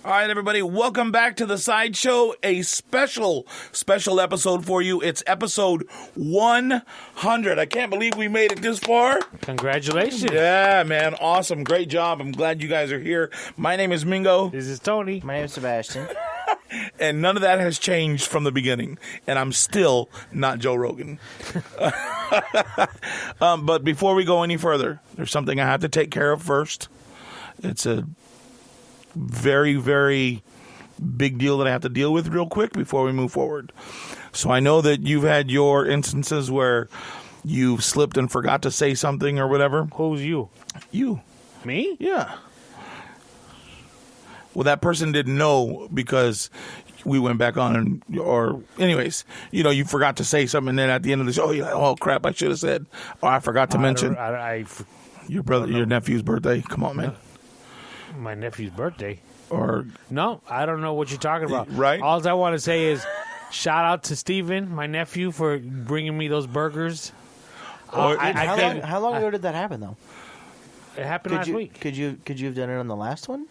All right, everybody, welcome back to the Sideshow, a special episode for you. It's episode 100. I can't believe we made it this far. Congratulations. Yeah, man, awesome. Great job. I'm glad you guys are here. My name is Mingo. This is Tony. My name is Sebastian. And none of that has changed from the beginning. And I'm still not Joe Rogan. But before we go any further, there's something I have to take care of first. It's a very, very big deal that I have to deal with real quick before we move forward. So I know that you've had your instances where you slipped and forgot to say something or whatever. Who's you? You. Me? Yeah. Well, that person didn't know because we went back on or anyways, you forgot to say something and then at the end of the show, you're like, oh crap, I should have said, or I forgot to mention your nephew's birthday. Come on, man. My nephew's birthday? Or no, I don't know what you're talking about. Right? All I want to say is shout out to Steven, my nephew, for bringing me those burgers. How long ago did that happen, though? It happened last week. Could you have done it on the last one?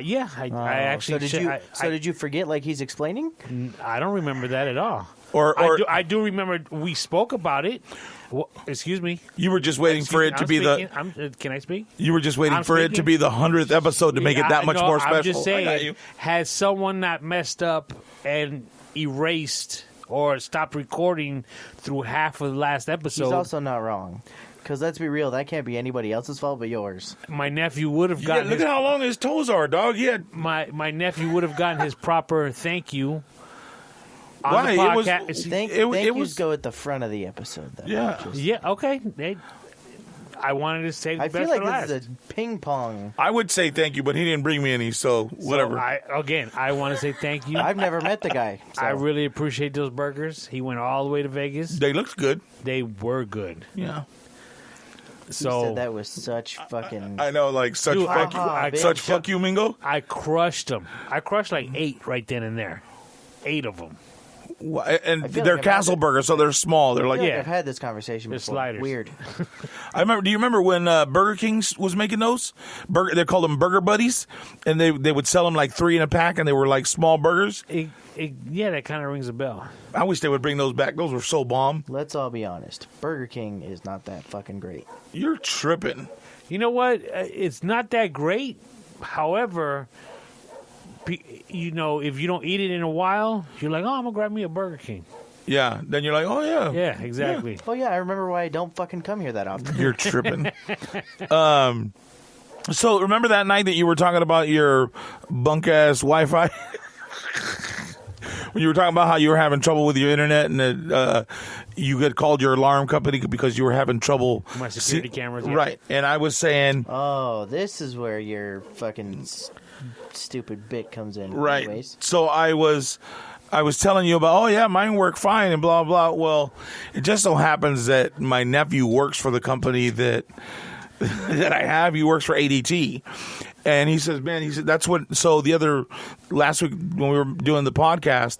Yeah, I actually. Did you forget like he's explaining? I don't remember that at all. I do remember we spoke about it. Well, excuse me. You were just waiting for it to be can I speak? You were just waiting for it to be the 100th episode to make it that much more special. I'm just saying, has someone not messed up and erased or stopped recording through half of the last episode? He's also not wrong. Because let's be real, that can't be anybody else's fault but yours. My nephew would have gotten. Look at how long his toes are, dog. My nephew would have gotten his proper thank you. Why? Thank yous go at the front of the episode, though. Yeah. Okay. I wanted to say. I feel like this is a ping pong. I would say thank you, but he didn't bring me any, so whatever. I want to say thank you. I've never met the guy. So. I really appreciate those burgers. He went all the way to Vegas. They looked good. They were good. Yeah. So you said that was such fucking. I know, like such fuck you, Mingo. I crushed them. I crushed like 8 right then and there. 8 of them. And they're Castle burgers, so they're small. They're like I've had this conversation before. Sliders. Weird. I remember. Do you remember when Burger King was making those? They called them Burger Buddies, and they would sell them like 3 in a pack, and they were like small burgers. Yeah, that kind of rings a bell. I wish they would bring those back. Those were so bomb. Let's all be honest. Burger King is not that fucking great. You're tripping. You know what? It's not that great. However, if you don't eat it in a while, you're like, oh, I'm going to grab me a Burger King. Yeah. Then you're like, oh, yeah. Yeah, exactly. Yeah. Oh, yeah. I remember why I don't fucking come here that often. You're tripping. So remember that night that you were talking about your bunk-ass Wi-Fi? When you were talking about how you were having trouble with your internet and that you had called your alarm company because you were having trouble. My security cameras. Yeah. Right. And I was saying. Oh, this is where your fucking stupid bit comes in. Right. Anyways. So I was telling you about, oh, yeah, mine work fine and blah, blah. Well, it just so happens that my nephew works for the company that I have. He works for ADT. And he says, that's what, so last week when we were doing the podcast,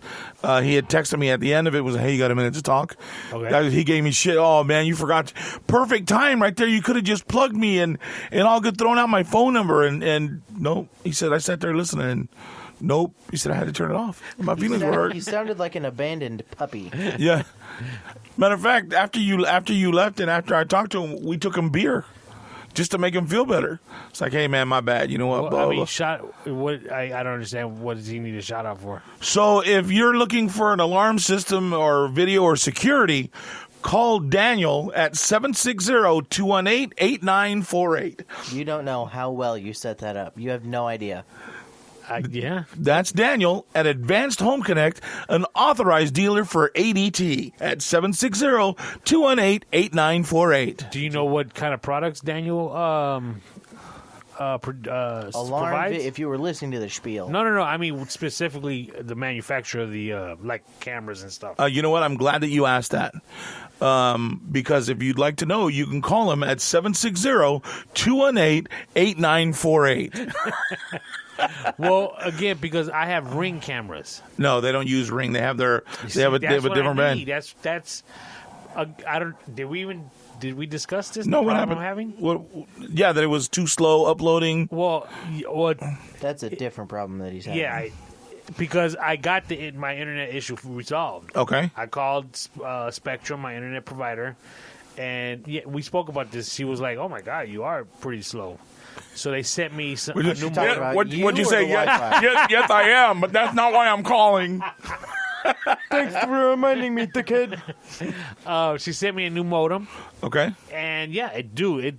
he had texted me at the end of it, was, hey, you got a minute to talk? Okay. He gave me shit. Oh, man, you forgot. Perfect time right there. You could have just plugged me and all good, thrown out my phone number. And nope. He said, I sat there listening and nope. He said, I had to turn it off. My feelings were hurt. You sounded like an abandoned puppy. Yeah. Matter of fact, after you left and after I talked to him, we took him beer. Just to make him feel better. It's like, hey, man, my bad. You know what? Well, I mean, I don't understand. What does he need a shout out for? So if you're looking for an alarm system or video or security, call Daniel at 760-218-8948. You don't know how well you set that up. You have no idea. Yeah. That's Daniel at Advanced Home Connect, an authorized dealer for ADT at 760-218-8948. Do you know what kind of products Daniel Alarm provides? if you were listening to the spiel. No. I mean, specifically the manufacturer of the like cameras and stuff. You know what? I'm glad that you asked that. Because if you'd like to know, you can call him at 760-218-8948. Well, again, because I have Ring cameras. No, they don't use Ring. They have a different brand. That's. I don't. Did we even Did we discuss this? No, the what problem happened? I'm having? Yeah, that it was too slow uploading. Well, what? That's a different problem that he's having. Yeah, because I got my internet issue resolved. Okay. I called Spectrum, my internet provider, and we spoke about this. She was like, "Oh my God, you are pretty slow." So they sent me a new talking modem. about What'd you you or say? the Yes, Wi-Fi? yes, I am, but that's not why I'm calling. Thanks for reminding me, the kid. She sent me a new modem, Okay. and yeah, it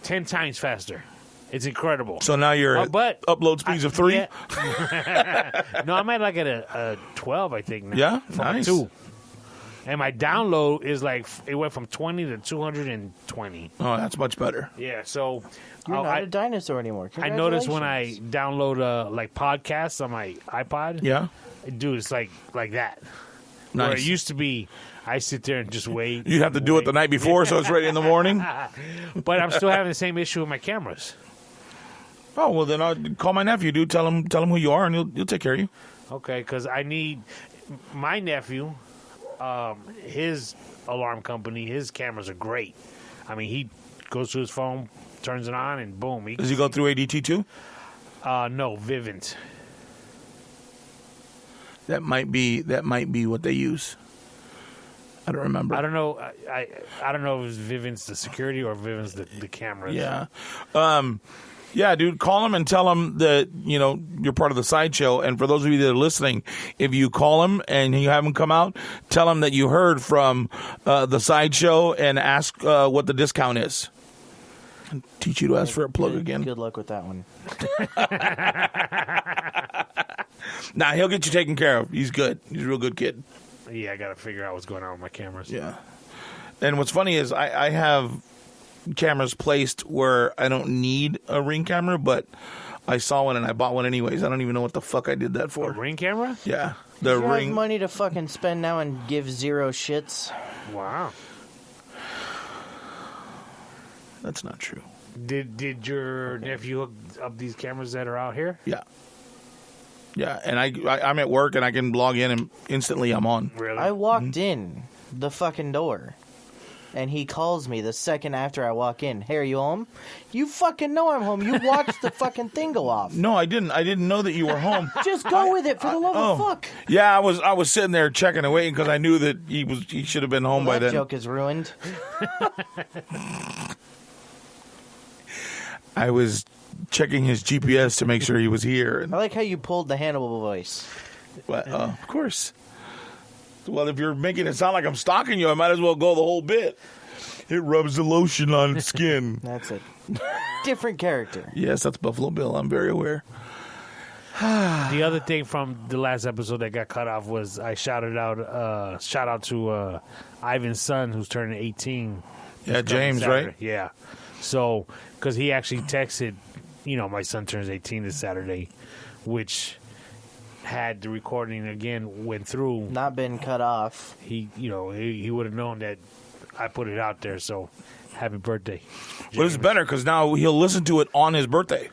10 times faster. It's incredible. So now you're at but upload speeds of 3? Yeah. No, I'm at like at a 12, I think now. Yeah? From Nice. 2. And my download is like, it went from 20 to 220. Oh, that's much better. Yeah, so You're not a dinosaur anymore. I notice when I Congratulations. download like podcasts on my iPod, Yeah? dude, it's like that. Where Nice. it used to be, I sit there and just wait. You'd have to do it the night before so it's ready in the morning? But I'm still having the same issue with my cameras. Oh, well, then I'll call my nephew, dude. Tell him who you are, and he'll take care of you. Okay, because I need my nephew, his alarm company, his cameras are great. I mean, he goes to his phone, turns it on, and boom. Does he go through ADT too? No, Vivint. That might be what they use. I don't remember. I don't know. I don't know if it's Vivint's the security or Vivint's the cameras. Yeah. Yeah, dude, call him and tell him that, you're part of the Sideshow. And for those of you that are listening, if you call him and you have him come out, tell him that you heard from the Sideshow and ask what the discount is. And teach you to ask for a plug again. Good luck with that one. Nah, he'll get you taken care of. He's good. He's a real good kid. Yeah, I got to figure out what's going on with my cameras. Yeah. And what's funny is I have cameras placed where I don't need a Ring camera, but I saw one and I bought one anyways. I don't even know what the fuck I did that A for. Ring camera? Yeah. The You Ring. have money to fucking spend now and give zero shits. Wow. That's not true. Did your nephew hook up these cameras that are out here? Yeah. Yeah, and I'm at work and I can log in and instantly I'm on. Really? I walked in the fucking door, and he calls me the second after I walk in. Hey, are you home? You fucking know I'm home. You watched the fucking thing go off. No, I didn't. I didn't know that you were home. Just go with it, for the love of fuck. Yeah, I was sitting there checking and waiting because I knew that he should have been home by That then. joke is ruined. I was checking his GPS to make sure he was here. I like how you pulled the Hannibal voice. But, of course. Well, if you're making it sound like I'm stalking you, I might as well go the whole bit. It rubs the lotion on its skin. That's a different character. Yes, that's Buffalo Bill. I'm very aware. The other thing from the last episode that got cut off was I shout out to Ivan's son who's turning 18. Yeah, James, Saturday. right? Yeah. So, because he actually texted, my son turns 18 this Saturday, which had the recording again went through. Not been cut off. He would have known that I put it out there. So, happy birthday. But it's better because now he'll listen to it on his birthday.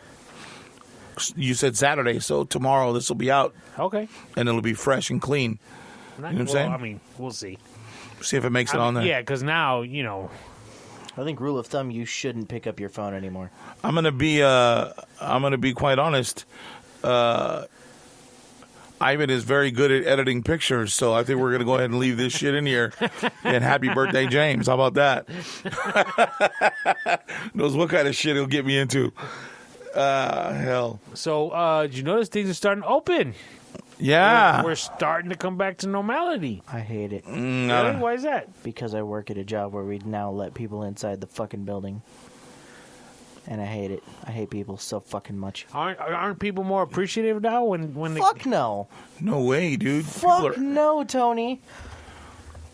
You said Saturday, so tomorrow this will be out Okay. and it'll be fresh and clean. You know what I'm saying? I mean, we'll see. See if it makes it on there. Yeah, because now, I think rule of thumb, you shouldn't pick up your phone anymore. I'm gonna be quite honest. Ivan is very good at editing pictures, so I think we're gonna go ahead and leave this shit in here. And happy birthday, James! How about that? Knows what kind of shit he'll get me into. Hell, So, did you notice things are starting to open? yeah. We're starting to come back to normality. I hate it. Really? Why is that? Because I work at a job where we now let people inside the fucking building. And I hate it. I hate people so fucking much. Aren't people more appreciative now when Fuck no. No way, dude. Fuck no, Tony.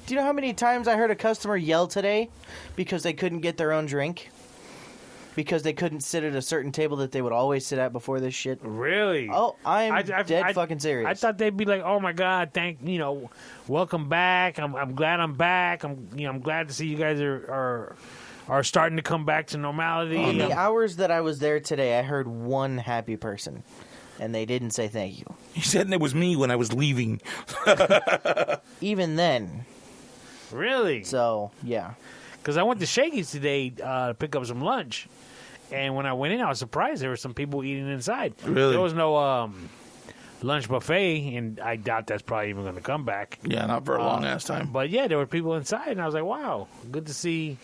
Do you know how many times I heard a customer yell today because they couldn't get their own drink? Because they couldn't sit at a certain table that they would always sit at before this shit? Really? Oh, I'm dead fucking serious. I thought they'd be like, "Oh my god, welcome back. I'm glad I'm back. I'm glad to see you guys are starting to come back to normality." In the hours that I was there today, I heard one happy person, and they didn't say thank you. He said it was me when I was leaving. Even then. Really? So, yeah. Because I went to Shakey's today to pick up some lunch, and when I went in, I was surprised there were some people eating inside. Really? There was no lunch buffet, and I doubt that's probably even going to come back. Yeah, not for a long ass time. But yeah, there were people inside, and I was like, wow, good to see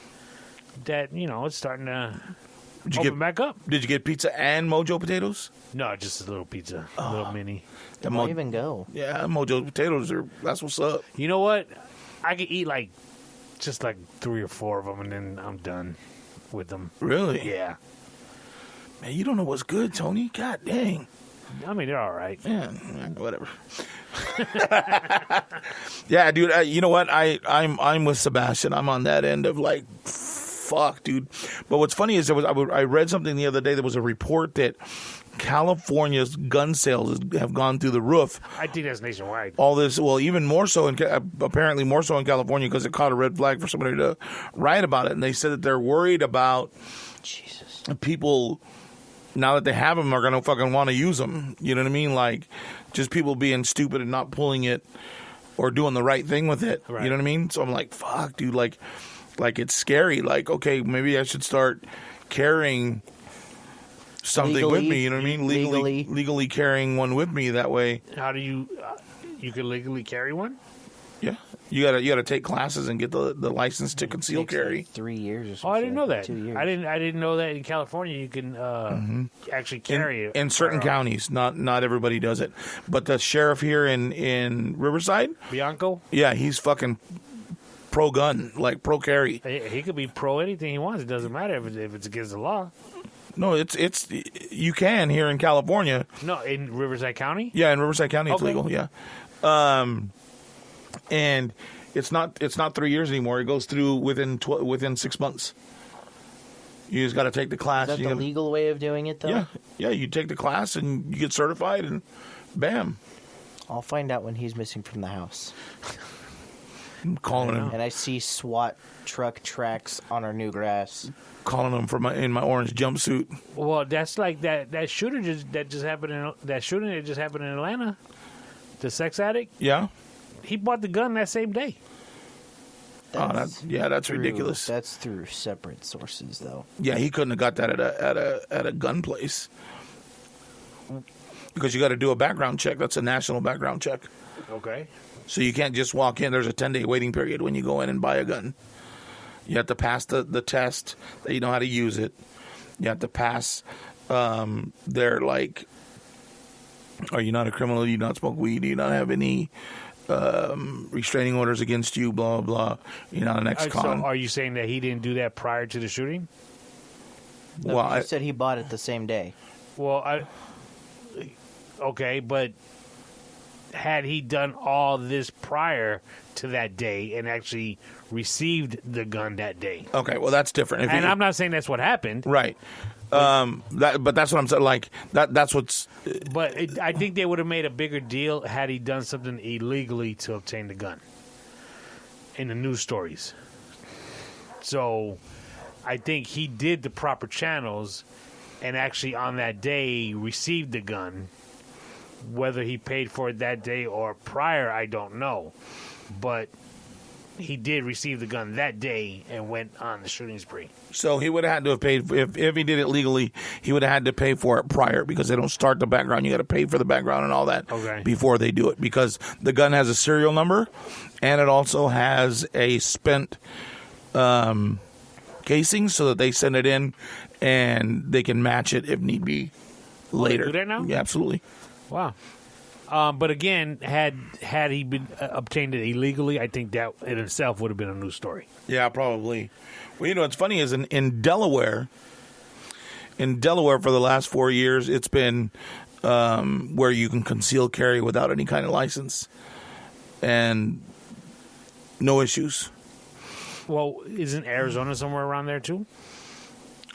that, it's starting to open back up. Did you get pizza and Mojo potatoes? No, just a little pizza, a little mini. Why even go? Yeah, Mojo potatoes that's what's up. You know what? I could eat just 3 or 4 of them, and then I'm done with them. Really? Yeah. Man, you don't know what's good, Tony. God dang. I mean, they're all right. Yeah, whatever. Yeah, dude. You know what? I'm with Sebastian. I'm on that end of fuck, dude. But what's funny is I read something the other day. There was a report that California's gun sales have gone through the roof. I think that's nationwide. All this, well, even more so, apparently more so in California because it caught a red flag for somebody to write about it. And they said that they're worried about people, now that they have them, are going to fucking want to use them. You know what I mean? Just people being stupid and not pulling it or doing the right thing with it. Right. You know what I mean? So I'm like, fuck, dude, it's scary. Okay, maybe I should start carrying something legally, with me, you know what I mean? Legally carrying one with me. That way. How do you can legally carry one? Yeah, you gotta take classes and get the license to conceal carry. 3 years or something. Oh, I didn't know that. 2 years. I didn't know that in California you can actually carry it in certain counties. Not everybody does it, but the sheriff here in Riverside, Bianco. Yeah, he's fucking pro gun, pro carry. He could be pro anything he wants. It doesn't matter if it's against the law. No, it's you can here in California. No, in Riverside County? Yeah, in Riverside County it's legal, yeah. And it's not 3 years anymore. It goes through within 6 months. You just got to take the class. Is that the legal way of doing it, though? Yeah, you take the class and you get certified and bam. I'll find out when he's missing from the house. I'm calling him. And I see SWAT truck tracks on our new grass. Calling him in my orange jumpsuit. Well, that's like that shooting that just happened in Atlanta. The sex addict. Yeah. He bought the gun that same day. That's ridiculous. That's through separate sources, though. Yeah, he couldn't have got that at a gun place because you got to do a background check. That's a national background check. Okay. So you can't just walk in. There's a 10-day waiting period when you go in and buy a gun. You have to pass the test that you know how to use it. You have to pass their are you not a criminal? Do you not smoke weed? Do you not have any restraining orders against you? Blah, blah, blah. You're not an ex-con. So are you saying that he didn't do that prior to the shooting? No, well, said he bought it the same day. Well, okay, but had he done all this prior to that day and actually received the gun that day? Okay, well, that's different. I'm not saying that's what happened. Right. But that's what I'm saying. That's what's. But I think they would have made a bigger deal had he done something illegally to obtain the gun in the news stories. So I think he did the proper channels and actually on that day received the gun. Whether he paid for it that day or prior, I don't know. But he did receive the gun that day and went on the shooting spree. So he would have had to have paid, if he did it legally, he would have had to pay for it prior because they don't start the background. You got to pay for the background and all that before they do it because the gun has a serial number and it also has a spent casing so that they send it in and they can match it if need be later. Do that now? Yeah, absolutely. Wow. But again, had he been obtained it illegally, I think that in itself would have been a news story. Yeah, probably. Well, what's funny is in Delaware for the last 4 years, it's been where you can conceal carry without any kind of license and no issues. Well, isn't Arizona somewhere around there too?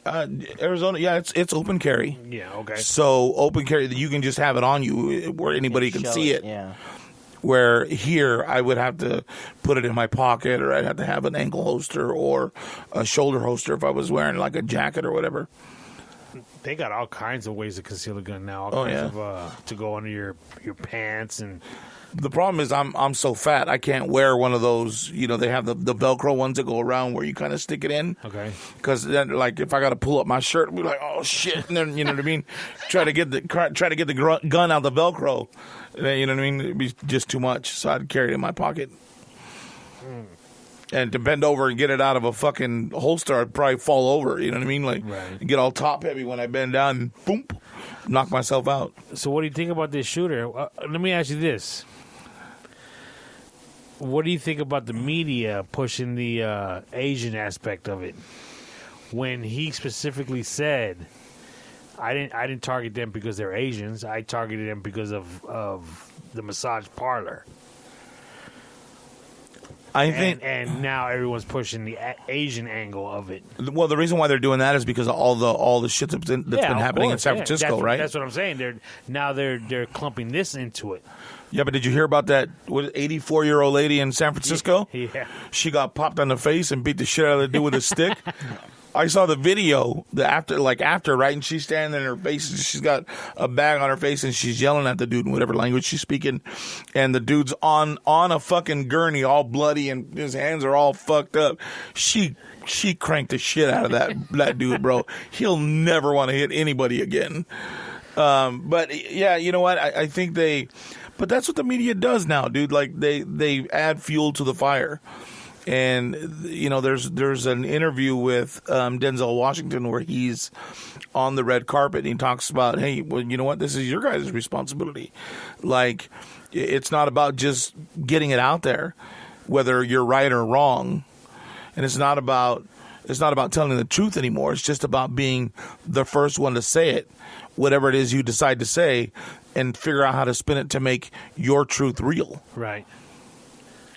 Arizona, yeah, it's open carry. Yeah, okay. So open carry, you can just have it on you where anybody can see it. Yeah. Where here, I would have to put it in my pocket, or I'd have to have an ankle holster or a shoulder holster if I was wearing like a jacket or whatever. They got all kinds of ways to conceal a gun now. All kinds of to go under your pants and. The problem is I'm so fat I can't wear one of those. You know, they have the Velcro ones that go around where you kind of stick it in. Okay. Because then, like, if I got to pull up my shirt, I'll be like, oh shit, and then you know what I mean. Try to get the gun out the Velcro. You know what I mean? It'd be just too much, so I'd carry it in my pocket. And to bend over and get it out of a fucking holster, I'd probably fall over. You know what I mean? Like, get all top heavy when I bend down and boom, knock myself out. So, what do you think about this shooter? Let me ask you this. What do you think about the media pushing the Asian aspect of it? When he specifically said, "I didn't target them because they're Asians. I targeted them because of the massage parlor." I think, and now everyone's pushing the Asian angle of it. Well, the reason why they're doing that is because of all the shit that's been happening in San Francisco, right? That's what I'm saying. They're clumping this into it. Yeah, but did you hear about that 84-year-old lady in San Francisco? Yeah. She got popped on the face and beat the shit out of the dude with a stick. I saw the video, after, right? And she's standing there in her face, and she's got a bag on her face, and she's yelling at the dude in whatever language she's speaking. And the dude's on a fucking gurney, all bloody, and his hands are all fucked up. She cranked the shit out of that dude, bro. He'll never want to hit anybody again. But, yeah, you know what? I think but that's what the media does now, dude. Like, they add fuel to the fire. And, you know, there's an interview with Denzel Washington where he's on the red carpet and he talks about, hey, well, you know what? This is your guys' responsibility. Like, it's not about just getting it out there, whether you're right or wrong. And it's not about telling the truth anymore. It's just about being the first one to say it, whatever it is you decide to say, and figure out how to spin it to make your truth real. Right.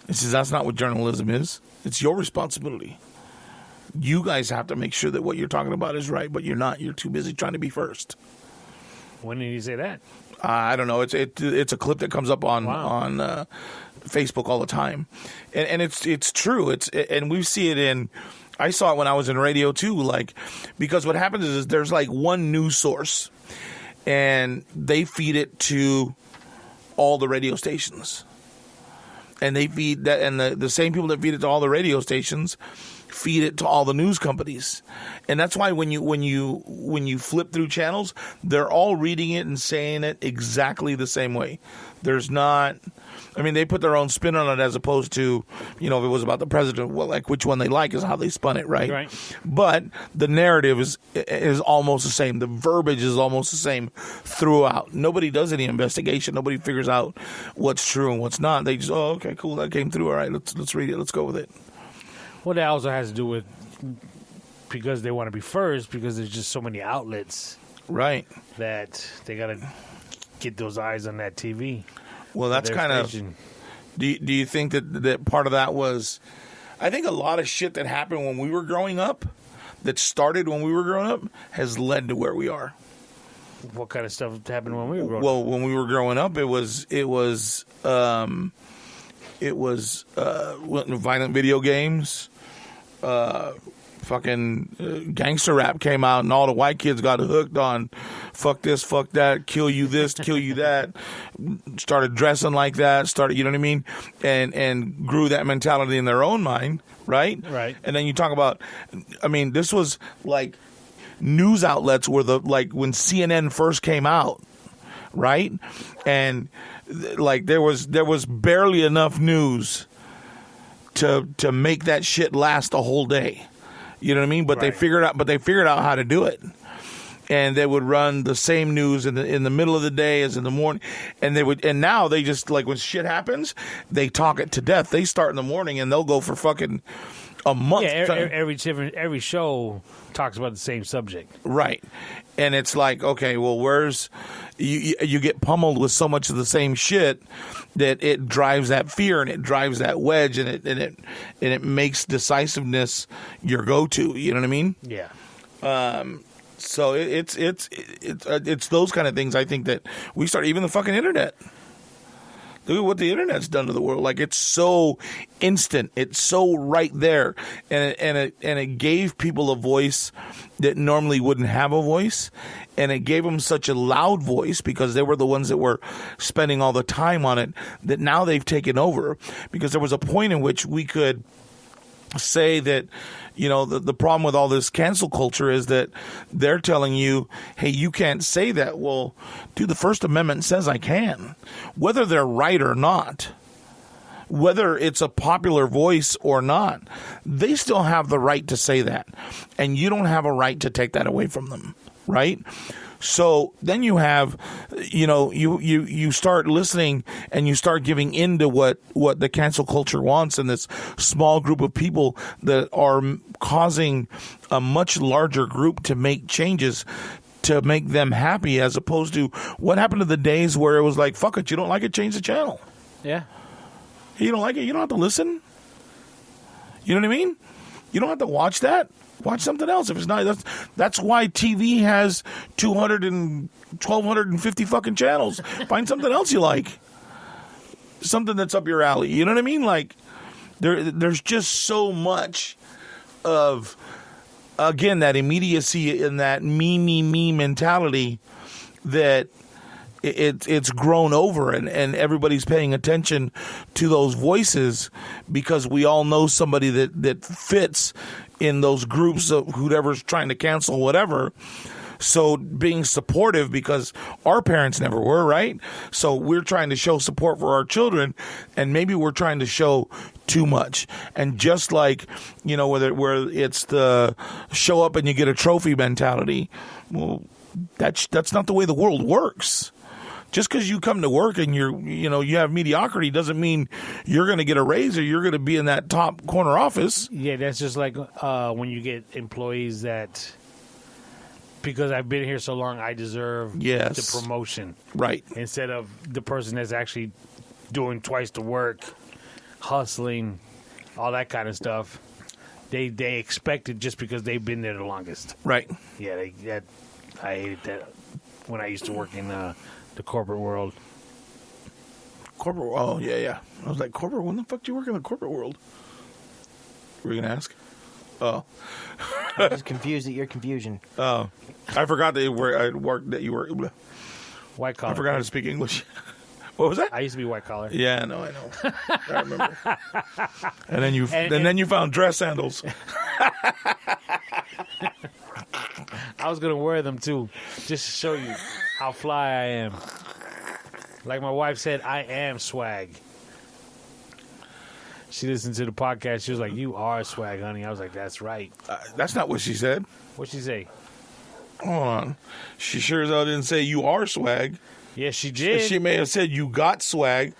He says that's not what journalism is. It's your responsibility. You guys have to make sure that what you're talking about is right, but you're not. You're too busy trying to be first. When did he say that? I don't know. It's a clip that comes up on Facebook all the time, and it's true. And we see it in. I saw it when I was in radio too. Like, because what happens is there's like one news source, and they feed it to all the radio stations. And they feed that, and the same people that feed it to all the radio stations feed it to all the news companies. And that's why when you flip through channels, they're all reading it and saying it exactly the same way. There's not, I mean, they put their own spin on it as opposed to, you know, if it was about the president, well, like which one they like is how they spun it, right? Right. But the narrative is almost the same. The verbiage is almost the same throughout. Nobody does any investigation. Nobody figures out what's true and what's not. They just, oh, okay, cool, that came through. All right, let's read it. Let's go with it. Well, that also has to do with because they want to be first, because there's just so many outlets, right? That they got to get those eyes on that TV. Well, that's kind of. Do you think that part of that was? I think a lot of shit that happened when we were growing up, that started when we were growing up, has led to where we are. What kind of stuff happened when we were growing up? Well, when we were growing up, it was violent video games. Fucking gangster rap came out, and all the white kids got hooked on fuck this, fuck that, kill you this, kill you that. Started dressing like that. You know what I mean? And grew that mentality in their own mind, right? Right. And then you talk about, I mean, this was like news outlets were like when CNN first came out, right? And like there was barely enough news to make that shit last a whole day. You know what I mean? But right. they figured out how to do it. And they would run the same news in the middle of the day as in the morning. And now they just, like, when shit happens, they talk it to death. They start in the morning and they'll go for fucking a month. Yeah, every show talks about the same subject. Right. And it's like, okay, well, where's you get pummeled with so much of the same shit that it drives that fear and it drives that wedge and it makes decisiveness your go-to. You know what I mean? Yeah. So it's those kind of things. I think that we start, even the fucking internet. Look at what the internet's done to the world. Like, it's so instant. It's so right there. And it gave people a voice that normally wouldn't have a voice. And it gave them such a loud voice because they were the ones that were spending all the time on it, that now they've taken over. Because there was a point in which we could say that, you know, the problem with all this cancel culture is that they're telling you, hey, you can't say that. Well, dude, the First Amendment says I can. Whether they're right or not, whether it's a popular voice or not, they still have the right to say that. And you don't have a right to take that away from them, right? So then you have, you know, you start listening and you start giving in to what the cancel culture wants, and this small group of people that are causing a much larger group to make changes to make them happy, as opposed to what happened to the days where it was like, fuck it, you don't like it, change the channel. Yeah. You don't like it, you don't have to listen. You know what I mean? You don't have to watch that. Watch something else. If it's not, that's why TV has 200 and 1,250 fucking channels. Find something else you like. Something that's up your alley. You know what I mean? Like, there's just so much of, again, that immediacy and that me mentality that it's grown over, and everybody's paying attention to those voices because we all know somebody that fits in those groups of whoever's trying to cancel whatever. So being supportive, because our parents never were, right? So we're trying to show support for our children, and maybe we're trying to show too much. And just like, you know, where it's the show up and you get a trophy mentality, well, that's not the way the world works. Just because you come to work and you have mediocrity doesn't mean you're going to get a raise or you're going to be in that top corner office. Yeah, that's just like when you get employees that, because I've been here so long, I deserve the promotion. Right. Instead of the person that's actually doing twice the work, hustling, all that kind of stuff. They expect it just because they've been there the longest. Right. Yeah, I hated that when I used to work in the corporate world. Oh, yeah. I was like, corporate? When the fuck do you work in the corporate world? Were you going to ask? Oh. I'm just confused at your confusion. Oh. I forgot that you were White collar. I forgot how to speak English. What was that? I used to be white collar. Yeah, no, I know. I remember. And then you found dress sandals. I was going to wear them, too, just to show you how fly I am. Like my wife said, I am swag. She listened to the podcast. She was like, you are swag, honey. I was like, that's right. That's not what she said. What'd she say? Hold on. She sure as hell didn't say you are swag. Yes, she did. She may have said you got swag,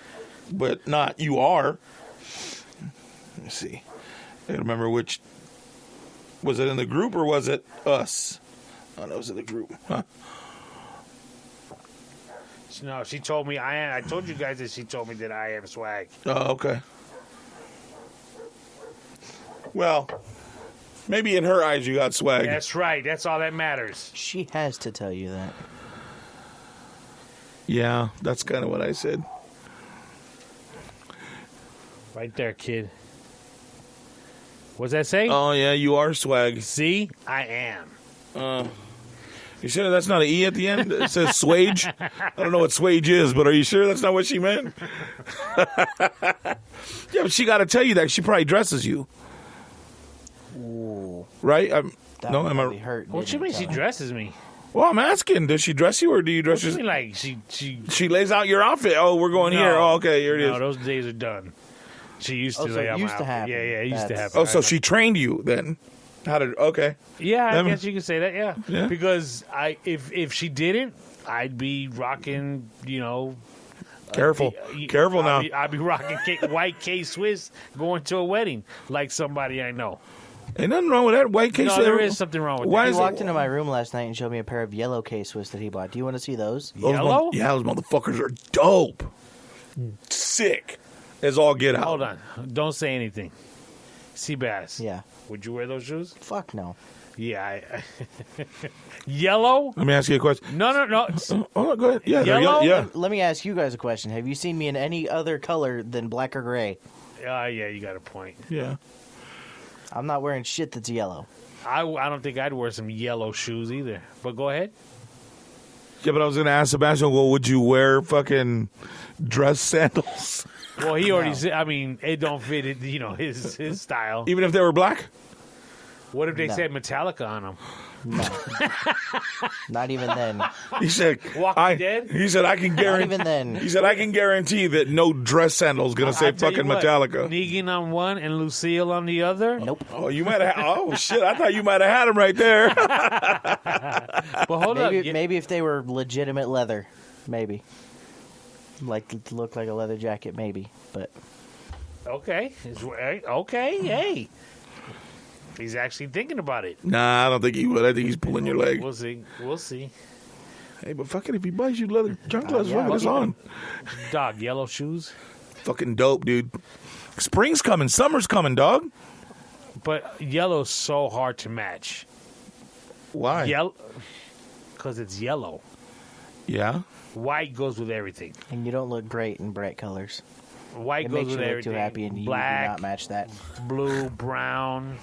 but not you are. Let me see. I gotta remember which. Was it in the group or was it us? Oh, no, it was in the group. Huh? No, she told me I am. I told you guys that she told me that I am swag. Oh, okay. Well, maybe in her eyes you got swag. That's right. That's all that matters. She has to tell you that. Yeah, that's kind of what I said. Right there, kid. What's that say? Oh, yeah, you are swag. See? I am. You sure that's not an E at the end? It says swage? I don't know what swage is, but are you sure that's not what she meant? Yeah, but she got to tell you that. She probably dresses you. Ooh. Right? That no, would am I? really hurt. What you mean she dresses me? Well, I'm asking. Does she dress you or do you dress What you yourself? mean like she... She lays out your outfit. Oh, we're going here. Oh, okay, here it is. No, those days are done. She used to so lay it out used my to outfit. happen. Yeah, it used to That's- happen. Oh, so she trained you then? Okay. Yeah, I That- guess you could say that. Yeah, Yeah. because if she didn't, I'd be rocking. Careful. Careful now. I'd be rocking white K Swiss going to a wedding like somebody I know. Ain't nothing wrong with that. White case. No, there is something wrong with Why that. He is walked it? into my room last night and showed me a pair of yellow K-Swiss that he bought. Do you want to see those? Those Yellow? Yeah, those motherfuckers are dope. Sick. As all get out. Hold on, don't say anything. Seabass. Yeah. Would you wear those shoes? Fuck no. Yeah. Yellow? Let me ask you a question. No. Oh, go ahead. Yeah, Yellow? yeah. Let me ask you guys a question. Have you seen me in any other color than black or gray? Yeah, you got a point. Yeah. I'm not wearing shit that's yellow. I don't think I'd wear some yellow shoes either. But go ahead. Yeah, but I was going to ask Sebastian, well, would you wear fucking dress sandals? Well, he already said, I mean, it don't fit, his style. Even if they were black? What if they No. said Metallica on them? No. Not even then. He said, Walking Dead? He said, I can Not guarantee. even then. He said, I can guarantee that no dress sandal is going to say I'll tell you fucking what, Metallica. Negan on one and Lucille on the other. Nope. Oh, you might have. Oh shit! I thought you might have had him right there. But hold up. Maybe if they were legitimate leather, maybe. Like look like a leather jacket, maybe. But Okay. Okay. Hey. He's actually thinking about it. Nah, I don't think he would. I think he's pulling your leg. We'll see. Hey, but fucking if he buys you leather junk gloves, yeah, fucking it's I'll on. Dog, yellow shoes. Fucking dope, dude. Spring's coming, summer's coming, dog. But yellow's so hard to match. Why? Yellow, because it's yellow. Yeah. White goes with everything. and you don't look great in bright colors. White It goes makes you with look everything. too happy, and you do Black, not match that. blue, brown,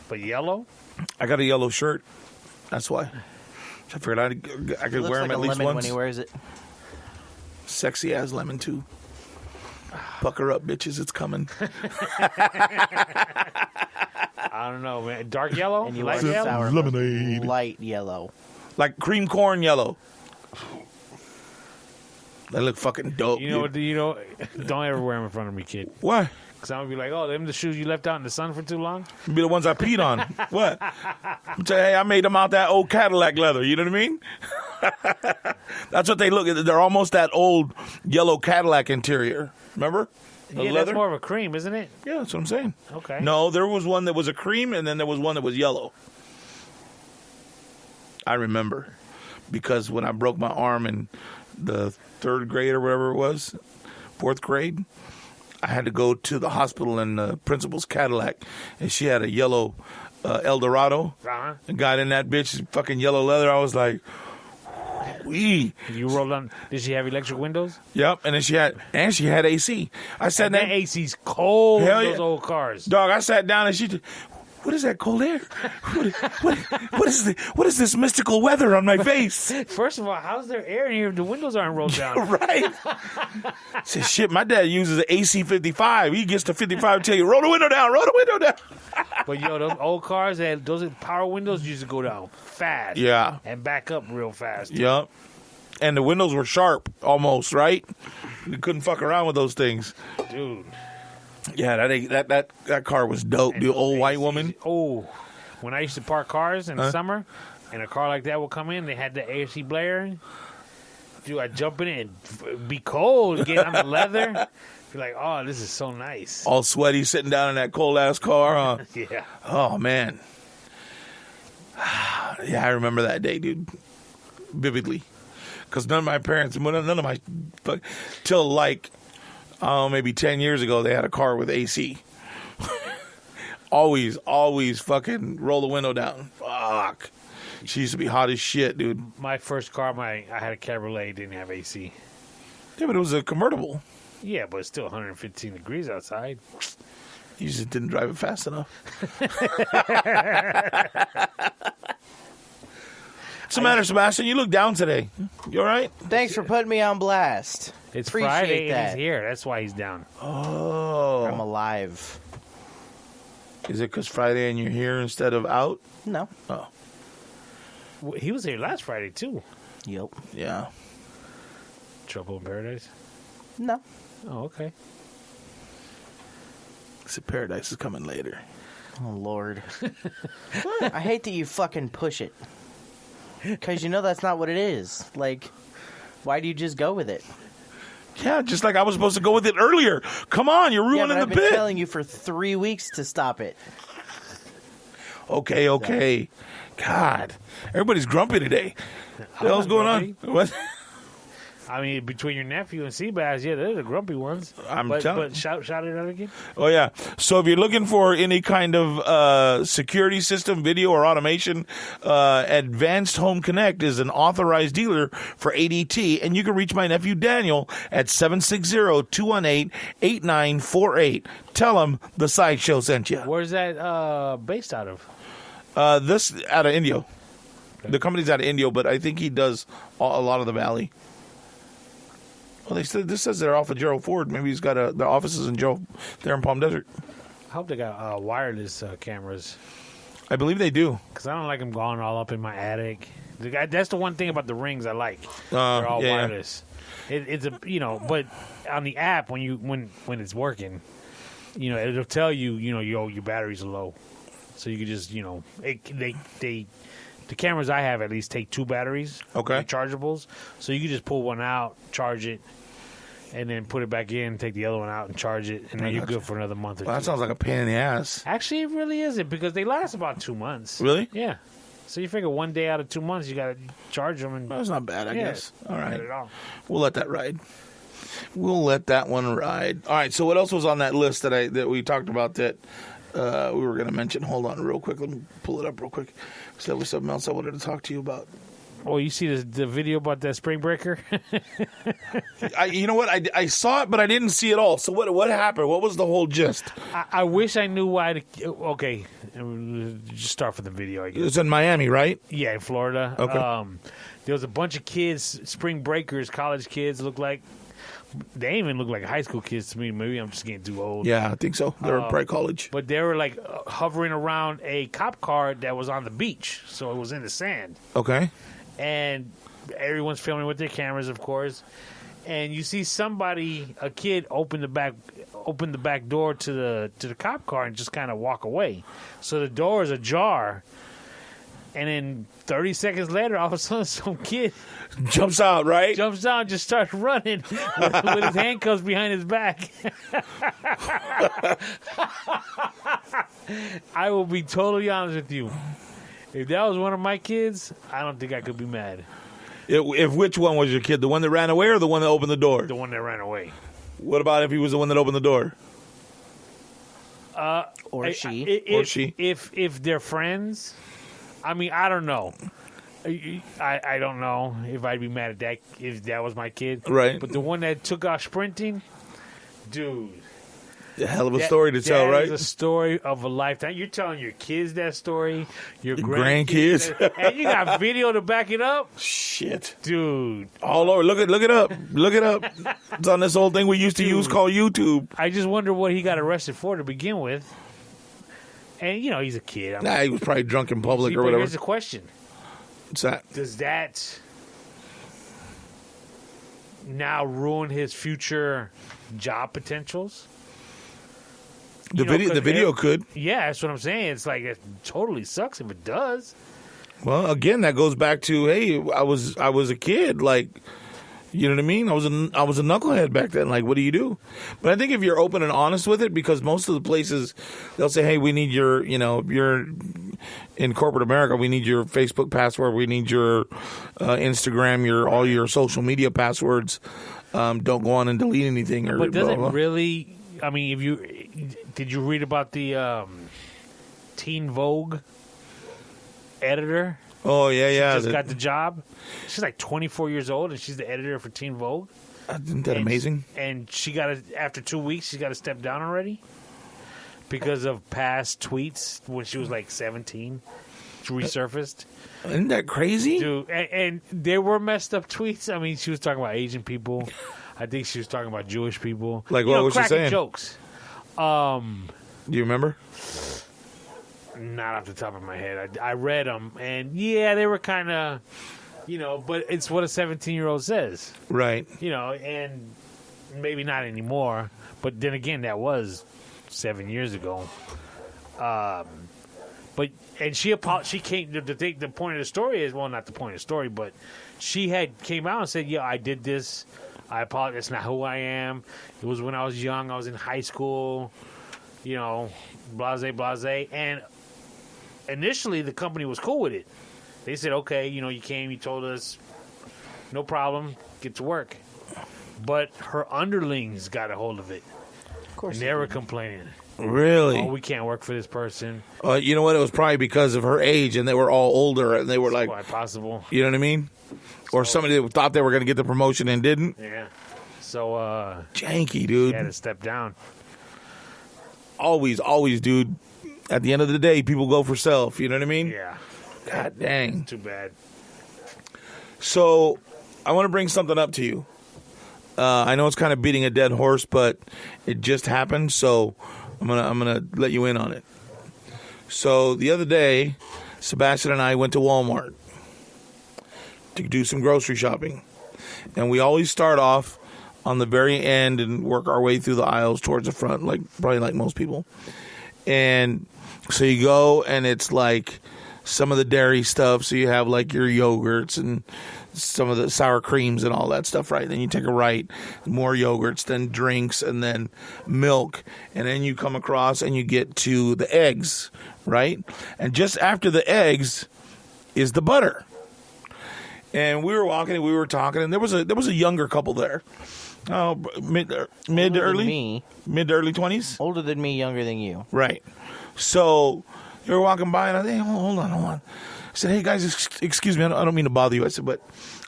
but yellow. I got a yellow shirt. That's why. I figured I could Looks wear like him at a least lemon once. when he wears it. Sexy ass lemon too. Pucker up, bitches. It's coming. I don't know, man. Dark yellow, And you light wear yellow. sour Lemonade. light yellow. Like cream corn yellow. They look fucking dope. You know, dude. don't ever wear them in front of me, kid. Why? Because I'm gonna be like, oh, them the shoes you left out in the sun for too long. Be the ones I peed on. What? I'm saying, hey, I made them out that old Cadillac leather. You know what I mean? That's what they look at. They're almost that old yellow Cadillac interior. Remember? The Yeah, leather? that's more of a cream, isn't it? Yeah, that's what I'm saying. Okay. No, there was one that was a cream, and then there was one that was yellow. I remember. Because when I broke my arm in the third grade or whatever it was, fourth grade, I had to go to the hospital in the principal's Cadillac, and she had a yellow Eldorado. Uh-huh. And got in that bitch, fucking yellow leather. I was like, wee. You rolled on. Did she have electric windows? Yep. And then she had AC. I sat And down. that AC's cold in Hell those yeah. old cars. Dog, I sat down and she. What is that cold air? What is this mystical weather on my face? First of all, how's there air in here if the windows aren't rolled down? Right? Said shit. My dad uses an AC 55. He gets to 55, tell you roll the window down, roll the window down. But yo, those old cars that those power windows used to go down fast. Yeah. And back up real fast. Yep. And the windows were sharp, almost right. You couldn't fuck around with those things. Dude. Yeah, that car was dope. The old white woman. Oh, when I used to park cars in the summer, and a car like that would come in, they had the AC blaring. Dude, I'd jump in it and be cold, get on the leather. Be like, oh, this is so nice. All sweaty, sitting down in that cold ass car. Huh? Yeah. Oh man. Yeah, I remember that day, dude, vividly. Because none of my parents, till like, maybe 10 years ago, they had a car with AC. always fucking roll the window down. Fuck. She used to be hot as shit, dude. My first car, I had a Cabriolet, didn't have AC. Yeah, but it was a convertible. Yeah, but it's still 115 degrees outside. You just didn't drive it fast enough. What's the matter, Sebastian? You look down today. You all right? Thanks for putting me on blast. It's Appreciate Friday and that. he's here. That's why he's down. Oh. I'm alive. Is it because Friday and you're here instead of out? No. Oh, He was here last Friday, too. Yep. yeah. Trouble in Paradise? No. Oh, okay. Except Paradise is coming later. Oh, Lord. I hate that you fucking push it. Because you know that's not what it is. Like, why do you just go with it? Yeah, just like I was supposed to go with it earlier. Come on, you're Yeah, ruining but the I've been bit. telling you for 3 weeks to stop it. Okay. God, everybody's grumpy today. What the hell's going on? What? I mean, between your nephew and Seabass, yeah, they're the grumpy ones. But shout it out again. Oh, yeah. So if you're looking for any kind of security system, video, or automation, Advanced Home Connect is an authorized dealer for ADT, and you can reach my nephew Daniel at 760-218-8948. Tell him the Sideshow sent you. Where's that based out of? This out of Indio. The company's out of Indio, but I think he does a lot of the Valley. Well, this says they're off of Gerald Ford. Maybe he's got their offices in there in Palm Desert. I hope they got wireless cameras. I believe they do. Because I don't like them going all up in my attic. That's the one thing about the rings I like. They're all wireless. It's but on the app when it's working, it'll tell you, your batteries are low, so you can just, the cameras I have at least take 2 batteries, rechargeables, so you can just pull one out, charge it, and then put it back in, take the other one out and charge it, and then you're good for another month or two. That sounds like a pain in the ass. Actually, it really isn't, because they last about 2 months. Really? Yeah. So you figure one day out of 2 months, you got to charge them. And that's not bad, I guess. All right. Not at all. We'll let that ride. We'll let that one ride. All right, so what else was on that list that we talked about that we were going to mention? Hold on real quick. Let me pull it up real quick. So there was something else I wanted to talk to you about. Oh, you see the video about that spring breaker? You know what? I saw it, but I didn't see it all. So what happened? What was the whole gist? I wish I knew why. Okay, just start from the video, I guess. It's in Miami, right? Yeah, in Florida. Okay. There was a bunch of kids, spring breakers, college kids, look like. They even look like high school kids to me. Maybe I'm just getting too old. Yeah, I think so. They're probably college. But they were like hovering around a cop car that was on the beach, so it was in the sand. Okay. And everyone's filming with their cameras, of course. And you see a kid, open the back door to the cop car and just kind of walk away. So the door is ajar. And then 30 seconds later, all of a sudden, some kid jumps out, right? Jumps out and just starts running with his handcuffs behind his back. I will be totally honest with you. If that was one of my kids, I don't think I could be mad. If which one was your kid? The one that ran away or the one that opened the door? The one that ran away. What about if he was the one that opened the door? Or she. If they're friends... I mean, I don't know. I don't know if I'd be mad at that if that was my kid. Right. But the one that took off sprinting, dude. A hell of a story to tell, right? That is a story of a lifetime. You're telling your kids that story, your grandkids. And you got video to back it up? Shit. Dude. All over. Look it up. Look it up. It's on this old thing we used to use called YouTube. I just wonder what he got arrested for to begin with. And, he's a kid. He was probably drunk in public or whatever. Here's the question. What's that? Does that now ruin his future job potentials? The video could. Yeah, that's what I'm saying. It's like, it totally sucks if it does. Well, again, that goes back to, hey, I was a kid. Like, you know what I mean? I was a knucklehead back then. Like, what do you do? But I think if you're open and honest with it, because most of the places, they'll say, hey, we need your, you're in corporate America, we need your Facebook password, we need your Instagram, all your social media passwords. Don't go on and delete anything. But does it really, I mean, did you read about the Teen Vogue editor? Oh, yeah. She just got the job. She's like 24 years old, and she's the editor for Teen Vogue. Isn't that amazing? And she after 2 weeks, she's got to step down already because of past tweets when she was like 17. She resurfaced. Isn't that crazy? Dude, and they were messed up tweets. I mean, she was talking about Asian people. I think she was talking about Jewish people. Like, what was she saying? Jokes. Do you remember? Not off the top of my head. I read them, and yeah, they were kind of, but it's what a 17-year-old says. Right. And maybe not anymore, but then again, that was 7 years ago. And she came, the point of the story is, well, not the point of the story, but she came out and said, yeah, I did this. I apologize. It's not who I am. It was when I was young. I was in high school, blase. And initially, the company was cool with it. They said, okay, you came, you told us, no problem. get to work. But her underlings got a hold of it. Of course. And they were complaining. Really? Oh, we can't work for this person. You know what? It was probably because of her age, and they were all older, and they were like, quite possible. You know what I mean? Or somebody that thought they were going to get the promotion and didn't. Yeah. So, janky, dude. She had to step down. Always, dude. At the end of the day, people go for self. You know what I mean? Yeah. God dang. Too bad. So, I want to bring something up to you. I know it's kind of beating a dead horse, but it just happened, so I'm gonna let you in on it. So the other day, Sebastian and I went to Walmart to do some grocery shopping, and we always start off on the very end and work our way through the aisles towards the front, probably like most people. And so you go, and it's like some of the dairy stuff. So you have like your yogurts and some of the sour creams and all that stuff, right? Then you take a right, more yogurts, then drinks, and then milk. And then you come across and you get to the eggs, right? And just after the eggs is the butter. And we were walking and we were talking, and there was a younger couple there. Oh, mid to early 20s? Older than me, younger than you. Right. So they were walking by, and I think, hold on. I said, hey, guys, excuse me. I don't mean to bother you. I said, but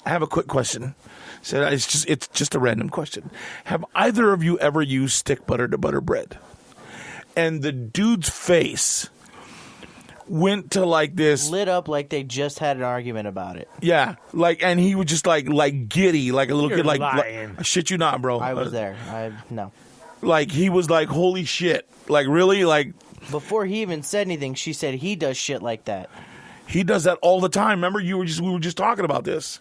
I have a quick question. I said, it's just a random question. Have either of you ever used stick butter to butter bread? And the dude's face went to like this. Lit up like they just had an argument about it. Yeah. And he was just like giddy, like a little You're kid. Like, lying. I shit you not, bro. I was there. No. Like, he was like, holy shit. Like, really? Like, before he even said anything, she said he does shit like that. He does that all the time. Remember, we were just talking about this.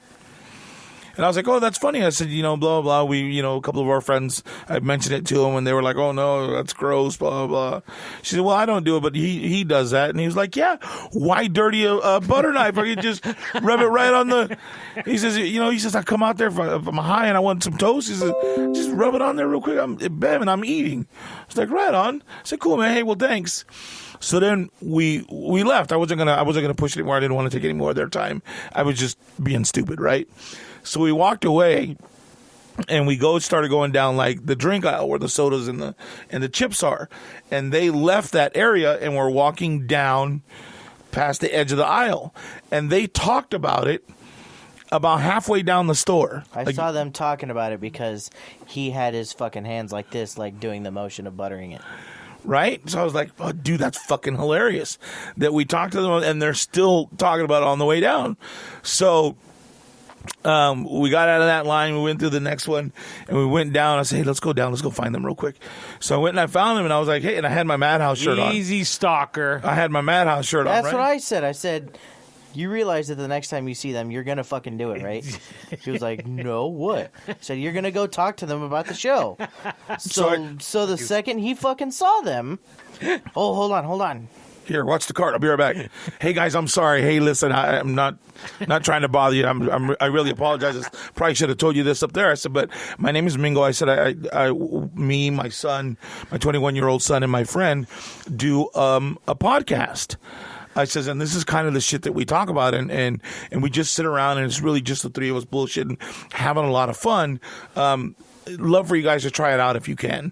And I was like, oh, that's funny. I said, blah, blah, blah. We, a couple of our friends, I mentioned it to them, and they were like, oh, no, that's gross, blah, blah. She said, well, I don't do it, but he does that. And he was like, yeah, why dirty a butter knife? I could just rub it right on the... He says, I come out there if I'm high and I want some toast. He says, just rub it on there real quick. I'm eating. I was like, right on. I said, cool, man. Hey, well, thanks. So then we left. I wasn't gonna push it anymore. I didn't want to take any more of their time. I was just being stupid, right? So we walked away, and we started going down like the drink aisle where the sodas and the chips are, and they left that area and were walking down past the edge of the aisle, and they talked about it about halfway down the store. I saw them talking about it because he had his fucking hands like this, like doing the motion of buttering it. Right? So I was like, oh, dude, that's fucking hilarious that we talked to them and they're still talking about it on the way down. So we got out of that line. We went through the next one and we went down. I said, hey, let's go down. Let's go find them real quick. So I went and I found them and I was like, hey, and I had my Madhouse shirt on. Easy stalker. I had my Madhouse shirt on, That's right? what I said. I said, you realize that the next time you see them, you're going to fucking do it, right? She was like, no, what? I said, you're going to go talk to them about the show. So the second he fucking saw them, oh, hold on. Here, watch the cart. I'll be right back. Hey, guys, I'm sorry. Hey, listen, I'm not trying to bother you. I really apologize. I probably should have told you this up there. I said, but my name is Mingo. I said, me, my son, my 21-year-old son, and my friend do a podcast. I says, and this is kind of the shit that we talk about, and we just sit around, and it's really just the three of us bullshitting, having a lot of fun. Love for you guys to try it out if you can.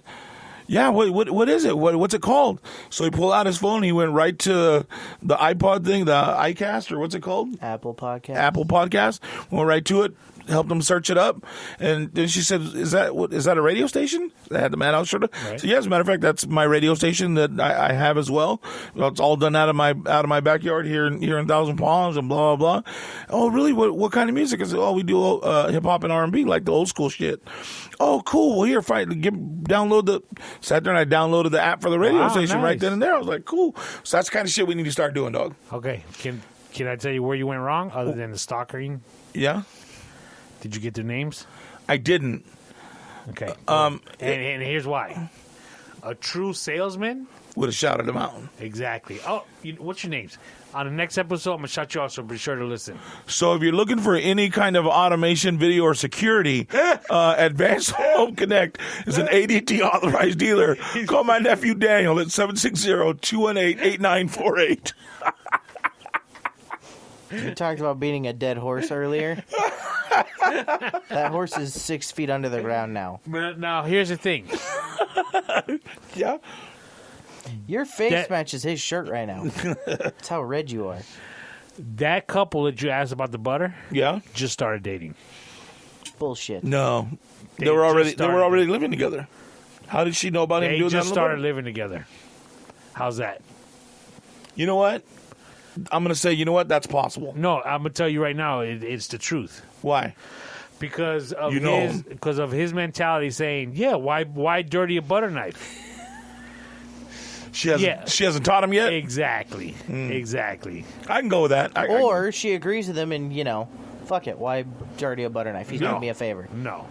Yeah, what is it? What's it called? So he pulled out his phone, he went right to the iPod thing, the iCast, or what's it called? Apple Podcast. Apple Podcast. Went right to it. Helped him search it up, and then she said, "Is that a radio station?" I had the Madhouse shirt. Right. So, yeah, as a matter of fact, that's my radio station that I have as well. It's all done out of my backyard here in Thousand Palms and blah blah blah. Oh, really? What kind of music? I said, oh, we do hip hop and R&B, like the old school shit. Oh, cool. Well, here, download the. Sat there and I downloaded the app for the radio station right then and there. I was like, cool. So that's the kind of shit we need to start doing, dog. Okay, can I tell you where you went wrong other than the stalking? Yeah. Did you get their names? I didn't. Okay. And here's why. A true salesman would have shouted them out. Exactly. Oh, what's your names? On the next episode, I'm going to shout you out, so be sure to listen. So if you're looking for any kind of automation, video, or security, Advanced Home Connect is an ADT authorized dealer. Call my nephew Daniel at 760-218-8948. You talked about beating a dead horse earlier. That horse is 6 feet under the ground now. But now, here's the thing. Yeah. Your face matches his shirt right now. That's how red you are. That couple that you asked about the butter Yeah. just started dating. Bullshit. No. They They were just already started. living together. How did she know about him They doing that? just on the started boat? living together. How's that? You know what? I'm going to say, you know what? That's possible. No, I'm gonna tell you right now, it's the truth. Why? Because of You know his him. because of his mentality, saying, "Yeah, why dirty a butter knife?" She hasn't taught him yet? Exactly, exactly. I can go with that. Or she agrees with him and, fuck it. Why dirty a butter knife? He's No. doing me a favor. No,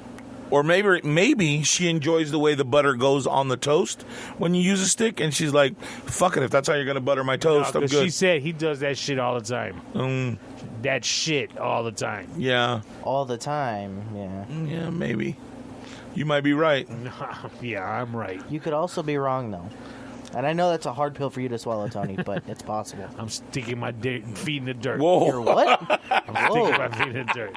Or maybe she enjoys the way the butter goes on the toast when you use a stick, and she's like, fuck it, if that's how you're going to butter my toast, I'm because good. she said he does that shit all the time. That shit all the time. Yeah. All the time, yeah. Yeah, maybe. You might be right. Yeah, I'm right. You could also be wrong, though. And I know that's a hard pill for you to swallow, Tony, but it's possible. I'm sticking my feet in the dirt. Whoa. You're what? I'm sticking my feet in the dirt.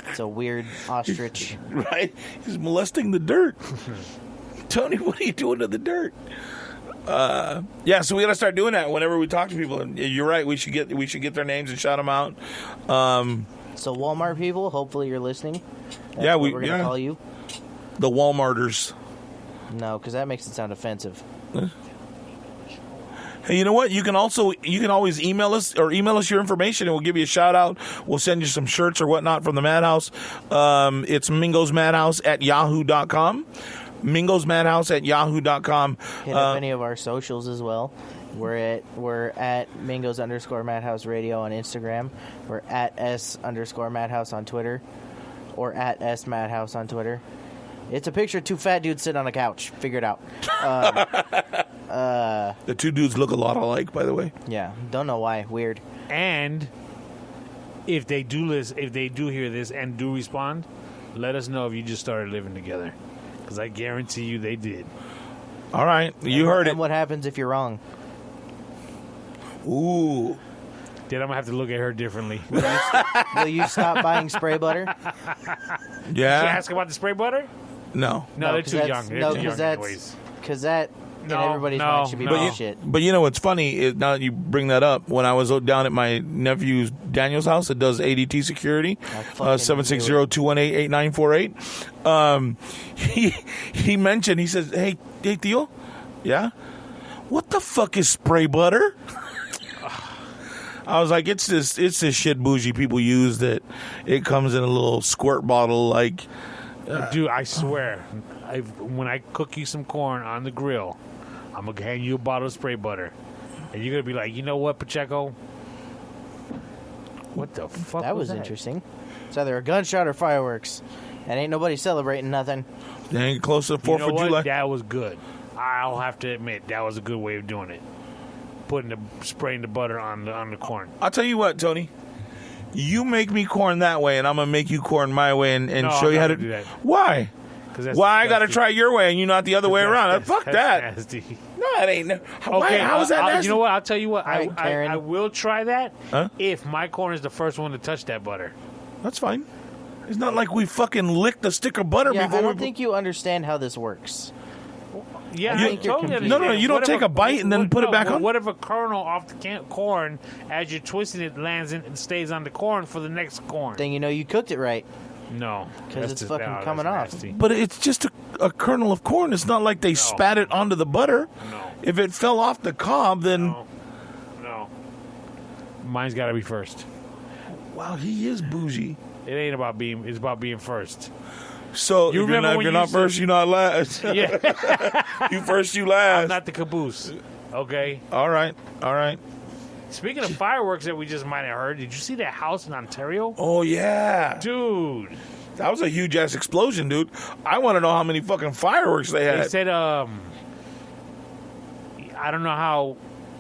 It's a weird ostrich. Right? He's molesting the dirt. Tony, what are you doing to the dirt? Yeah, so we got to start doing that whenever we talk to people. And you're right. We should get their names and shout them out. So Walmart people, hopefully you're listening. That's Yeah, what we're going to yeah. call you. The Walmarters. No, because that makes it sound offensive. Hey, you know what? You can always email us your information, and we'll give you a shout out. We'll send you some shirts or whatnot from the Madhouse. It's mingosmadhouse@yahoo.com. mingosmadhouse@yahoo.com. Hit up any of our socials as well. We're at Mingos_Madhouse Radio on Instagram. We're at S_Madhouse on Twitter. Or at S Madhouse on Twitter. It's a picture of two fat dudes sitting on a couch. Figure it out. The two dudes look a lot alike, by the way. Yeah, don't know why. Weird. And if they do hear this and do respond, let us know if you just started living together. Because I guarantee you they did. All right, you heard it. And what happens if you're wrong? Ooh. Then I'm going to have to look at her differently. Will you stop buying spray butter? Did you Yeah. ask about the spray butter? No. No, they're 'cause too that's- young. They're no, too young 'cause that's- anyways. Because that No, in everybody's no, mind should be no. bullshit. But you know what's funny is now that you bring that up, when I was down at my nephew's Daniel's house that does ADT security, fucking 760-218-8948, he mentioned, he says, hey Theo, yeah? What the fuck is spray butter? I was like, it's this shit bougie people use that it comes in a little squirt bottle like. Dude, I swear, when I cook you some corn on the grill, I'm going to hand you a bottle of spray butter. And you're going to be like, you know what, Pacheco? What the fuck That was that? interesting. It's either a gunshot or fireworks. And ain't nobody celebrating nothing. They ain't close to the You 4th know of what? July. That was good. I'll have to admit, that was a good way of doing it. Spraying the butter on the corn. I'll tell you what, Tony. You make me corn that way, and I'm gonna make you corn my way, and No, show I'm you how not to gonna do that. Why? 'Cause that's Why I gotta disgusting. try your way and you not the other way around? Fuck That's that. nasty. No, it ain't. Why? Okay, How is that nasty? you know what? I'll tell you what. All right, Karen. I will try that Huh? if my corn is the first one to touch that butter. That's fine. It's not like we fucking licked a stick of butter Yeah, before I don't we. think you understand how this works. Yeah, I I think you're totally confused. understand. No, you don't What if take a bite and then put it back on? What if a kernel off the corn, as you're twisting it, lands in and stays on the corn for the next corn? Then you know you cooked it right. No, 'Cause that's it's just- fucking no, coming that's off. nasty. But it's just a kernel of corn. It's not like they spat it onto the butter. No. If it fell off the cob, then No. Mine's got to be first. wow, he is bougie. It ain't about being. It's about being first. So You if you're remember not, when if you're you not used to- first, you're not last. Yeah, You first, you last. not the caboose. Okay. All right. Speaking of fireworks that we just might have heard, did you see that house in Ontario? Oh yeah, Dude, that was a huge ass explosion, dude. I want to know how many fucking fireworks they they had. said I don't know how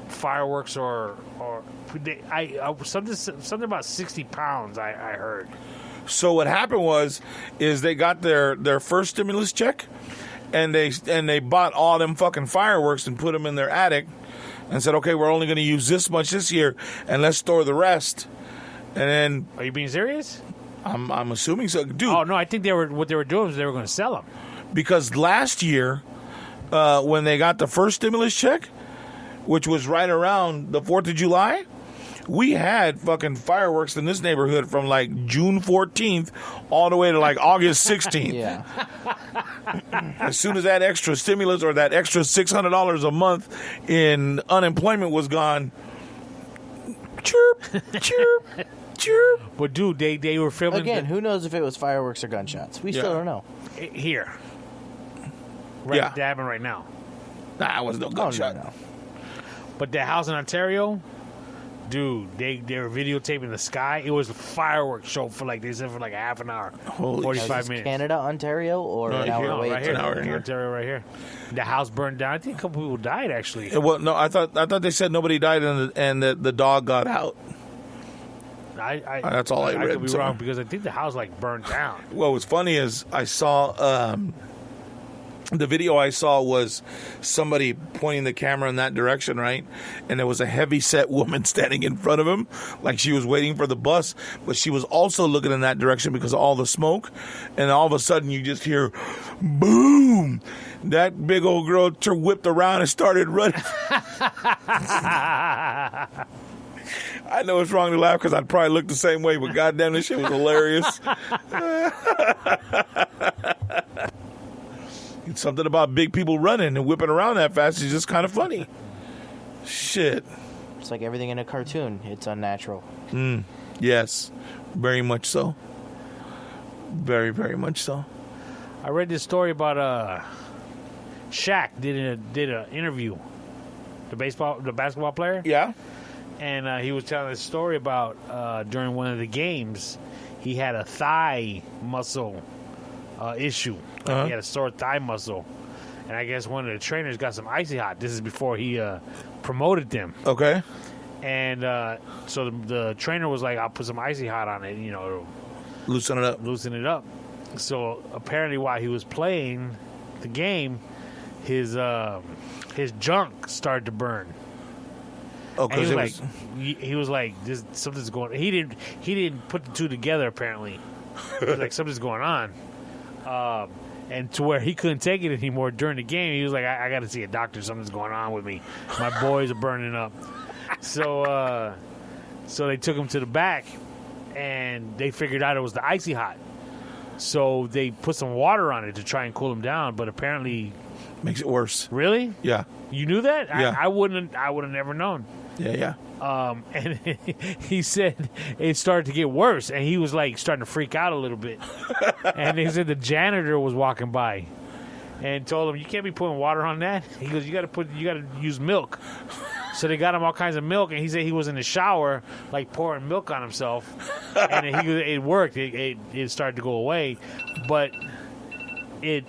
fireworks or something about 60 pounds. I heard. So what happened is they got their first stimulus check, and they bought all them fucking fireworks and put them in their attic, and said, okay, we're only going to use this much this year, and let's store the rest. And then Are you being serious? I'm assuming so, dude. Oh no, I think what they were doing was they were going to sell them. Because last year, when they got the first stimulus check, which was right around the 4th of July, we had fucking fireworks in this neighborhood from like June 14th all the way to like August 16th. Yeah. As soon as that extra stimulus or that extra $600 a month in unemployment was gone, chirp, chirp, chirp. But dude, they were filming Again, who knows if it was fireworks or gunshots? We still Yeah. don't know. here. Right, Yeah. that happened right now. Nah, it was no Oh, gunshot. no. But that house in Ontario, dude, they were videotaping the sky. It was a fireworks show for like they said for like a half an hour, Holy 45 Is minutes. Canada, Ontario, or No, an hour here. No, away? right here, an hour here. Ontario, right here. The house burned down. I think a couple people died actually. Well, no, I thought they said nobody died and that the dog got out. That's all I read could be somewhere. wrong because I think the house like burned down. What was funny is I saw the video I saw was somebody pointing the camera in that direction, right? And there was a heavy-set woman standing in front of him, like she was waiting for the bus, but she was also looking in that direction because of all the smoke. And all of a sudden, you just hear, boom! That big old girl whipped around and started running. I know it's wrong to laugh because I'd probably look the same way, but goddamn, this shit was hilarious. It's something about big people running and whipping around that fast is just kind of funny. Shit. It's like everything in a cartoon. It's unnatural. Yes. Very much so. Very, very much so. I read this story about Shaq did an interview, the basketball player. Yeah? And he was telling a story about during one of the games, he had a thigh muscle issue. Like he had a sore thigh muscle. And I guess one of the trainers got some Icy Hot. This is before he promoted them. Okay. And so the trainer was like, I'll put some Icy Hot on it, Loosen it up. loosen it up. So apparently while he was playing the game, his junk started to burn. Oh, And because he was like, this, something's going. He didn't put the two together. Apparently, he was like, something's going on, and to where he couldn't take it anymore during the game. He was like, I got to see a doctor. Something's going on with me. My boys are burning up. So they took him to the back, and they figured out it was the Icy Hot. So they put some water on it to try and cool him down. But apparently, makes it worse. really, Yeah. you knew that? Yeah. I would have never known. Yeah. And he said it started to get worse, and he was like starting to freak out a little bit. And they said the janitor was walking by and told him, "You can't be putting water on that." He goes, "You got to use milk." So they got him all kinds of milk, and he said he was in the shower, like pouring milk on himself, and it worked. It started to go away, but it.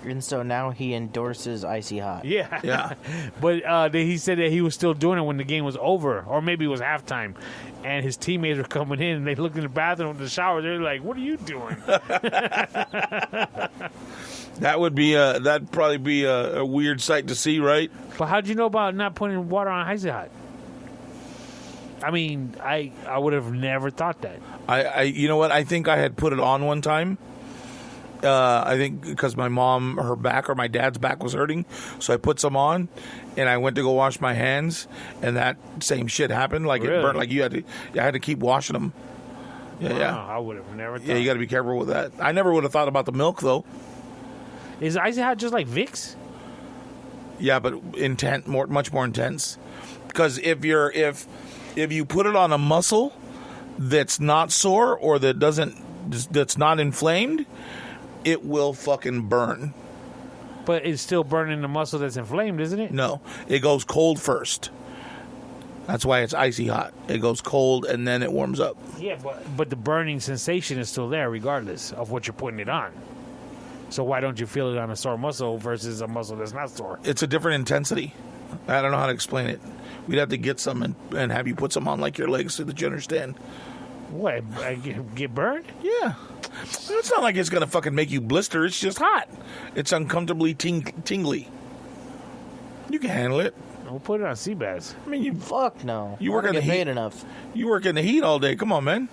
And so now he endorses Icy Hot. Yeah. Yeah. But he said that he was still doing it when the game was over, or maybe it was halftime. And his teammates were coming in, and they looked in the bathroom, the shower. They're like, "What are you doing?" That'd probably be a weird sight to see, right? But how'd you know about not putting water on Icy Hot? I mean, I would have never thought that. I you know what? I think I had put it on one time. I think because my mom, her back or my dad's back was hurting, so I put some on, and I went to go wash my hands, and that same shit happened. Like Really? it burnt. Like I had to keep washing them. Yeah. Wow, I would have never thought. Yeah, you got to be careful with that. I never would have thought about the milk though. Is Icy Hot just like Vicks? Yeah, but much more intense. Because if you put it on a muscle that's not sore or that's not inflamed, it will fucking burn. But it's still burning the muscle that's inflamed, isn't it? No, it goes cold first. That's why it's Icy Hot. It goes cold and then it warms up. Yeah, but the burning sensation is still there regardless of what you're putting it on. So why don't you feel it on a sore muscle versus a muscle that's not sore? It's a different intensity. I don't know how to explain it. We'd have to get some and have you put some on like your legs so that you understand. What? I get burned? Yeah. It's not like it's going to fucking make you blister. It's just hot. It's uncomfortably tingly. You can handle it. We'll put it on Seabass. I mean, Fuck no. You work I in don't the get heat. paid enough. you work in the heat all day. Come on, man.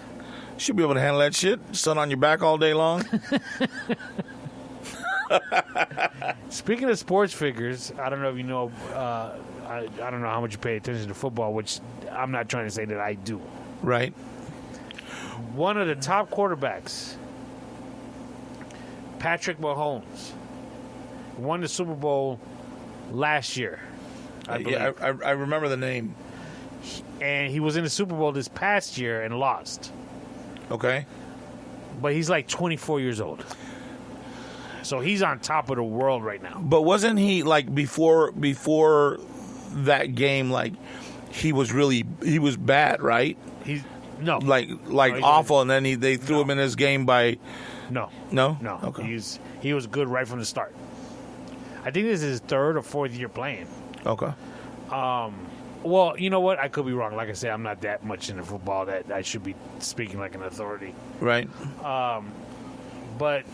Should be able to handle that shit. Sun on your back all day long. Speaking of sports figures, I don't know if you know. I don't know how much you pay attention to football, which I'm not trying to say that I do. Right. One of the top quarterbacks, Patrick Mahomes, won the Super Bowl last year. I believe. Yeah, I remember the name. And he was in the Super Bowl this past year and lost. Okay. But he's like 24 years old. So he's on top of the world right now. But wasn't he like before that game? Like he was bad, right? He's no, Like No, he's awful, and then they threw him in his game by no. no. Okay. He was good right from the start. I think this is his third or fourth year playing. Okay. Well, you know what? I could be wrong. Like I said, I'm not that much into football that I should be speaking like an authority. Right. But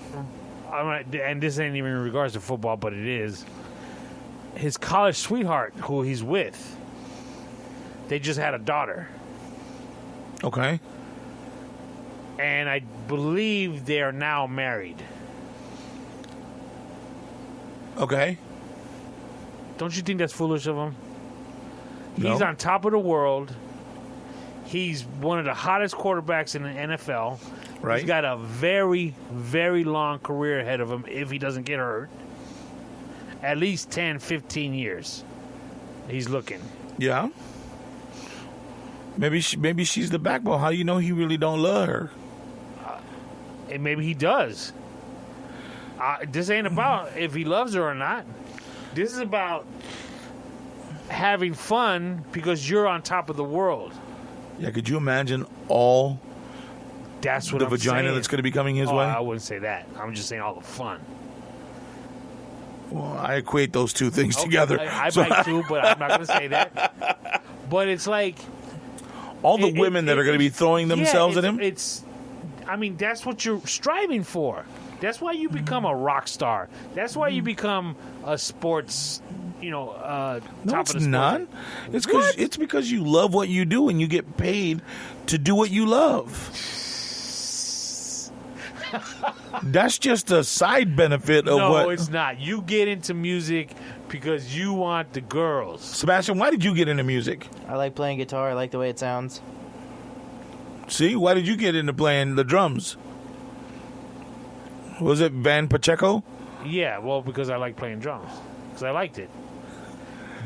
and this ain't even in regards to football, but it is. His college sweetheart, who he's with, they just had a daughter. Okay. And I believe they are now married. Okay. Don't you think that's foolish of him? No. He's on top of the world. He's one of the hottest quarterbacks in the NFL. Right. He's got a very, very long career ahead of him if he doesn't get hurt. At least 10, 15 years. He's looking. Yeah. Maybe she's the backbone. How do you know he really don't love her? And maybe he does. This ain't about if he loves her or not. This is about having fun because you're on top of the world. Yeah. Could you imagine all That's what the I'm vagina saying. that's going to be coming his Oh, way? I wouldn't say that. I'm just saying all the fun. Well, I equate those two things Okay, together. I So- might too, but I'm not going to say that. But it's like all the women that are going to be throwing themselves at him. I mean, that's what you're striving for. That's why you become a rock star. That's why you become a sports, No, top it's of the not. sport. It's because you love what you do and you get paid to do what you love. That's just a side benefit of No, what. it's not. You get into music because you want the girls. Sebastian, why did you get into music? I like playing guitar. I like the way it sounds. See, why did you get into playing the drums? Was it Van Pacheco? Yeah, well, because I like playing drums. Because I liked it.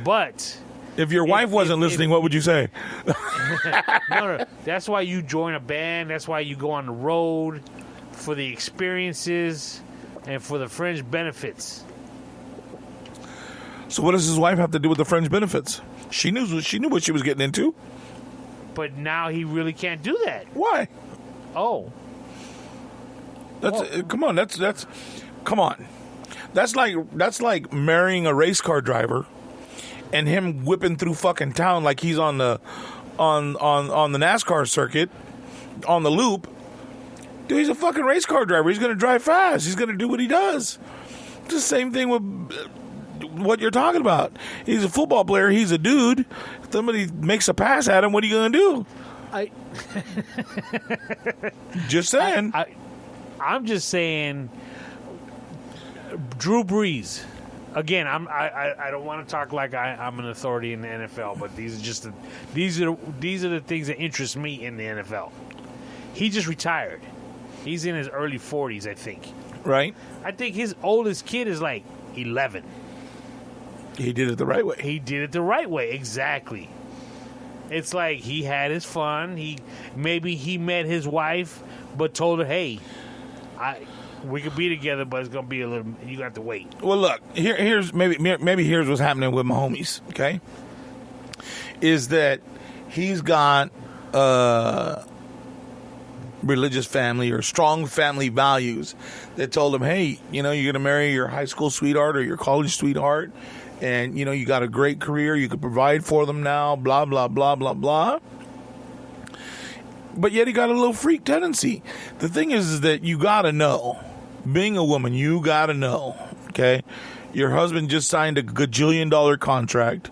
But If your wife wasn't listening, what would you say? no, that's why you join a band. That's why you go on the road for the experiences and for the fringe benefits. So what does his wife have to do with the fringe benefits? She knew what she was getting into. But now he really can't do that. Why? Oh, Come on. Come on. That's like marrying a race car driver and him whipping through fucking town like he's on the NASCAR circuit on the loop. Dude, he's a fucking race car driver. He's going to drive fast. He's going to do what he does. It's the same thing with what you're talking about. He's a football player. He's a dude. If somebody makes a pass at him, what are you going to do? Just saying. I'm just saying. Drew Brees. Again, I don't want to talk like I'm an authority in the NFL, but these are the things that interest me in the NFL. He just retired. He's in his early 40s, I think. Right? I think his oldest kid is like 11. He did it the right way. He did it the right way, exactly. It's like he had his fun. Maybe he met his wife, but told her, "Hey, we could be together, but it's gonna be a little. You have to wait." Well, look, here's here's what's happening with my homies. Okay, is that he's got religious family or strong family values that told him, hey, you're going to marry your high school sweetheart or your college sweetheart, and you got a great career, you could provide for them now, blah blah blah blah blah. But yet he got a little freak tendency. The thing is that you got to know, being a woman, you got to know, okay, your husband just signed a gajillion-dollar contract,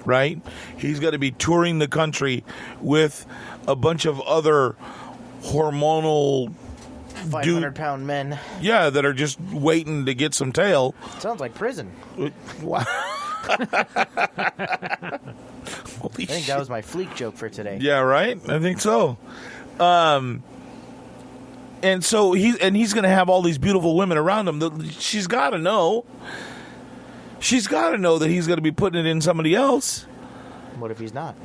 right? He's got to be touring the country with a bunch of other hormonal 500-pound men. Yeah, that are just waiting to get some tail. Sounds like prison. Wow. I think that was my fleek joke for today. Yeah, right? I think so. And so he's going to have all these beautiful women around him. She's got to know. She's got to know that he's going to be putting it in somebody else. What if he's not?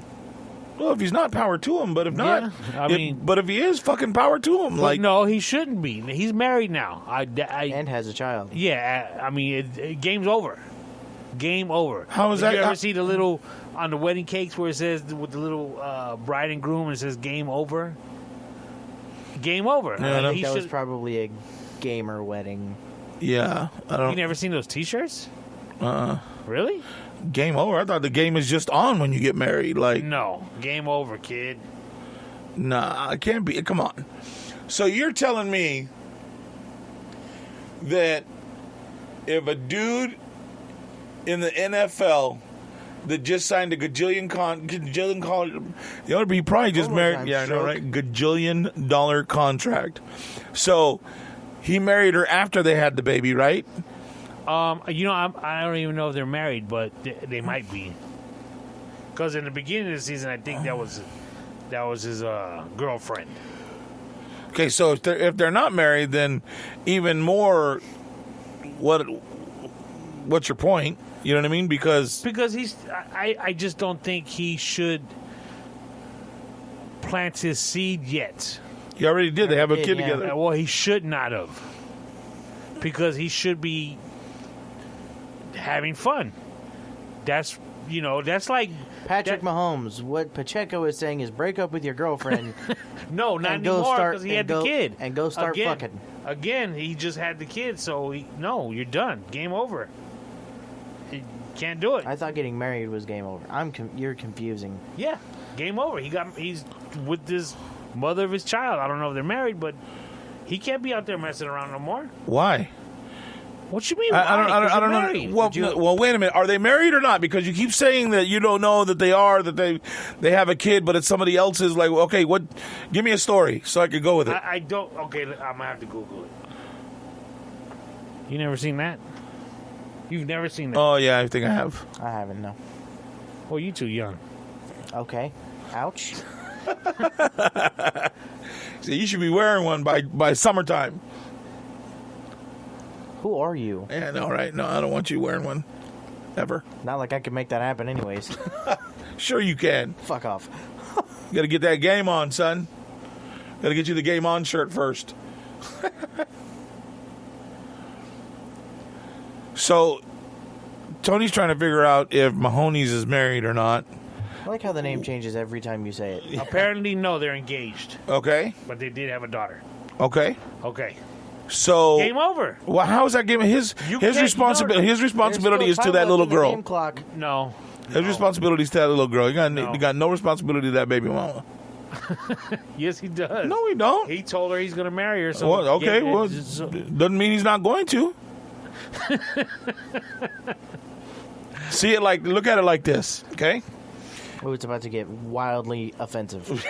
Well, if he's not, power to him. But if not, yeah, but if he is, fucking power to him. Like, no, he shouldn't be. He's married now. And has a child. Yeah, I mean, game's over. Game over. How is that? Did you ever see the little on the wedding cakes where it says with the little bride and groom and it says "game over"? Game over. Yeah, I think that was probably a gamer wedding. Yeah, I don't. You never seen those T-shirts? Uh-uh. Really? Game over. I thought the game is just on when you get married. Like, no, game over, kid. Nah, it can't be. Come on. So you're telling me that if a dude in the NFL that just signed a gajillion, the other he probably just married. Yeah, I know, right? $1 gajillion contract. So he married her after they had the baby, right? I don't even know if they're married, but they might be. Because in the beginning of the season, I think that was his girlfriend. Okay, so if they're not married, then even more. What's your point? You know what I mean? Because I just don't think he should plant his seed yet. He already did. They have a kid together. Well, he should not have, because he should be having fun. That's like Patrick Mahomes. What Pacheco is saying is break up with your girlfriend. No, not anymore, because he had the kid. And go start fucking. Again, he just had the kid, so you're done. Game over. You can't do it. I thought getting married was game over. You're confusing. Yeah, game over. He's with this mother of his child. I don't know if they're married, but he can't be out there messing around no more. Why? What you mean? I don't know. Well, wait a minute. Are they married or not? Because you keep saying that you don't know that they are, that they have a kid, but it's somebody else's. Like, okay, what? Give me a story so I could go with it. I don't. Okay, I'm gonna have to Google it. You never seen that? You've never seen that? Oh yeah, I think I have. I haven't. No. Well, you too young. Okay. Ouch. So you should be wearing one by summertime. Who are you? Yeah, no, right? No, I don't want you wearing one. Ever. Not like I could make that happen anyways. Sure you can. Fuck off. You got to get that game on, son. Got to get you the game on shirt first. So, Tony's trying to figure out if Mahomes is married or not. I like how the name changes every time you say it. Apparently, no, they're engaged. Okay. But they did have a daughter. Okay. Okay. So game over. Well, how is that game? His responsibility. His responsibility is to that little girl. Game clock. No. His responsibility is to that little girl. You got no responsibility to that baby mama. Yes, he does. No, he don't. He told her he's going to marry her. So well, okay. Doesn't mean he's not going to. Look at it like this, okay? Oh, it's about to get wildly offensive.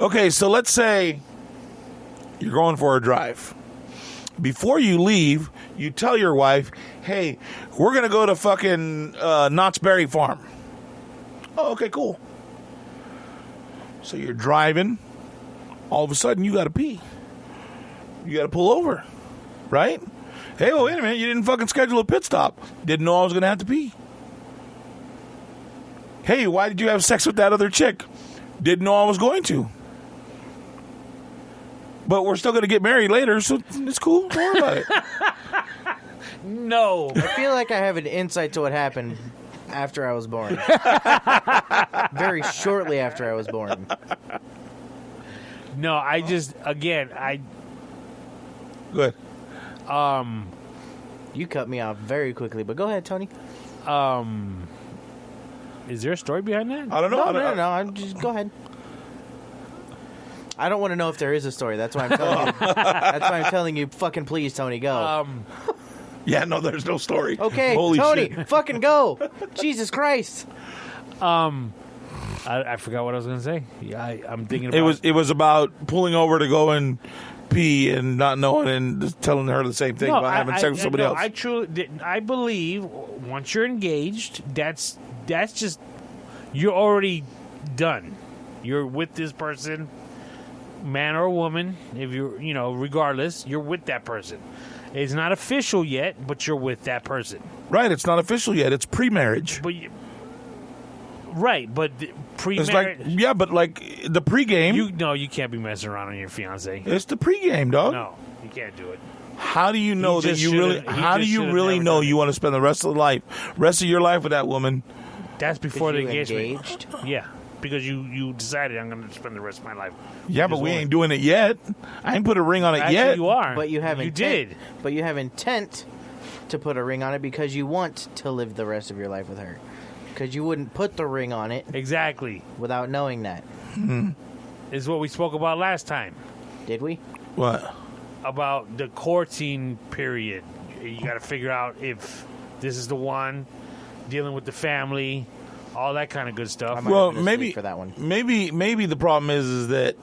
Okay, so let's say you're going for a drive. Before you leave, you tell your wife, hey, we're going to go to fucking Knott's Berry Farm. Oh, okay, cool. So you're driving. All of a sudden, you got to pee. You got to pull over, right? Hey, well, wait a minute. You didn't fucking schedule a pit stop. Didn't know I was going to have to pee. Hey, why did you have sex with that other chick? Didn't know I was going to. But we're still going to get married later, so it's cool. Don't worry about it. No. I feel like I have an insight to what happened after I was born. Very shortly after I was born. No, I just, again, Good. You cut me off very quickly, but go ahead, Tony. Is there a story behind that? I don't know. No. I'm just go ahead. I don't want to know if there is a story. That's why I'm telling you. That's why I'm telling you. Fucking please, Tony, go. Yeah, no, there's no story. Okay, Holy Tony, shit. fucking go. Jesus Christ. I forgot what I was going to say. Yeah, I'm thinking about It was about pulling over to go and pee and not knowing and just telling her the same thing about having sex with somebody else. I believe once you're engaged, that's just you're already done. You're with this person, man or woman. If you're regardless, you're with that person. It's not official yet, but you're with that person. Right, it's not official yet. It's pre-marriage. But but pre-marriage. It's like but like the pregame. You can't be messing around on your fiance. It's the pregame, dog. No, you can't do it. How do you know that you really? How do you really know you want to spend the rest of your life with that woman? That's before the engagement. Engaged? Yeah, because you decided I'm going to spend the rest of my life. Yeah, but we ain't doing it yet. I ain't put a ring on it Actually, yet. you are. But you have You intent. did. But you have intent to put a ring on it because you want to live the rest of your life with her. Because you wouldn't put the ring on it Exactly. without knowing that. Is what we spoke about last time. Did we? What? About the courting period. You got to figure out if this is the one, dealing with the family, all that kind of good stuff. might Well, have been maybe asleep for that one. Maybe the problem is that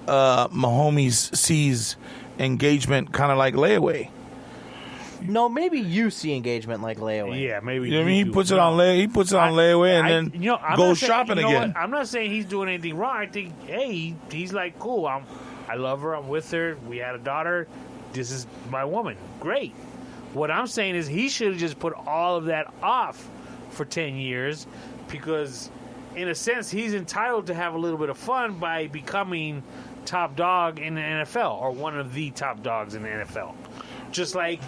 Mahomes sees engagement kind of like layaway. No, maybe you see engagement like layaway. Yeah, maybe. You know what I mean? He do. puts it on layaway and then I'm goes not saying- shopping you know again. what? I'm not saying he's doing anything wrong. I think, hey, he's like, cool. I love her. I'm with her. We had a daughter. This is my woman. Great. What I'm saying is he should have just put all of that off for 10 years because, in a sense, he's entitled to have a little bit of fun by becoming top dog in the NFL or one of the top dogs in the NFL. Just like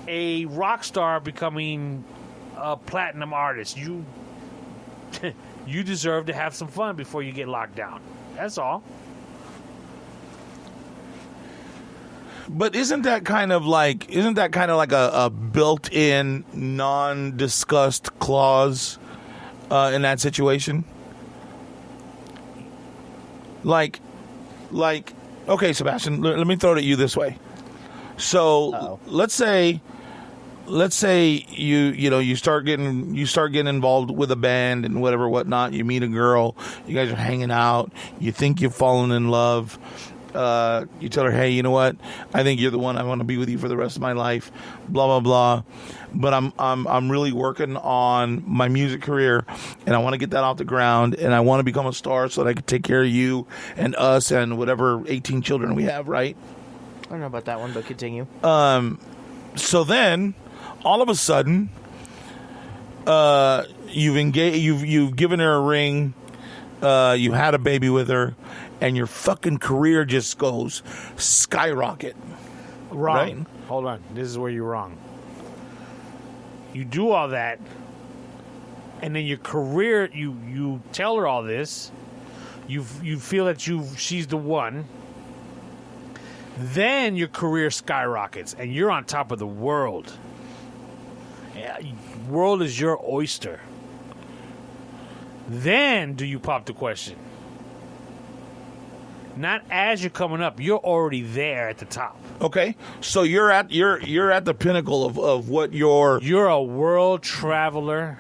a rock star becoming a platinum artist. You deserve to have some fun before you get locked down. That's all. But isn't that kind of like a built-in, non-discussed clause in that situation? Like, okay, Sebastian, let me throw it at you this way. So Uh-oh. let's say you start getting involved with a band and whatnot. You meet a girl, you guys are hanging out. You think you've fallen in love. You tell her, hey, you know what? I think you're the one. I want to be with you for the rest of my life. Blah blah blah. But I'm really working on my music career, and I want to get that off the ground, and I want to become a star so that I can take care of you and us and whatever 18 children we have. Right? I don't know about that one, but continue. So then, all of a sudden, you've given her a ring, you had a baby with her, and your fucking career just goes skyrocket. Wrong. Right? Hold on. This is where you're wrong. You do all that, and then your career, you tell her all this. You feel that she's the one. Then your career skyrockets, and you're on top of the world. World is your oyster. Then do you pop the question? Not as you're coming up. You're already there at the top. Okay, so you're at the pinnacle of what you're. You're a world traveler.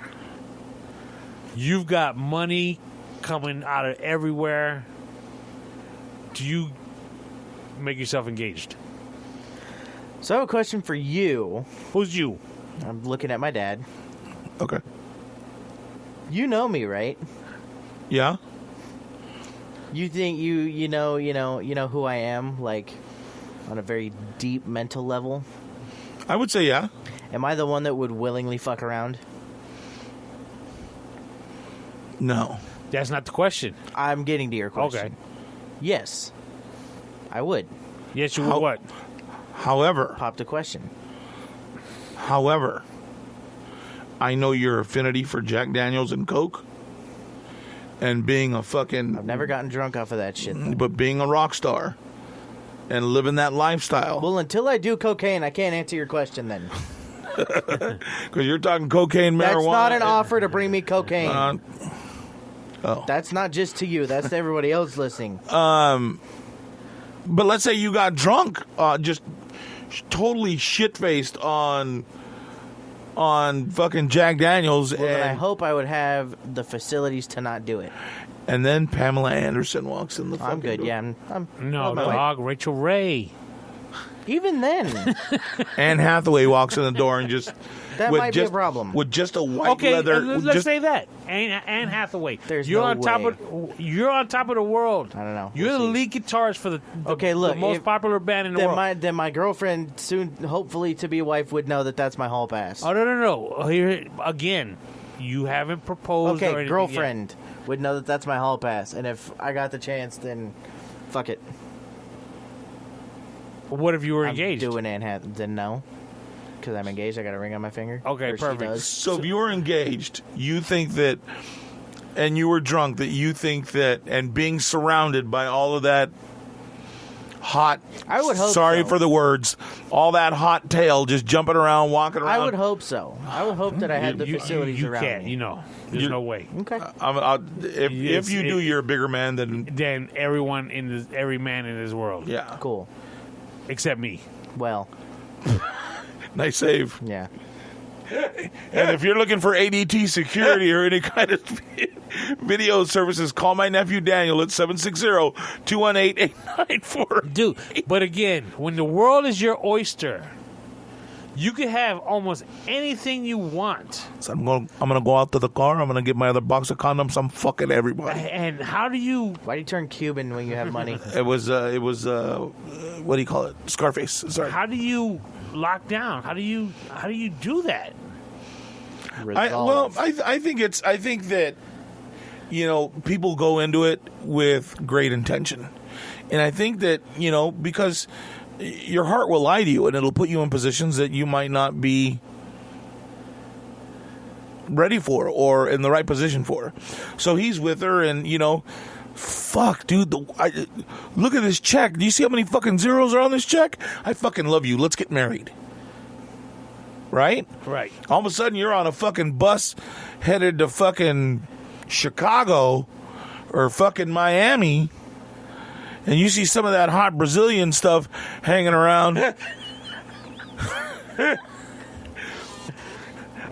You've got money coming out of everywhere. Do you make yourself engaged? So I have a question for you. Who's you? I'm looking at my dad. Okay. You know me, right? Yeah. You think you know who I am, like on a very deep mental level? I would say yeah. Am I the one that would willingly fuck around? No. That's not the question. I'm getting to your question. Okay. Yes. I would. Yes, you would what? However, Pop the question. I know your affinity for Jack Daniels and Coke, and being a fucking. I've never gotten drunk off of that shit, though. But being a rock star and living that lifestyle. Well, until I do cocaine, I can't answer your question then. Because you're talking cocaine, marijuana. That's not an offer to bring me cocaine. Oh. That's not just to you. That's to everybody else listening. But let's say you got drunk. totally shit-faced on fucking Jack Daniels. Well, then I hope I would have the facilities to not do it. And then Pamela Anderson walks in the fucking I'm good. door. Yeah, I'm No, love my wife. dog. Rachel Ray. Even then, Anne Hathaway walks in the door and just that with might be a just- problem. with just a white Okay, leather. let's just- say that. Anne Hathaway. There's you're no on top way. you're on top of the world. I don't know. You're We'll the see. lead guitarist for the Okay, look, the most if- popular band in the world. Then my girlfriend, soon hopefully to be wife, would know that that's my hall pass. Oh no! Here again, you haven't proposed. or Okay, anything girlfriend would know that that's my hall pass, and if I got the chance, then fuck it. yet. What if you were I'm engaged? doing Anne Hathaway. Then no, because I'm engaged. I got a ring on my finger. Okay, Or she perfect. does. So if you were engaged, you think that, and you were drunk, that you think that, and being surrounded by all of that hot, I would hope sorry so. for the words, all that hot tail just jumping around, walking around. I would hope so. I would hope that I had the facilities you around can't. me. You know, there's no way. Okay. If you do, you're a bigger man than. Then every man in this world, Yeah. Cool. except me. Well, Nice save. yeah. And if you're looking for ADT security or any kind of video services, call my nephew Daniel at 760-218-894. Dude, but again, when the world is your oyster, you can have almost anything you want. So I'm gonna go out to the car. I'm gonna get my other box of condoms. I'm fucking everybody. And how do you? Why do you turn Cuban when you have money? It was what do you call it? Scarface. Sorry. How do you lock down? How do you do that? Resolve. I think that, you know, people go into it with great intention. And I think that, you know, because your heart will lie to you and it'll put you in positions that you might not be ready for or in the right position for. So he's with her and, you know, fuck, dude, look at this check. Do you see how many fucking zeros are on this check? I fucking love you. Let's get married. Right? Right. All of a sudden, you're on a fucking bus headed to fucking Chicago or fucking Miami, and you see some of that hot Brazilian stuff hanging around.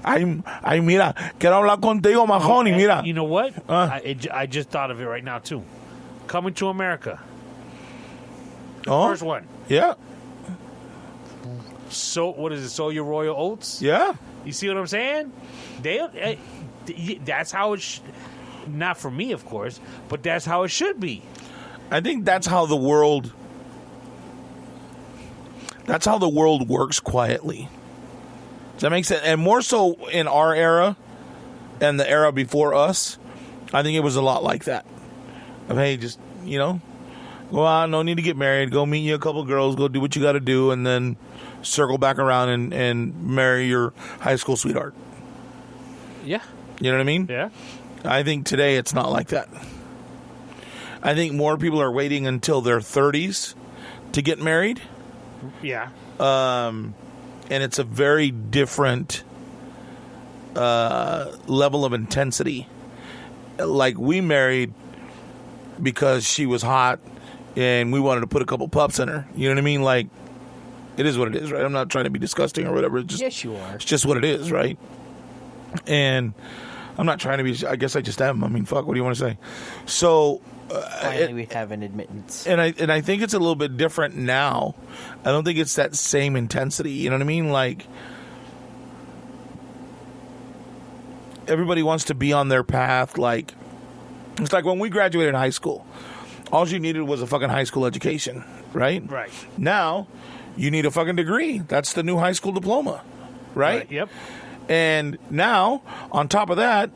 Ay, mira, quiero hablar contigo, Mahoney, mira. You know what? I just thought of it right now too. Coming to America. Oh, First one. yeah, So what is it? Sow your royal oats. yeah. You see what I'm saying? That's how it. Not for me, of course, but that's how it should be. I think that's how the world. That's how the world works quietly. Does that make sense? And more so in our era and the era before us, I think it was a lot like that. Of, hey, just, you know, go out, no need to get married, go meet you a couple girls, go do what you got to do, and then circle back around and marry your high school sweetheart. Yeah. You know what I mean? Yeah. I think today it's not like that. I think more people are waiting until their 30s to get married. Yeah. And it's a very different level of intensity. Like, we married because she was hot and we wanted to put a couple pups in her. You know what I mean? Like, it is what it is, right? I'm not trying to be disgusting or whatever. It's just, Yes, you are. it's just what it is, right? And I'm not trying to be, I guess I just am. I mean, fuck, what do you want to say? So, Finally, we have an admittance. and I think it's a little bit different now. I don't think it's that same intensity. You know what I mean? Like, everybody wants to be on their path. Like, it's like when we graduated high school, all you needed was a fucking high school education, right? Right. Now, you need a fucking degree. That's the new high school diploma, right? Yep. And now, on top of that,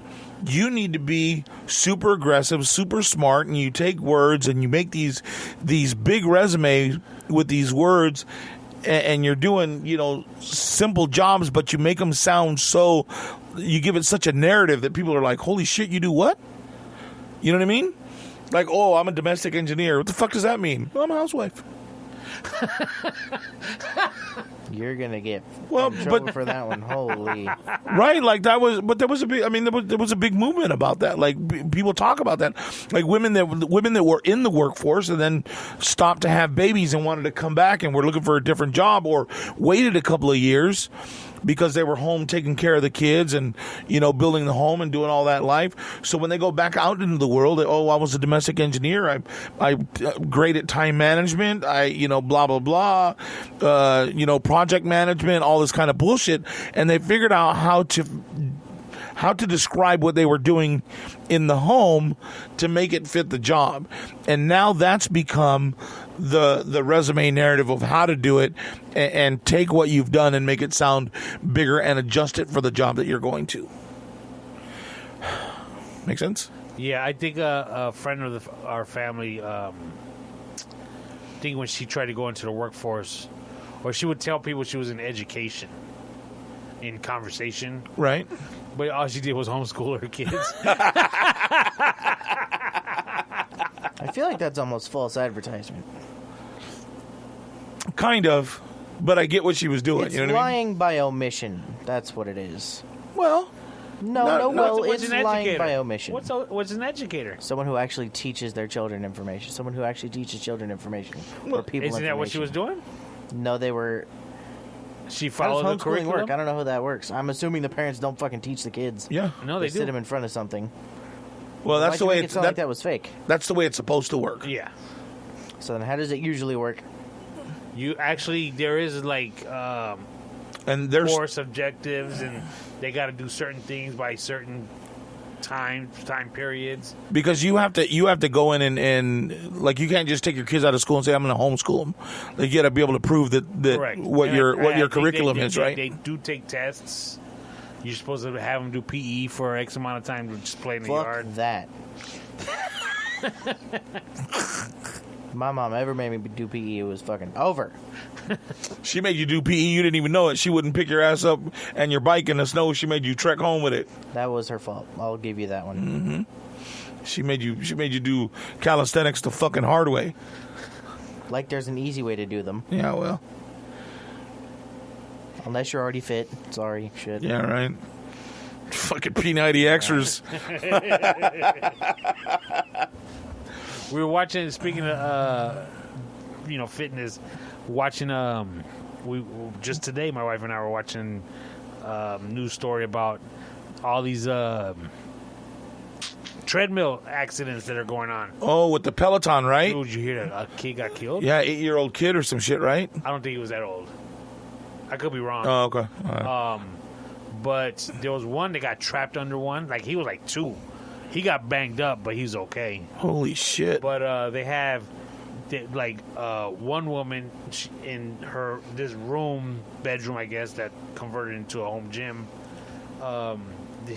you need to be super aggressive, super smart, and you take words and you make these big resumes with these words, and you're doing, you know, simple jobs, but you make them sound so, you give it such a narrative that people are like, holy shit, you do what? You know what I mean? Like, oh, I'm a domestic engineer. What the fuck does that mean? Well, I'm a housewife. You're gonna get Well, in trouble but- for that one. Holy. Right, like that was, but there was a big. I mean, there was a big movement about that. Like people talk about that, like women that were in the workforce and then stopped to have babies and wanted to come back and were looking for a different job or waited a couple of years because they were home taking care of the kids and building the home and doing all that life. So when they go back out into the world, I was a domestic engineer. I great at time management. Blah blah blah. Project management, all this kind of bullshit, and they figured out how to describe what they were doing in the home to make it fit the job. And now that's become the resume narrative of how to do it and take what you've done and make it sound bigger and adjust it for the job that you're going to. Make sense? Yeah, I think a friend of our family, I think when she tried to go into the workforce, or she would tell people she was in education, in conversation, Right. but all she did was homeschool her kids. I feel like that's almost false advertisement. Kind of, but I get what she was doing. It's You know what I mean? lying by omission. That's what it is. Well, It's lying by omission. What's an educator? Someone who actually teaches their children information. Someone who actually teaches children information. Or people Isn't that what she was information. doing? No, they were. She How followed the does homeschooling curriculum. work? I don't know how that works. I'm assuming the parents don't fucking teach the kids. yeah. No, They they sit do. them in front of something. Well, that's Why'd the you way make it's it sound like that was fake. that's the way it's supposed to work. Yeah. So then, how does it usually work? You actually, there is And there's course objectives, and they got to do certain things by certain time periods. because you have to go in and like you can't just take your kids out of school and say I'm going to homeschool them. Like you got to be able to prove that Correct. what And your I think curriculum is, right? They do take tests. You're supposed to have them do PE for X amount of time to just play in the Fuck yard. that. My mom ever made me do PE, it was fucking over. She made you do PE, you didn't even know it. She wouldn't pick your ass up and your bike in the snow. She made you trek home with it. That was her fault. I'll give you that one. She made you do calisthenics the fucking hard way. Like there's an easy way to do them. Yeah, well, Unless you're already fit. Sorry, shit. yeah, right. Fucking P90Xers. We were watching. Speaking of, fitness, watching. We just today, my wife and I were watching news story about all these treadmill accidents that are going on. Oh, with the Peloton, right? Dude, did you hear that a kid got killed? Yeah, 8-year-old kid or some shit, right? I don't think he was that old. I could be wrong. Oh, okay. All right. But there was one that got trapped under one. Like he was like 2. He got banged up, but he's okay. Holy shit. But they have one woman in this bedroom, I guess, that converted into a home gym.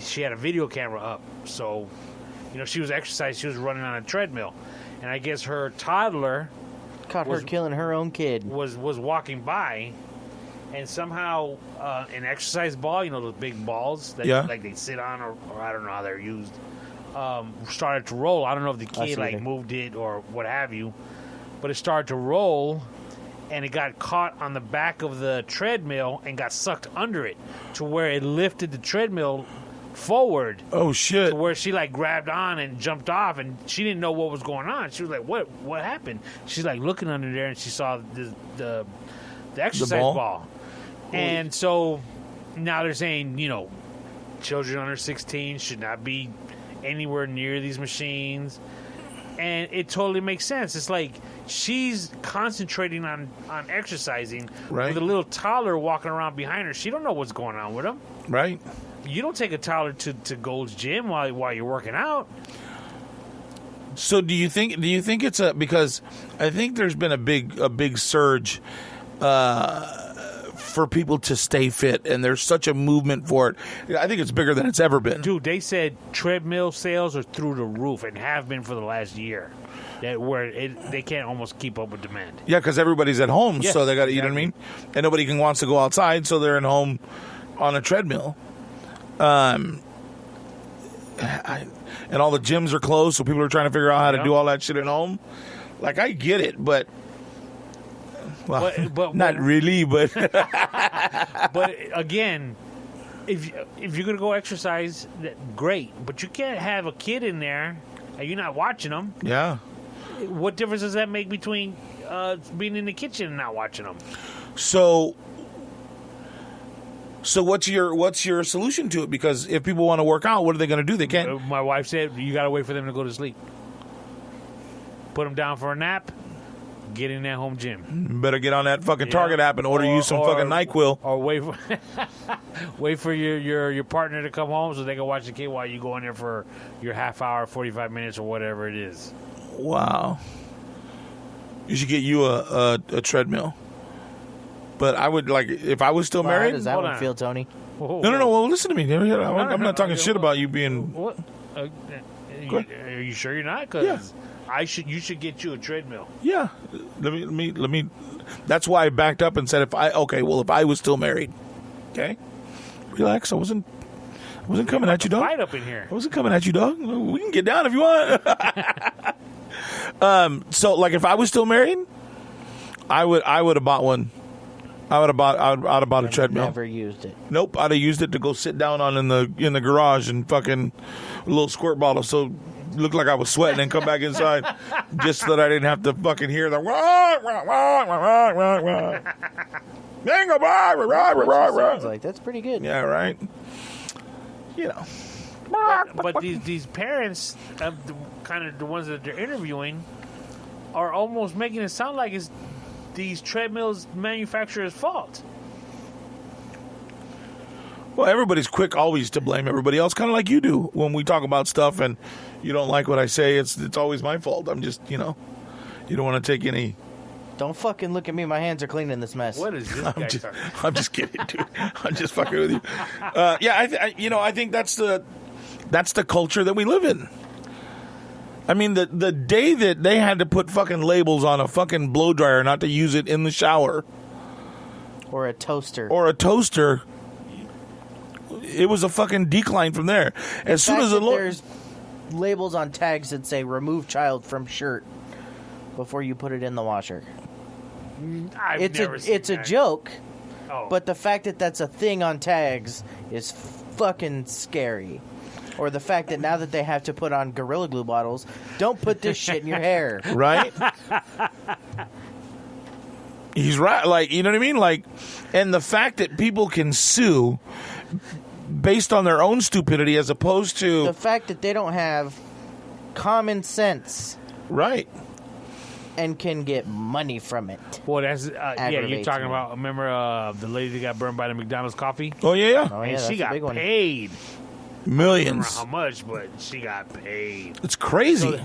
She had a video camera up, so she was exercising. She was running on a treadmill, and I guess her toddler Caught her killing her own kid. was walking by, and somehow an exercise ball, those big balls that like they sit on, or I don't know how they're used, started to roll. I don't know if the kid moved it or what have you, but it started to roll, and it got caught on the back of the treadmill and got sucked under it to where it lifted the treadmill forward. Oh shit. To where she grabbed on and jumped off, and she didn't know what was going on. She was like, what happened? She's looking under there, and she saw the exercise ball. And so now they're saying, children under 16 should not be anywhere near these machines. And it totally makes sense. It's like she's concentrating on exercising with a little toddler walking around behind her. She don't know what's going on with him. Right. You don't take a toddler to Gold's Gym while you're working out. So do you think it's because I think there's been a big surge for people to stay fit, and there's such a movement for it. I think it's bigger than it's ever been. Dude, they said treadmill sales are through the roof and have been for the last year. They can't almost keep up with demand. Yeah, because everybody's at home, Yeah, so they got you know what I mean. And nobody wants to go outside, so they're at home on a treadmill. And all the gyms are closed, so people are trying to figure out how to do all that shit at home. Like, I get it, but Well, but not really, but But again, if you're gonna go exercise, great. But you can't have a kid in there and you're not watching them. yeah. What difference does that make between being in the kitchen and not watching them? So what's your solution to it? Because if people want to work out, what are they going to do? They can't. My wife said you got to wait for them to go to sleep. Put them down for a nap. Get in that home gym. Better get on that fucking Target app and order you some fucking NyQuil. Or wait for your partner to come home so they can watch the kid while you go in there for your half hour, 45 minutes, or whatever it is. Wow. You should get you a treadmill. But I would, like, if I was still How married. does that Hold one on. feel, Tony? Whoa, No. Well, listen to me. I'm not talking shit about you being. What? Go ahead. Are you sure you're not? Because you should get you a treadmill. Yeah. Let me. That's why I backed up and said if I was still married. Okay. Relax. I wasn't coming at you, dog. Fight up in here. I wasn't coming at you, dog. We can get down if you want. So, like, if I was still married, I would have bought one. I'd have bought a treadmill. Never used it. Nope, I'd have used it to go sit down on in the garage and fucking a little squirt bottle, so it looked like I was sweating and come back inside, just so that I didn't have to fucking hear the Sounds like that's pretty good. yeah, right. You know, But these parents, kind of the ones that they're interviewing, are almost making it sound like it's these treadmills manufacturers' fault. well, everybody's quick always to blame everybody else, kind of like you do when we talk about stuff and you don't like what I say. It's always my fault. I'm just, you don't want to take any. Don't fucking look at me. My hands are cleaning this mess. What is this guy talking? I'm just kidding, dude. I'm just fucking with you. I think that's the culture that we live in. I mean, the day that they had to put fucking labels on a fucking blow dryer not to use it in the shower Or a toaster. it was a fucking decline from there. As soon as there's labels on tags that say "remove child from shirt" before you put it in the washer. It's a joke, but the fact that that's a thing on tags is fucking scary. Or the fact that now that they have to put on Gorilla Glue bottles, don't put this shit in your hair. right? He's right. Like, you know what I mean? Like, and the fact that people can sue based on their own stupidity as opposed to The fact that they don't have common sense right. and can get money from it. Well, that's you're Aggravates talking me. about. Remember the lady that got burned by the McDonald's coffee? Oh yeah. Oh, And yeah, she that's a got big one. paid. I don't Millions. remember how much, but she got paid. It's crazy.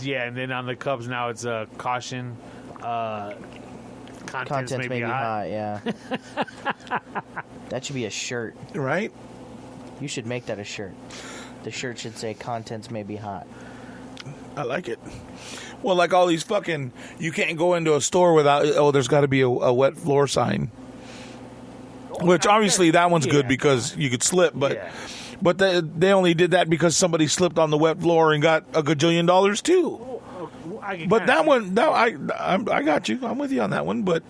Yeah, and then on the cups now it's a caution. Contents may be hot. yeah. That should be a shirt. Right? You should make that a shirt. The shirt should say "contents may be hot." I like it. Well, like all these fucking, you can't go into a store without, there's got to be a wet floor sign. Which obviously that one's good because you could slip, but Yeah. but they only did that because somebody slipped on the wet floor and got $1 gajillion too. But that one, no, I got you. I'm with you on that one. But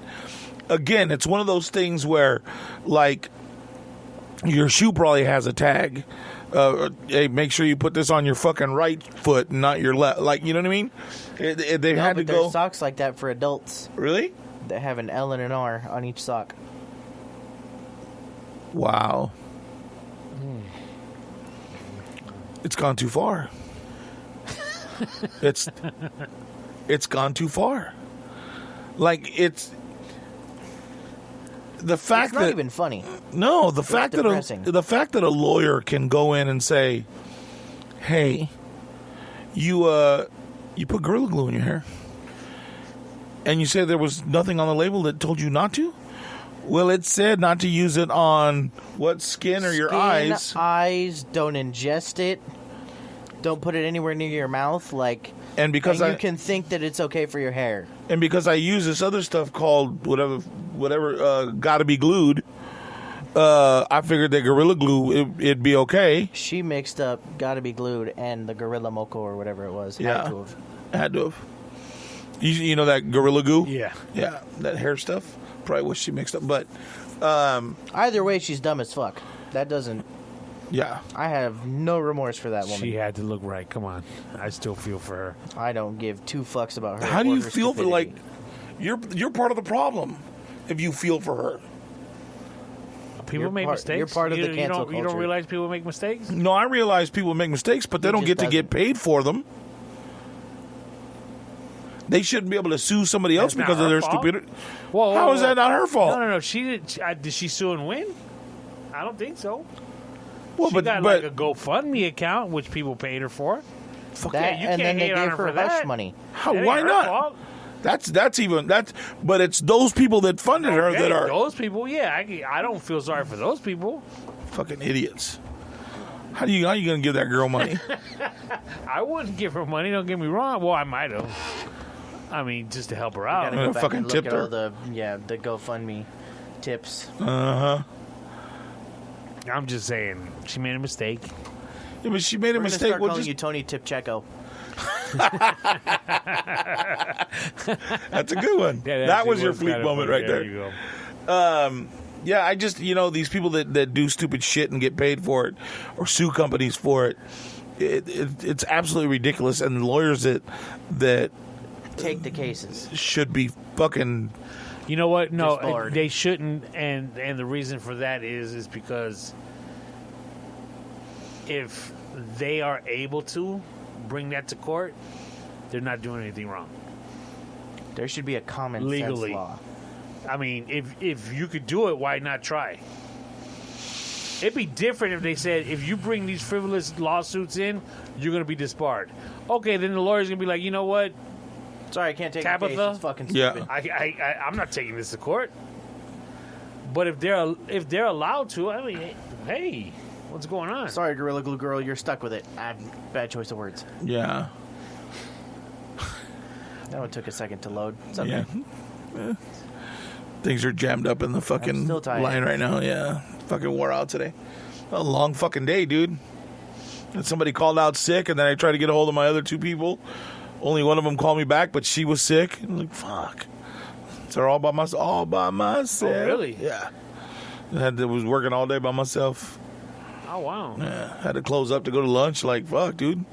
again, it's one of those things where, like, your shoe probably has a tag. Hey, make sure you put this on your fucking right foot and not your left. Like, you know what I mean? They had to But there's go. socks like that for adults Really? that have an L and an R on each sock. Wow. It's gone too far. It's gone too far. Like, it's the fact It's not that even funny. no, the fact depressing. that a lawyer can go in and say, "Hey, you put Gorilla Glue in your hair," and you say there was nothing on the label that told you not to. Well, it said not to use it on what skin or your eyes. Eyes, don't ingest it. Don't put it anywhere near your mouth. Like, And because you can think that it's okay for your hair. And because I use this other stuff called whatever, gotta be glued, I figured that Gorilla Glue, it'd be okay. She mixed up Gotta Be Glued and the Gorilla Moco or whatever it was. Yeah. Had to have. Had to have. You know that Gorilla Glue? Yeah. Yeah, that hair stuff. Probably what she mixed up, but Either way, she's dumb as fuck. That doesn't. yeah. I have no remorse for that woman. She had to look right. Come on. I still feel for her. I don't give two fucks about her. How do or you her feel for like stupidity. you're part of the problem if you feel for her? People You're make part- mistakes. you're part of the cancel You don't culture. realize people make mistakes? No, I realize people make mistakes, but they He don't just get to get paid for them. They shouldn't be able to sue somebody else That's not because of her their fault. stupidity. Whoa, How is that not her fault? No. Did she sue and win? I don't think so. Well, She but got like a GoFundMe account, which people paid her for. fuck That, you and can't then they hate on gave her her for that. hush money. how, That ain't why her not? fault. That's but it's those people that funded her Okay, that are those people. Yeah, I don't feel sorry for those people. fucking idiots. How you gonna give that girl money? I wouldn't give her money. Don't get me wrong. Well, I might have. I mean, just to help her out. Gotta gonna go back fucking and look tipped at her. all the GoFundMe tips. I'm just saying she made a mistake. Yeah, but she made a We're gonna mistake. start Well, calling just, you Tony Tipchenko. that's a good one. Yeah, that was your fleet moment right there. You go. Yeah, I just these people that do stupid shit and get paid for it or sue companies for it. It's absolutely ridiculous, and the lawyers that Take the cases. should be fucking. You know what? No, Disbarred. they shouldn't, and the reason for that is because if they are able to bring that to court, they're not doing anything wrong. There should be a common Legally. sense law. I mean, if you could do it, why not try? It'd be different if they said, if you bring these frivolous lawsuits in, you're going to be disbarred. Okay, then the lawyer's going to be like, you know what? Sorry, I can't take the case. Tabitha? It's fucking Yeah. stupid. I'm not taking this to court. But if they're allowed to, I mean, hey, what's going on? Sorry, Gorilla Glue Girl, you're stuck with it. Bad choice of words. Yeah. That one took a second to load. It's okay. Yeah. Things are jammed up in the I'm fucking still tired. line right now. Yeah. Fucking wore out today. A long fucking day, dude. And somebody called out sick, and then I tried to get a hold of my other two people. Only one of them called me back, but she was sick. I'm like, fuck. So they're all by myself. All by myself. Oh, really? Yeah. Was working all day by myself. Oh, wow. Yeah. Had to close up to go to lunch. Like, fuck, dude.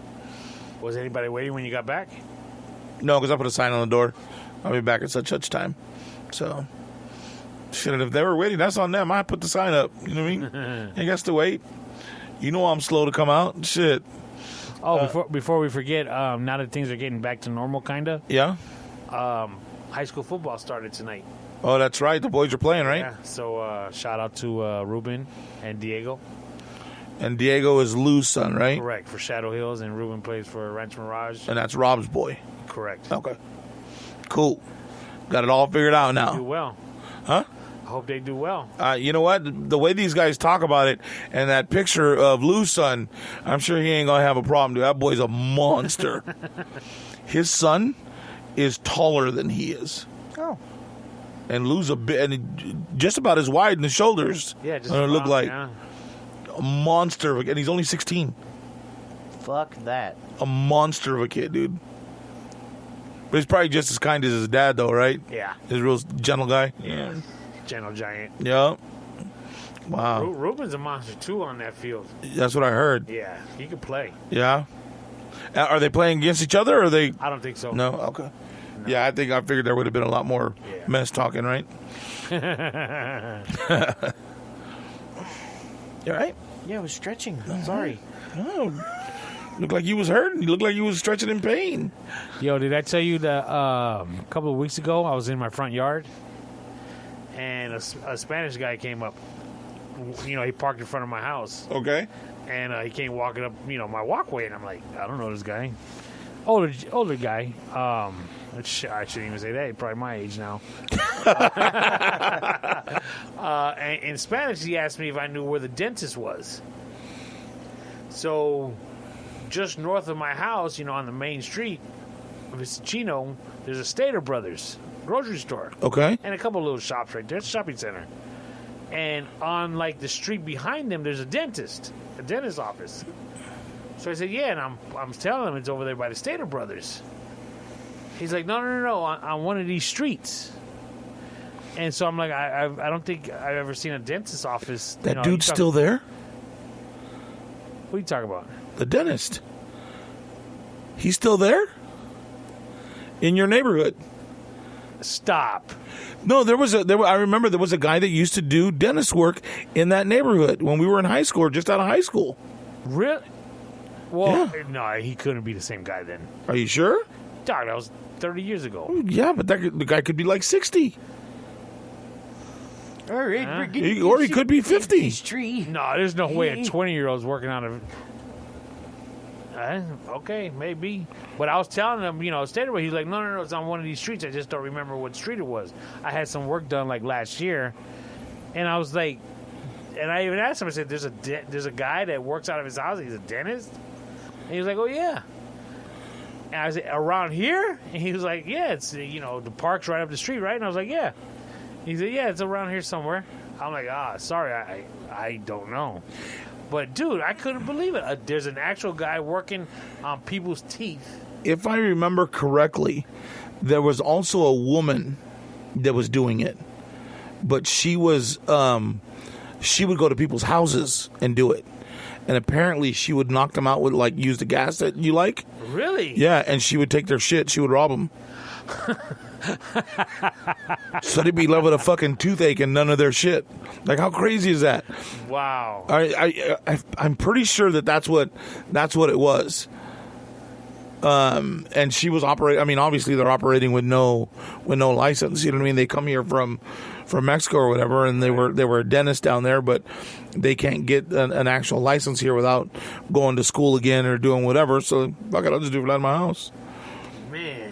Was anybody waiting when you got back? No, because I put a sign on the door. I'll be back at such time. So, shit, if they were waiting, that's on them. I put the sign up. You know what I mean? They got to wait. You know I'm slow to come out. Shit. Oh, before we forget, now that things are getting back to normal, kind of, Yeah? high school football started tonight. Oh, that's right. The boys are playing, right? Yeah. So shout out to Ruben and Diego. And Diego is Lou's son, right? Correct, for Shadow Hills, and Ruben plays for Ranch Mirage. And that's Rob's boy. Correct. Okay. Cool. Got it all figured out Do now. well. Huh? I hope they do well. You know what? The way these guys talk about it and that picture of Lou's son, I'm sure he ain't going to have a problem, dude. That boy's a monster. His son is taller than he is. Oh. And Lou's a bit, and just about as wide in the shoulders. Yeah, just it look about, like yeah. a monster of a, and he's only 16. Fuck that. A monster of a kid, dude. But he's probably just as kind as his dad, though, right? Yeah. He's a real gentle guy. Yeah. Gentle Giant. Yeah. Wow. Ruben's a monster, too, on that field. That's what I heard. Yeah, he can play. Yeah. Are they playing against each other, or are they? I don't think so. No. Okay. Yeah, I figured there would have been a lot more Yeah. mess talking, right? You all right? Yeah, I was stretching. Sorry. Oh, looked like you was hurting. You looked like you was stretching in pain. Yo, did I tell you that a couple of weeks ago I was in my front yard and a Spanish guy came up. You know, he parked in front of my house Okay. and he came walking up, my walkway, and I'm like, I don't know this guy. Older guy. I shouldn't even say that. He's probably my age now. And in Spanish, he asked me if I knew where the dentist was. So, just north of my house, on the main street of Chino, there's a Stater Brothers grocery store Okay. and a couple of little shops right there. It's a shopping center. And on the street behind them, there's a dentist office. So I said, yeah, and I'm telling him it's over there by the Stater Brothers. He's like, no, on one of these streets. And so I'm like, I don't think I've ever seen a dentist's office. That dude's still there? What are you talking about? The dentist. He's still there? In your neighborhood? Stop. No, I remember there was a guy that used to do dentist work in that neighborhood when we were in high school or just out of high school. Really? Well, Yeah. no, he couldn't be the same guy then. Are you sure? Dog, that was 30 years ago. Yeah, but the guy could be like 60. Or Or he could be 50. Tree. No, there's no way a 20-year-old's working on a... okay, maybe. But I was telling him, stay away. He's like, no, it's on one of these streets. I just don't remember what street it was. I had some work done like last year, and I was like, and I even asked him. I said, "There's a guy that works out of his house. He's a dentist." And he was like, "Oh yeah." And I said, "Around here?" And he was like, "Yeah, it's the park's right up the street, right?" And I was like, "Yeah." He said, "Yeah, it's around here somewhere." I'm like, sorry, I don't know." But, dude, I couldn't believe it. There's an actual guy working on people's teeth. If I remember correctly, there was also a woman that was doing it. But she was, she would go to people's houses and do it. And apparently she would knock them out with, use the gas that you like. Really? Yeah, and she would take their shit. She would rob them. So they'd be left with a fucking toothache and none of their shit. Like, how crazy is that? Wow. I'm pretty sure that's what it was. And she was operating. I mean, obviously they're operating with no license. You know what I mean? They come here from Mexico or whatever, and they were a dentist down there, but they can't get an actual license here without going to school again or doing whatever. So fuck it, I'll just do it out of my house. Man.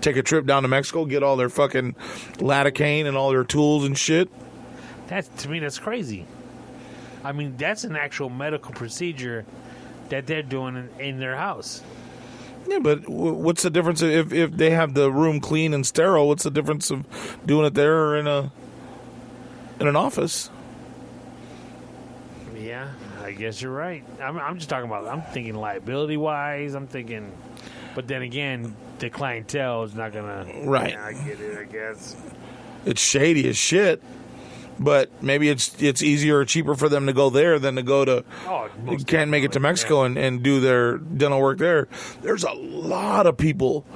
Take a trip down to Mexico, get all their fucking lidocaine and all their tools and shit. To me, that's crazy. I mean, that's an actual medical procedure that they're doing in their house. Yeah, but what's the difference if they have the room clean and sterile? What's the difference of doing it there or in an office? Yeah, I guess you're right. I'm just talking about. I'm thinking liability wise. I'm thinking, but then again, the clientele is not gonna. Right. Yeah, I get it. I guess it's shady as shit. But maybe it's easier or cheaper for them to go there than to go to. Can't make it to Mexico and do their dental work there. There's a lot of people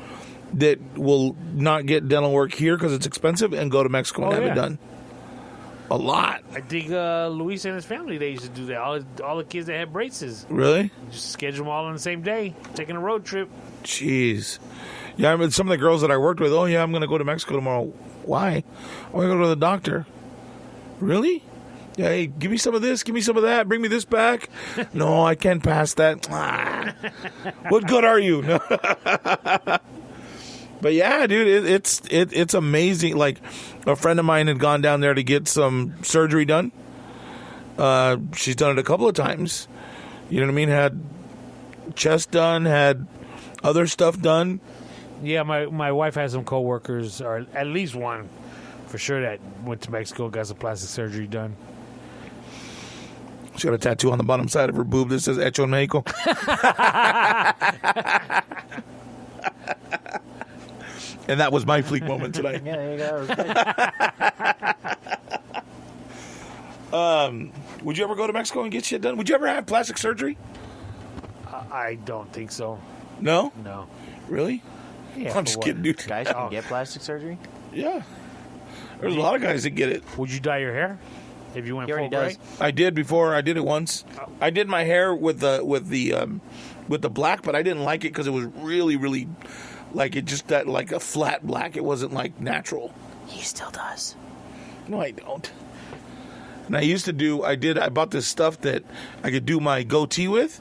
that will not get dental work here because it's expensive and go to Mexico and have it done. A lot. I think Luis and his family, they used to do that. All the kids that had braces. Really? Just schedule them all on the same day, taking a road trip. Jeez. Yeah, I mean, some of the girls that I worked with, I'm going to go to Mexico tomorrow. Why? I'm going to go to the doctor. Really? Yeah, hey, give me some of this, give me some of that, bring me this back. No, I can't pass that. What good are you? But yeah, dude, it's amazing. Like, a friend of mine had gone down there to get some surgery done. She's done it a couple of times. You know what I mean? Had chest done, had other stuff done. Yeah, my wife has some coworkers, or at least one, for sure, that went to Mexico, got some plastic surgery done. She got a tattoo on the bottom side of her boob that says Hecho en Mexico. And that was my fleek moment tonight. Yeah, there you go. Would you ever go to Mexico and get shit done? Would you ever have plastic surgery? I don't think so. No? No. Really? Yeah, I'm just kidding, dude. Guys can get plastic surgery? Yeah. There's a lot of guys that get it. Would you dye your hair if you went He full already gray? does. I did before. I did it once. I did my hair with the black, but I didn't like it because it was really, really like it just that like a flat black. It wasn't like natural. He still does. No, I don't. And I used to do. I bought this stuff that I could do my goatee with,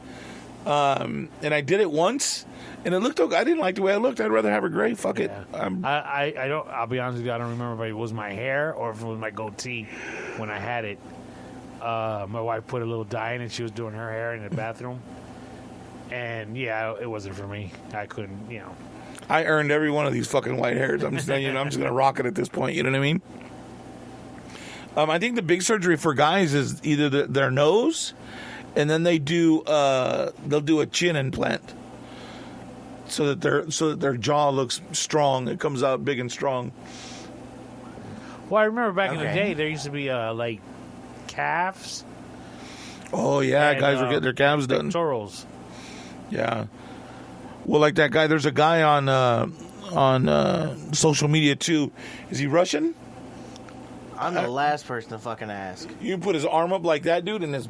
and I did it once. And it looked okay. I didn't like the way I looked. I'd rather have it gray. Fuck it. I don't. I'll be honest with you. I don't remember if it was my hair or if it was my goatee when I had it. My wife put a little dye in it. She was doing her hair in the bathroom, and yeah, it wasn't for me. I couldn't. I earned every one of these fucking white hairs. I'm just gonna rock it at this point. You know what I mean? I think the big surgery for guys is either their nose, and then they'll do a chin implant. so that their jaw looks strong. It comes out big and strong. Well, I remember back in the Okay. day, there used to be like calves, Oh yeah, and, guys were getting their calves done. pectorals. Yeah. Well, like that guy. There's a guy on social media too. Is he Russian? I'm the last person to fucking ask. You put his arm up like that, dude, and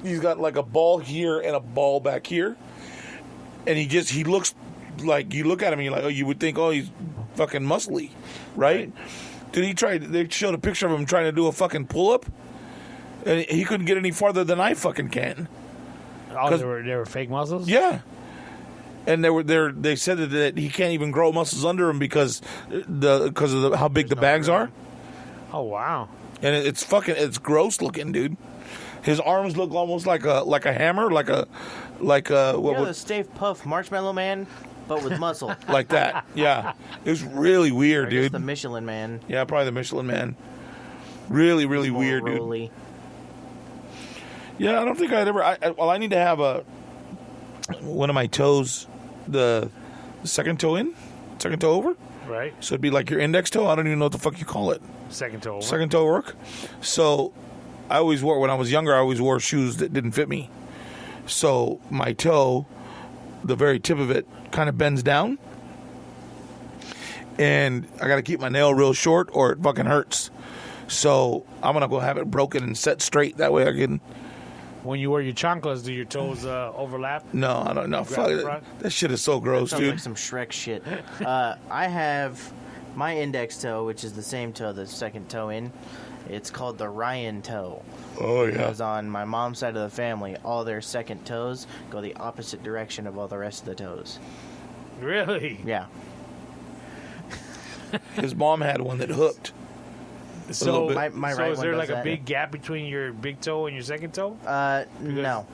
he's got like a ball here and a ball back here, and he looks like, you look at him and you're like, oh, you would think, oh, he's fucking muscly, right? Dude, they showed a picture of him trying to do a fucking pull up, and he couldn't get any farther than I fucking can. Oh, they were fake muscles? Yeah. And they said that he can't even grow muscles under him because of how big the bags are. Oh, wow. And it's gross looking, dude. His arms look almost like a hammer, like a The Stay Puft Marshmallow Man, but with muscle. like that. Yeah, it was really weird, I guess dude. the Michelin Man. Yeah, probably the Michelin Man. Really, really More weird, dude. rolly. Yeah, I don't think I'd ever. I need to have one of my toes, the second toe over. Right. So it'd be like your index toe. I don't even know what the fuck you call it. Second toe over. Second toe work. So when I was younger, I always wore shoes that didn't fit me. So my toe, the very tip of it, kind of bends down. And I got to keep my nail real short or it fucking hurts. So I'm going to go have it broken and set straight. That way I can... When you wear your chanclas, do your toes overlap? No, I don't know. Grab Fuck the it. front? That shit is so gross, Sounds dude. like some Shrek shit. I have my index toe, which is the same toe, the second toe in. It's called the Ryan toe. Oh, yeah. Because on my mom's side of the family, all their second toes go the opposite direction of all the rest of the toes. Really? Yeah. His mom had one that hooked. So, bit. My so right is one there does like a that. big gap between your big toe and your second toe? No.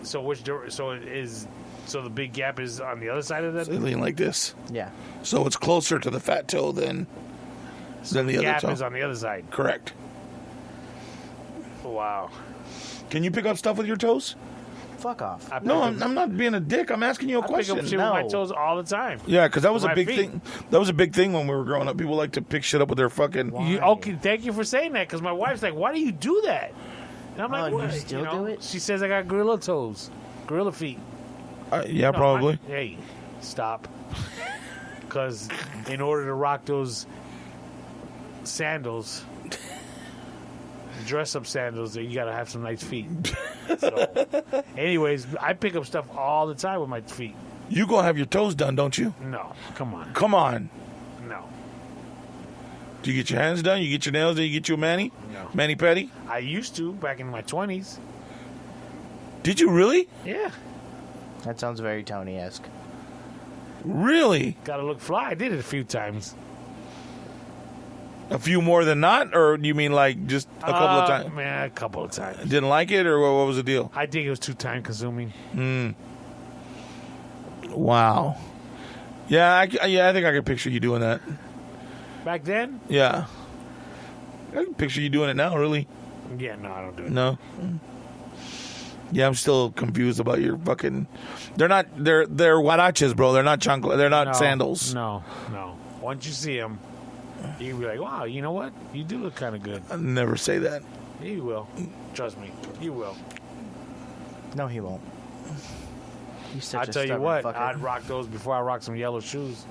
So so the big gap is on the other side of that? They lean like this. Yeah. So it's closer to the fat toe than the other gap toe. is on the other side. Correct. Wow. Can you pick up stuff with your toes? Fuck off. I pick No, up- I'm not being a dick. I'm asking you a I pick up question. shit No. with my toes all the time. Yeah, because that was With a my big feet. thing. That was a big thing when we were growing up. People like to pick shit up with their fucking. You, okay, thank you for saying that, because my wife's like, why do you do that? And I'm like, you what? still do it? She says I got gorilla toes, gorilla feet. Yeah, No, probably. hey, stop. Because in order to rock those sandals, dress-up sandals, you got to have some nice feet. So, anyways, I pick up stuff all the time with my feet. You gonna have your toes done, don't you? No, come on. Come on. No. Do you get your hands done? You get your nails done? You get you a mani? No. Mani pedi? I used to back in my 20s. Did you really? Yeah. That sounds very Tony-esque. Really? Got to look fly. I did it a few times. A few more than not, or do you mean like just a couple of times? Man, a couple of times. Didn't like it, or what was the deal? I think it was too time consuming. Wow. Yeah, I think I can picture you doing that. Back then? Yeah. I can picture you doing it now, really. Yeah, no, I don't do it. No. Yeah, I'm still confused about your fucking. They're huaraches, bro. They're not chancla. They're not No, sandals. No. Once you see them, you can be like, wow, you know what? You do look kind of good. I never say that. You will. Trust me. You will. No, he won't. He's such I a tell you stubborn what, fucker. I'd rock those before I rock some yellow shoes.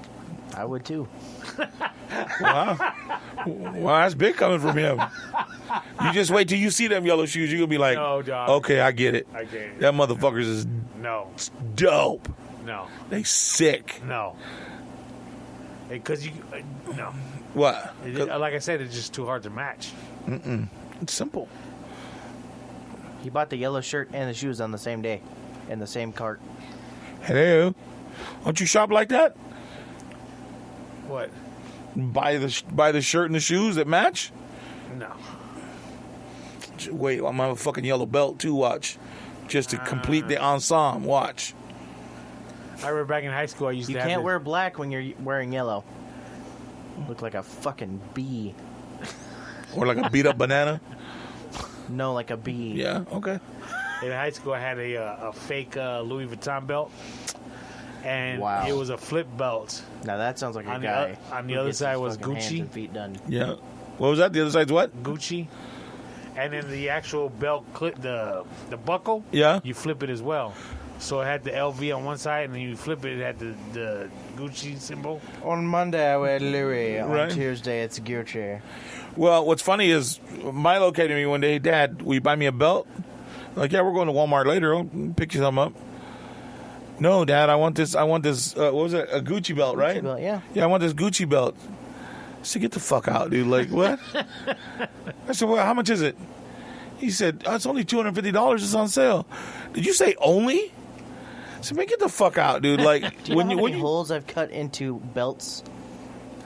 I would too. Wow. Wow, that's big coming from him. You just wait till you see them yellow shoes. You're going to be like, No, dog. okay, I get it. I get it. That motherfuckers is No. dope. No. They sick. No. Because you... no. What? Like I said, it's just too hard to match. It's simple. He bought the yellow shirt and the shoes on the same day, in the same cart. Hello. Don't you shop like that? What? Buy the shirt and the shoes that match? No. Wait, I'm gonna have a fucking yellow belt too, watch. Just to complete the ensemble, watch. I remember back in high school, I used You to have can't this- wear black when you're wearing yellow. Look like a fucking bee. Or like a beat up banana. No, like a bee. Yeah, okay. In high school, I had a fake Louis Vuitton belt. and Wow. it was a flip belt. Now that sounds like a On the guy. on the who other gets side his was fucking hands Gucci. and feet done. Yeah. What was that? The other side's what? Gucci, and then the actual belt clip, the buckle. Yeah. You flip it as well. So it had the LV on one side, and then you flip it. It had the Gucci symbol. On Monday I wear Louis. On Right. Tuesday it's Gucci. Well, what's funny is Milo came to me one day, Dad, will you buy me a belt? I'm like, yeah, we're going to Walmart later. I'll pick you something up. No, Dad, I want this. What was it? A Gucci belt, right? Gucci belt, yeah. Yeah, I want this Gucci belt. I said, get the fuck out, dude. Like, what? I said, well, how much is it? He said, oh, it's only $250. It's on sale. Did you say only? I said, man, get the fuck out, dude. Like, Do you know how many holes I've cut into belts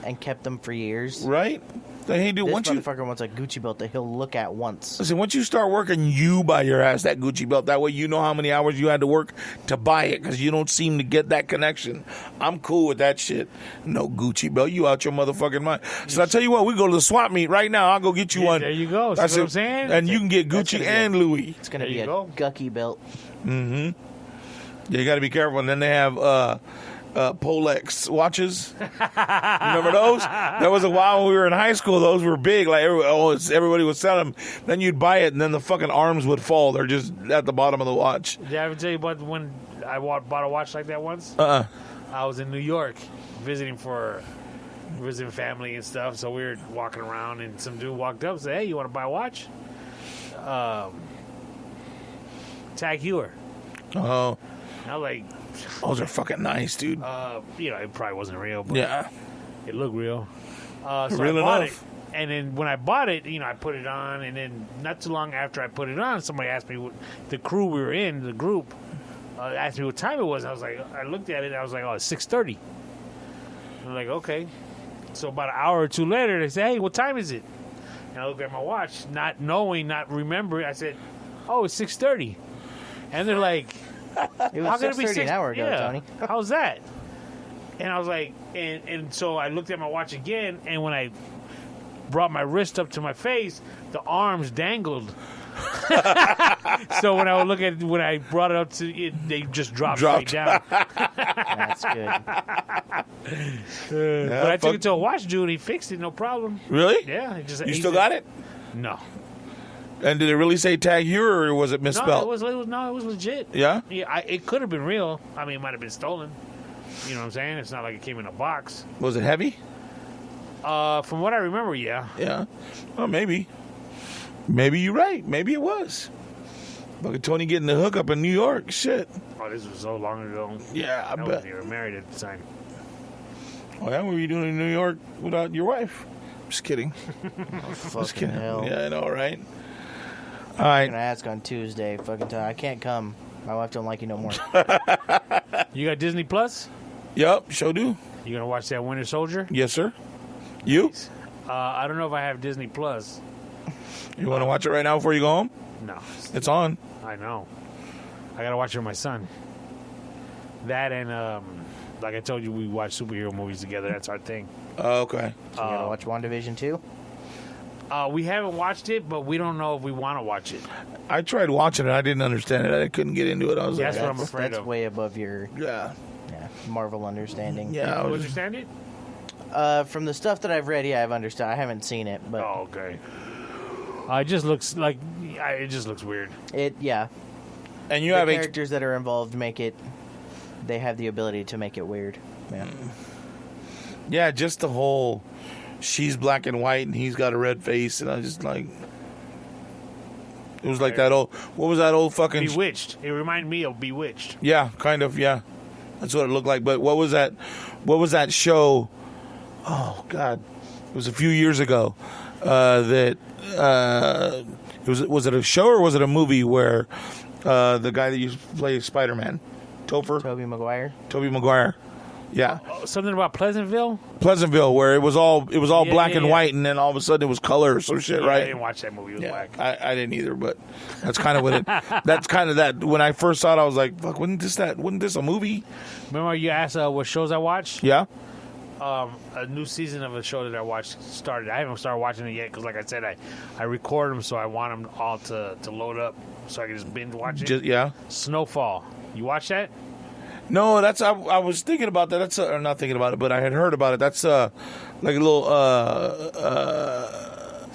and kept them for years? right? Like, hey, dude, This once you motherfucker wants a Gucci belt that he'll look at once. listen, once you start working, you buy your ass that Gucci belt. That way, you know how many hours you had to work to buy it because you don't seem to get that connection. I'm cool with that shit. No Gucci belt, you out your motherfucking mind. So I tell you what, we go to the swap meet right now. I'll go get you one. There you go. See That's what it. I'm saying? And you can get That's Gucci gonna be and Louis. It's going to There be you a go. Gucky belt. Yeah, you got to be careful. And then they have Polex watches. Remember those? That was a while when we were in high school. Those were big. Like everybody would sell them. Then you'd buy it, and then the fucking arms would fall. They're just at the bottom of the watch. Did I ever tell you about when I bought a watch like that once? I was in New York visiting family and stuff. So we were walking around, and some dude walked up and said, "Hey, you want to buy a watch?" Tag Heuer. Oh, And I was like, those are fucking nice, dude. it probably wasn't real, but Yeah. it looked real. So Real I bought enough. it. And then when I bought it, I put it on, and then not too long after I put it on, somebody asked me, the crew we were in, the group, asked me what time it was. I was like, I looked at it, and I was like, oh, it's 6:30. I'm like, okay. So about an hour or two later, they say, hey, what time is it? And I looked at my watch, not knowing, not remembering. I said, oh, it's 6:30. And they're like, It how was can it be 6:30 an hour ago, Tony. How's that? And I was like, and so I looked at my watch again, and when I brought my wrist up to my face, the arms dangled. So when I brought it up to it, they just dropped straight down. That's good. But I took it to a watch dude, he fixed it, no problem. Really? Yeah, You still got it? No. And did it really say Tag Heuer, or was it misspelled? No, it was legit. Yeah? Yeah, it could have been real. I mean, it might have been stolen. You know what I'm saying? It's not like it came in a box. Was it heavy? From what I remember, yeah. Yeah. Well, maybe. Maybe you're right. Maybe it was. Fucking Tony getting the hookup in New York. Shit. Oh, this was so long ago. Yeah, I I bet. wasn't even married at the time. Oh, yeah? What were you doing in New York without your wife? Just kidding. Fucking Just kidding. hell. Yeah, I know, right? All I'm right. gonna ask on Tuesday. Fucking time. I can't come. My wife don't like you no more. You got Disney Plus? Yep, sure do. You gonna watch that Winter Soldier? Yes, sir. You? I don't know if I have Disney Plus. You want to watch it right now before you go home? No, It's on. I know. I gotta watch it with my son. That and like I told you, we watch superhero movies together. That's our thing. Okay. So you gotta watch WandaVision too? We haven't watched it, but we don't know if we want to watch it. I tried watching it. I didn't understand it. I couldn't get into it. I was That's like, what I'm afraid That's of. way above your yeah. Marvel understanding. Yeah. I You was, understand it? From the stuff that I've read, yeah, I've understood. I haven't seen it, but Oh, okay. It just looks like it just looks weird. yeah. and you The have characters that are involved make it. They have the ability to make it weird. Yeah. Yeah, just the whole she's black and white and he's got a red face, and I just like it was like that old, what was that old fucking Bewitched. It reminded me of Bewitched. yeah, kind of, yeah, that's what it looked like. But what was that show? Oh God, it was a few years ago. That was it a show or was it a movie where the guy that used to play Spider-Man, Tobey Maguire. Tobey Maguire. Yeah, Something about Pleasantville? Pleasantville, where it was all Yeah, black yeah, and yeah. white, and then all of a sudden it was color or some shit, Yeah, right? I didn't watch that movie. It was Yeah, black. I didn't either, but that's kind of what it. That's kind of that. When I first saw it, I was like, "Fuck, wasn't this a movie?" Remember you asked what shows I watch? Yeah, A new season of a show that I watched started. I haven't started watching it yet because, like I said, I record them, so I want them all to load up so I can just binge watch it. yeah. Snowfall. You watch that? No, that's I was thinking about that. That's or not thinking about it, but I had heard about it. That's like a little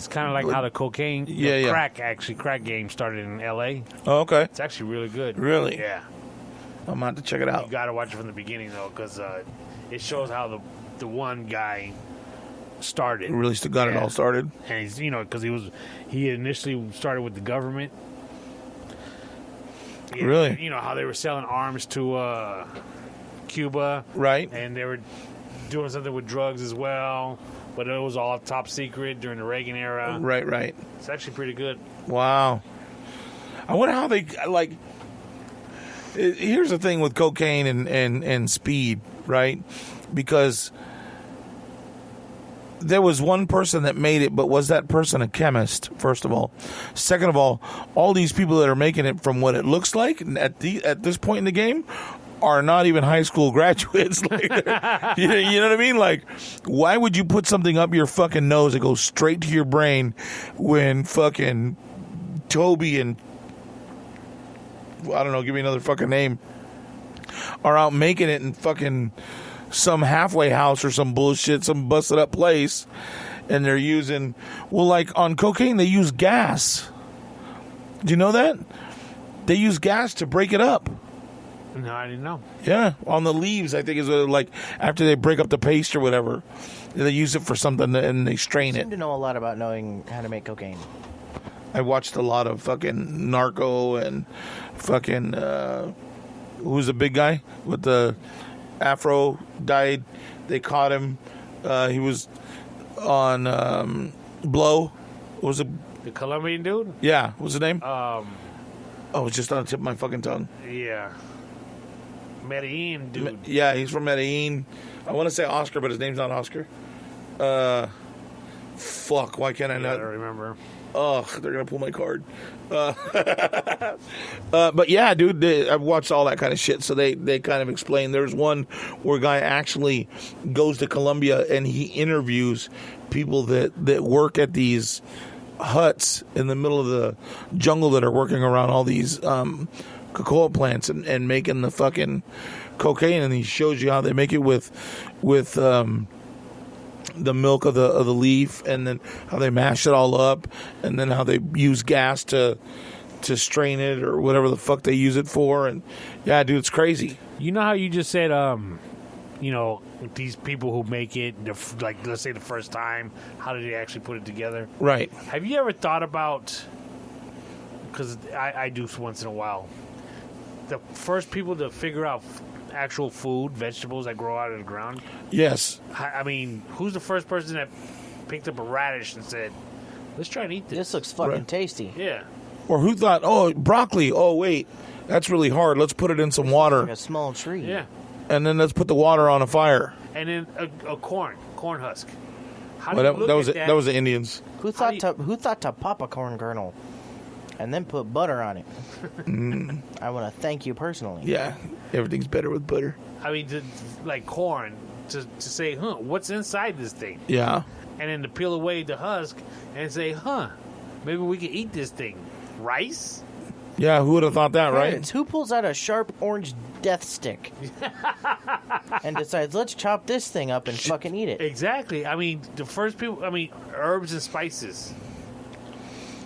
It's kind of like how the cocaine, crack game started in L.A. Oh, okay. It's actually really good. Really? Yeah. I'm going to have to check it out. You got to watch it from the beginning, though, because it shows how the one guy started. Really got it all started. And he's, because he initially started with the government. Yeah, Really? You know how they were selling arms to Cuba. Right. And they were doing something with drugs as well. But it was all top secret during the Reagan era. Right. It's actually pretty good. Wow. I wonder how they, like, here's the thing with cocaine and speed, right? Because there was one person that made it, but was that person a chemist, first of all? Second of all these people that are making it, from what it looks like at this point in the game, are not even high school graduates. Like, you know what I mean? Like, why would you put something up your fucking nose that goes straight to your brain when fucking Toby and, I don't know, give me another fucking name, are out making it in fucking some halfway house or some bullshit, some busted up place, and they're using, well, like on cocaine, they use gas. Do you know that? They use gas to break it up. No, I didn't know. Yeah, on the leaves, I think is like after they break up the paste or whatever, they use it for something and they strain I it. seem to know a lot about knowing how to make cocaine. I watched a lot of fucking Narco and fucking who's the big guy with the afro, died. They caught him. He was on Blow. What was it? The Colombian dude? Yeah. What was his name? Oh, it's just on the tip of my fucking tongue. Yeah. Medellin dude. Yeah, he's from Medellin. I want to say Oscar, but his name's not Oscar. Fuck, why can't I not? I don't remember. Ugh, they're going to pull my card. But yeah, dude, I've watched all that kind of shit. So they kind of explain. There's one where a guy actually goes to Colombia and he interviews people that work at these huts in the middle of the jungle that are working around all these cocoa plants and making the fucking cocaine. And he shows you how they make it with the milk of the leaf, and then how they mash it all up, and then how they use gas to strain it or whatever the fuck they use it for. And yeah, dude, it's crazy. You know how you just said, these people who make it, like, let's say the first time, how did they actually put it together? Right. Have you ever thought about, because I do once in a while, the first people to figure out actual food, vegetables that grow out of the ground? Yes. I mean, who's the first person that picked up a radish and said, let's try and eat this? This looks fucking tasty. Yeah. Or who thought, oh, broccoli, oh, wait, that's really hard. Let's put it in some water. Like a small tree. Yeah. And then let's put the water on a fire. And then a corn husk. How Well, do you that look was at that was the Indians. Who thought to pop a corn kernel and then put butter on it? I want to thank you personally. Yeah, everything's better with butter. I mean, like corn, to say, what's inside this thing? Yeah. And then to peel away the husk and say, maybe we can eat this thing. Rice? Yeah, who would have thought that, right? It's who pulls out a sharp orange death stick and decides, let's chop this thing up and fucking eat it. Exactly. I mean, the first people, herbs and spices.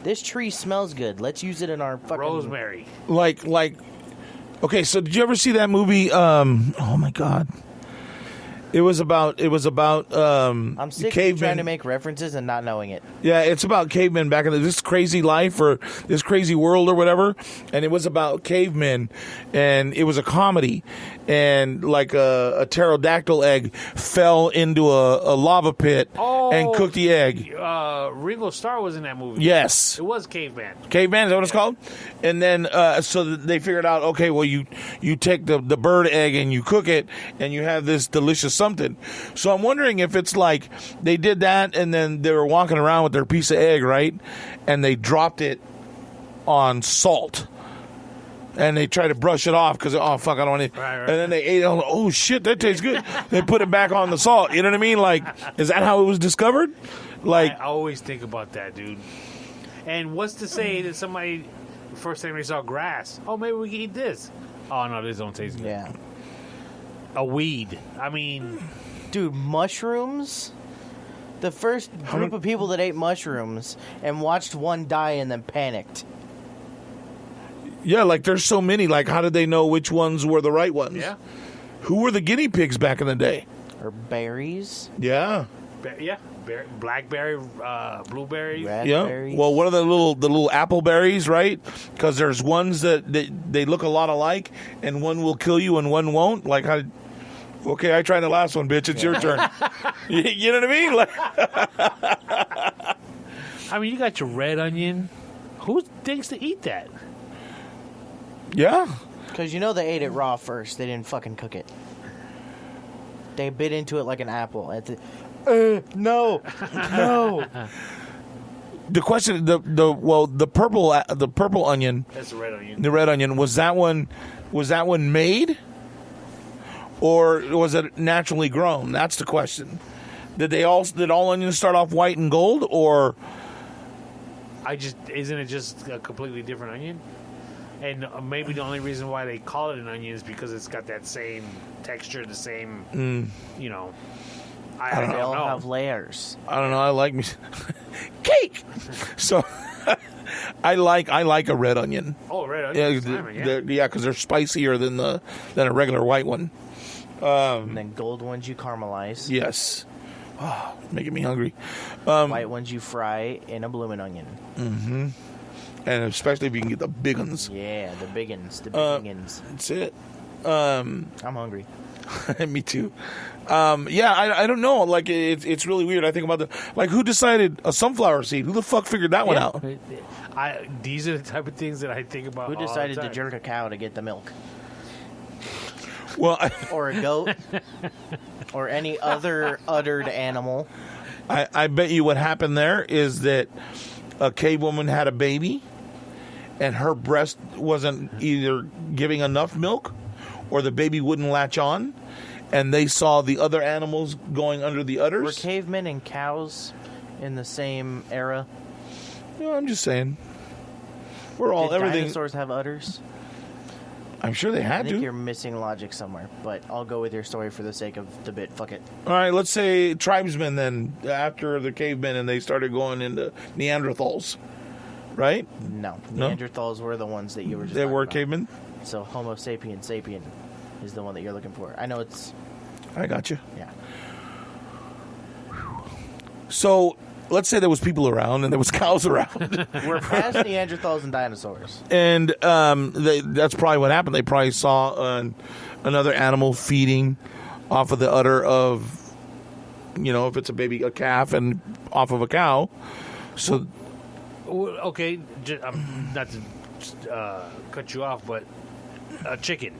This tree smells good. Let's use it in our fucking... Rosemary. Like, okay, so did you ever see that movie? Oh my God. It was about I'm sick of cavemen. trying to make references and not knowing it. Yeah, it's about cavemen back in this crazy life or this crazy world or whatever. And it was about cavemen, and it was a comedy. And like a pterodactyl egg fell into a lava pit and cooked the egg. Ringo Starr was in that movie. Yes. It was Caveman. Caveman, is that what it's called? And then so they figured out, okay, well, you take the bird egg and you cook it, and you have this delicious something. So I'm wondering if it's like they did that, and then they were walking around with their piece of egg, right? And they dropped it on salt. And they tried to brush it off because, oh, fuck, I don't want it. Right. And then they ate it. Oh, shit, that tastes good. They put it back on the salt. You know what I mean? Like, is that how it was discovered? Like, I always think about that, dude. And what's to say that somebody, the first time they saw grass, maybe we can eat this. Oh, no, this don't taste good. Yeah. a weed. I mean, Dude, mushrooms? The first group of people that ate mushrooms and watched one die and then panicked. Yeah, like there's so many. Like, how did they know which ones were the right ones? yeah, Who were the guinea pigs back in the day? Or berries? Yeah. blackberry, blueberry. Raspberries? Yeah. Well, what are the little apple berries, right? Because there's ones that they look a lot alike, and one will kill you and one won't. Like how? Okay, I tried the last one, bitch. It's your turn. You know what I mean? Like, I mean, you got your red onion. Who thinks to eat that? yeah. Because you know they ate it raw first. They didn't fucking cook it. They bit into it like an apple. No. The question, the purple onion, That's the red onion. the red onion, was that one made, or was it naturally grown? That's the question. Did all onions start off white and gold, or? Isn't it just a completely different onion? And maybe the only reason why they call it an onion is because it's got that same texture, the same, you know. I don't They all know. have layers. I don't know. I like me cake, so I like a red onion. Oh, red Yeah, onion. Yeah. because they're spicier than a regular white one. And then gold ones you caramelize. Yes, making me hungry. White ones you fry in a blooming onion. And especially if you can get the big ones. Yeah, the big uns. The big uns. That's it. I'm hungry. Me too. Yeah, I don't know. Like it's really weird. I think about who decided a sunflower seed? Who the fuck figured that one out? These are the type of things that I think about. Who all the decided to time. jerk a cow to get the milk? Well, Or a goat? Or any other uttered animal? I bet you what happened there is that a cave woman had a baby, and her breast wasn't either giving enough milk, or the baby wouldn't latch on, and they saw the other animals going under the udders. Were cavemen and cows in the same era? No, I'm just saying. We're all Did everything. dinosaurs have udders? I'm sure they I had think to. you're missing logic somewhere, but I'll go with your story for the sake of the bit. Fuck it. All right, let's say tribesmen then, after the cavemen, and they started going into Neanderthals, right? No. No? Neanderthals were the ones that you were just They talking were about. cavemen. So Homo sapien sapien is the one that you're looking for. I know it's... I got you. Yeah. So let's say there was people around and there was cows around, We're past Neanderthals and dinosaurs. and that's probably what happened. They probably saw another animal feeding off of the udder of, if it's a calf, and off of a cow. So Well, okay, not to cut you off, but a chicken.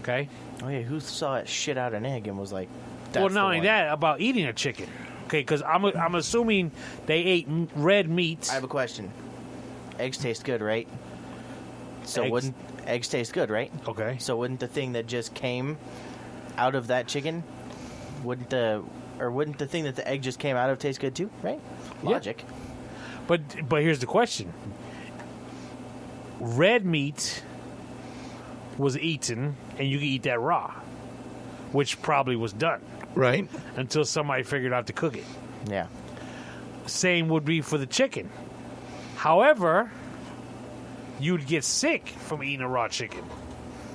Okay. Oh yeah, who saw it shit out an egg and was like, that's Well, the not only one. that, about eating a chicken. Okay, because I'm assuming they ate red meats. I have a question. Eggs taste good, right? So Eggs- eggs taste good, right? Okay. So wouldn't the thing that just came out of that chicken, wouldn't the thing that the egg just came out of taste good too, right? Yeah. Logic. But here's the question: red meat was eaten, and you could eat that raw, which probably was done right. until somebody figured out to cook it. Yeah. Same would be for the chicken. However, you'd get sick from eating a raw chicken.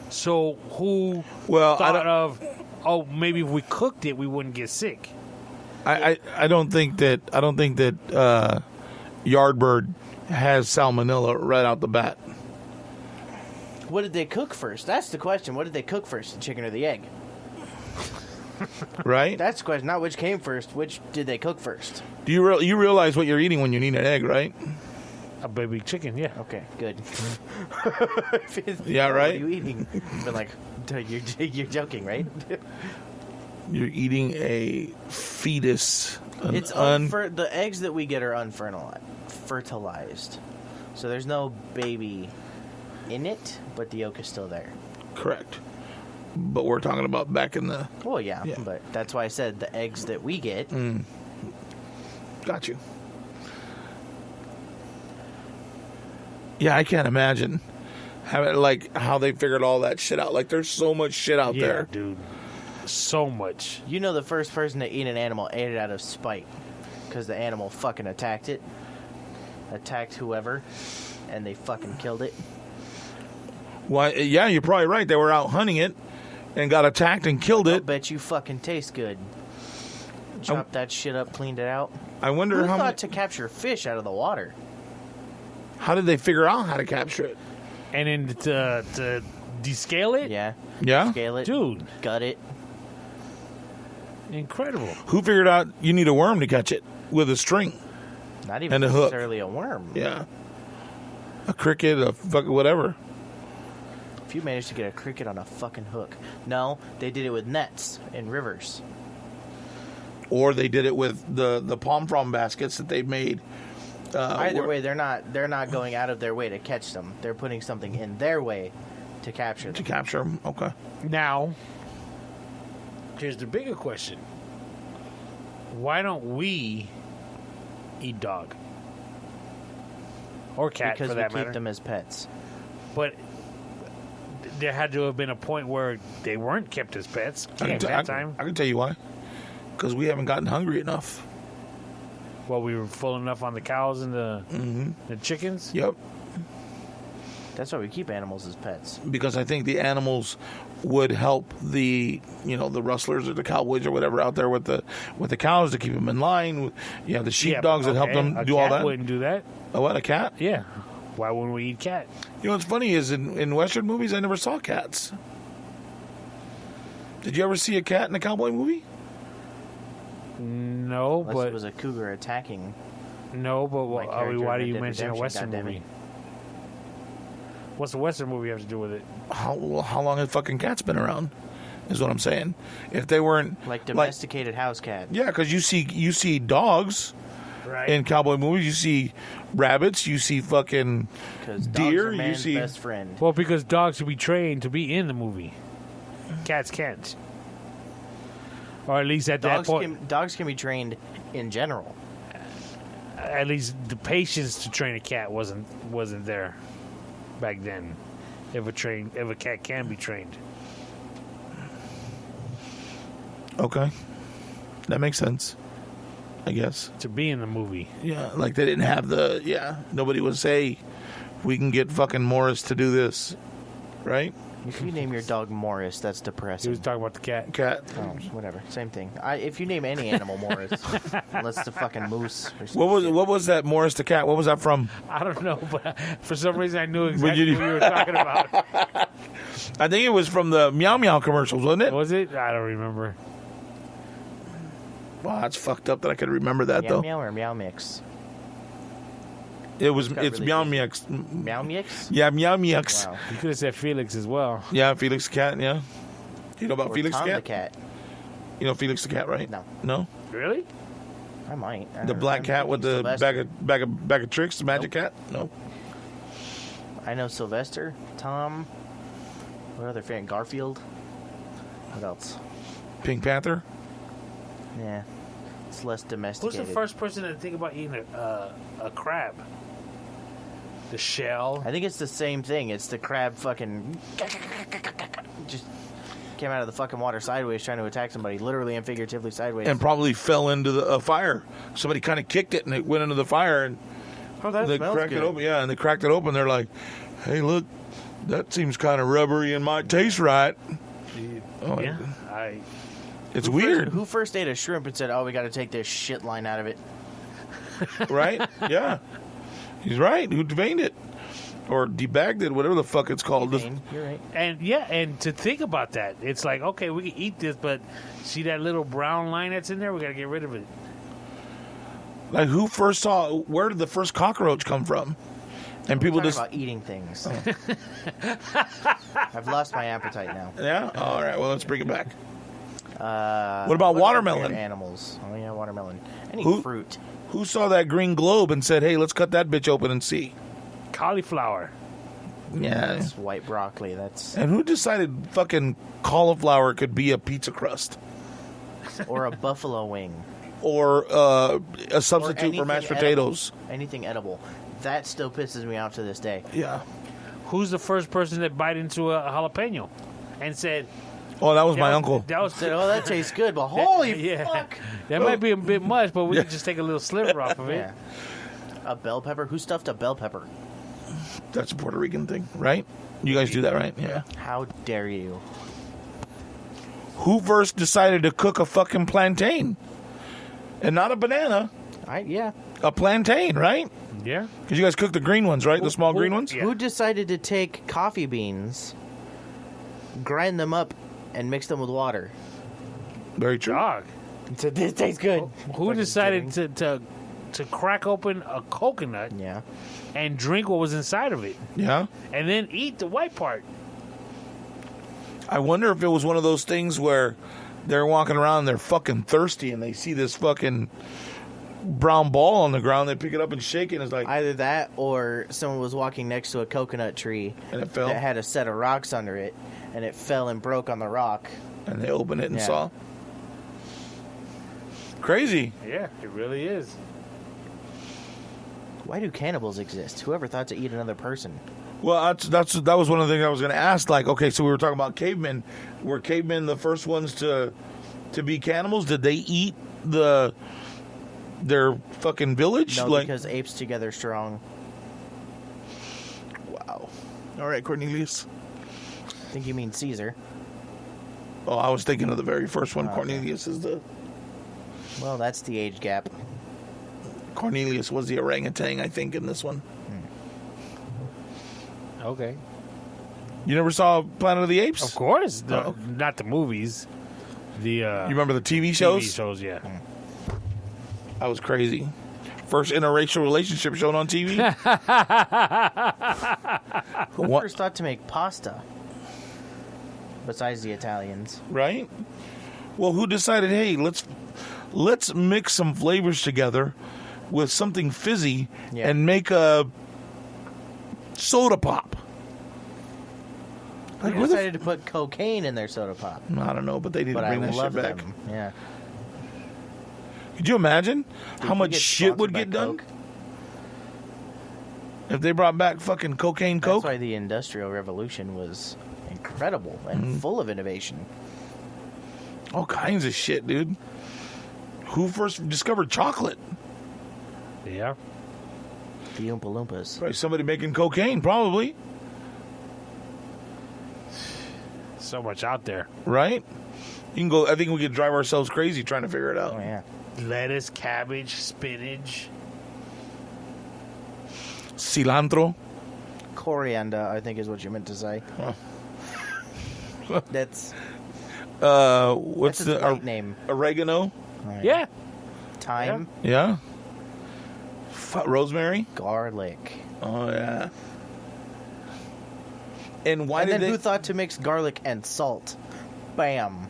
So who Well, I thought don't- of, maybe if we cooked it, we wouldn't get sick? I don't think that Yardbird has salmonella right out the bat. What did they cook first? That's the question. What did they cook first, the chicken or the egg? Right? That's the question. Not which came first. Which did they cook first? Do you realize what you're eating when you eat an egg, right? A baby chicken, yeah. Okay, good. Yeah, right? What are you eating? But like, you're joking, right? You're eating a fetus. It's the eggs that we get are unfertilized, so there's no baby in it, but the yolk is still there. Correct. But we're talking about back in the... Well, yeah, Yeah. but that's why I said the eggs that we get. Got you. Yeah, I can't imagine Like how they figured all that shit out. Like there's so much shit out Yeah, there. dude. So much. You know, the first person to eat an animal ate it out of spite because the animal fucking attacked whoever, and they fucking killed it. Why? Yeah, you're probably right. They were out hunting it and got attacked and killed I it. bet you fucking tastes good. Chopped that shit up, cleaned it out. I wonder Who how thought to capture fish out of the water? how did they figure out how to capture it? And then to descale it? Yeah. Yeah? Scale it. Dude. Gut it. Incredible. Who figured out you need a worm to catch it with a string? Not even And a hook. necessarily a worm. Yeah. A cricket, a fucking whatever. If you managed to get a cricket on a fucking hook. No, they did it with nets in rivers. Or they did it with the palm frond baskets that they made. Either way, they're not going out of their way to catch them. They're putting something in their way to capture them. To capture them. Okay. Now, here's the bigger question. Why don't we eat dog? Or cat, Because for we that keep matter. them as pets. But there had to have been a point where they weren't kept as pets. I At that time. can tell you why. Because we haven't gotten hungry enough. Well, we were full enough on the cows and the chickens. Yep. That's why we keep animals as pets. Because I think the animals would help the rustlers or the cowboys or whatever out there with the cows to keep them in line. You have the sheepdogs that help them do all that. A cat wouldn't do that. Oh, what, a cat? Yeah. Why wouldn't we eat cat? You know what's funny is in Western movies I never saw cats. Did you ever see a cat in a cowboy movie? No, Unless but it was a cougar attacking. why character do in you Red mention a Redemption, Western goddammit. movie? What's the Western movie have to do with it? How long have fucking cats been around? Is what I'm saying. If they weren't Like domesticated house cat. yeah, because you see dogs Right. in cowboy movies. You see rabbits. You see fucking Because deer. dogs are You man's see best friend. Well, because dogs should be trained to be in the movie. Cats can't. Or at least at that point. Dogs can be trained in general. At least the patience to train a cat wasn't there back then. If a cat can be trained. okay, that makes sense. I guess. To be in the movie. Yeah, like they didn't have nobody would say, we can get fucking Morris to do this, right? If you name your dog Morris, that's He depressing. was talking about the cat. Cat. Oh, whatever, same thing. If you name any animal Morris, unless it's a fucking moose or something. What was that Morris the cat? What was that from? I don't know, but for some reason I knew exactly what you were talking about. I think it was from the Meow Meow commercials, wasn't it? Was it? I don't remember. Wow, that's fucked up that I could remember that Meow though. Meow or Meow Mix? It's really Meow good. Mix. Meow Mix? Yeah, Meow Mix. Wow. You could have said Felix as well. Yeah, Felix the cat. Yeah. You know about Or Felix Tom the the cat? cat. You know Felix the cat, right? No. No. Really? I might. The black cat with the Sylvester. bag of tricks, the magic cat. No. I know Sylvester, Tom. What other fan? Garfield. What else? Pink Panther. Yeah, it's less Who's domesticated. the first person to think about eating a crab? The shell. I think it's the same thing. It's the crab fucking just came out of the fucking water sideways trying to attack somebody, literally and figuratively sideways. And probably fell into the fire. Somebody kind of kicked it and it went into the fire and oh, that they smells cracked good. it open. Yeah, and they cracked it open. They're like, "Hey, look, that seems kind of rubbery and might taste right." Oh, Yeah. it's weird, Who first ate a shrimp and said, "Oh, we got to take this shit line out of it"? right? Yeah, he's right. Who deveined it or debagged it, whatever the fuck it's called. Dane, you're right. And to think about that, it's like, okay, we can eat this, but see that little brown line that's in there? We got to get rid of it. Like, who first saw? Where did the first cockroach come from? And people Talking just about eating things. I've lost my appetite now. yeah. All right, well, let's bring it back. What about other watermelon? weird animals. Oh yeah, watermelon. Any Who- fruit. Who saw that green globe and said, "Hey, let's cut that bitch open and see"? Cauliflower. Yeah. That's white broccoli. That's And who decided fucking cauliflower could be a pizza crust or a buffalo wing. or a substitute for anything mashed edible. potatoes? Anything edible. That still pisses me off to this day. Yeah. Who's the first person that bite into a jalapeno and said, Oh, that was my uncle. That was Said, oh, that tastes good, but holy fuck. That might be a bit much, but we can just take a little sliver off of it. Yeah. A bell pepper? Who stuffed a bell pepper? That's a Puerto Rican thing, right? You guys do that, right? Yeah. How dare you? Who first decided to cook a fucking plantain? And not a banana, Yeah. a plantain, right? Yeah. Because you guys cook the green ones, right? The small green ones? Yeah. Who decided to take coffee beans, grind them up, and mix them with water? Very true. Dog. And said, this tastes good. Who Fucking decided kidding. to crack open a coconut Yeah. and drink what was inside of it, Yeah. and then eat the white part? I wonder if it was one of those things where they're walking around and they're fucking thirsty and they see this fucking brown ball on the ground. They pick it up and shake it. And it's like, Either that or someone was walking next to a coconut tree and it fell. that had a set of rocks under it, and it fell and broke on the rock. And they opened it and Yeah. saw. Crazy. Yeah, it really is. Why do cannibals exist? Whoever thought to eat another person? Well, that was one of the things I was going to ask. Like, okay, so we were talking about cavemen. Were cavemen the first ones to be cannibals? Did they eat their fucking village? No, like, because apes together strong. wow. All right, Cornelius. I think you mean Caesar. Oh, I was thinking of the very first one. Okay. Cornelius is the Well, that's the age gap. Cornelius was the orangutan, I think, in this one. Okay. You never saw Planet of the Apes? Of course. Oh. Not the movies. The You remember the TV shows? TV shows, yeah. That was crazy. First interracial relationship shown on TV. Who What? first thought to make pasta? Besides the Italians. Right? Well, who decided, hey, let's mix some flavors together with something fizzy Yeah. and make a soda pop? Like, Who where the decided to put cocaine in their soda pop? I don't know, but they didn't But I bring that love shit back. them. Yeah. Could you imagine how Did we much get shit would sponsored get by done Coke? if they brought back fucking cocaine That's coke? why the Industrial Revolution was incredible and full of innovation. All kinds of shit, dude. Who first discovered chocolate? Yeah. The Oompa Loompas. Probably somebody making cocaine, probably. So much out there. Right? You can go. I think we could drive ourselves crazy trying to figure it out. Oh, yeah. Lettuce, cabbage, spinach. Cilantro. Coriander, I think is what you meant to say. Huh. That's What's that's its the right name. oregano? Right. Yeah. Thyme, Yeah. Rosemary. garlic. Oh yeah. And why And did then they? who thought to mix garlic and salt? Bam.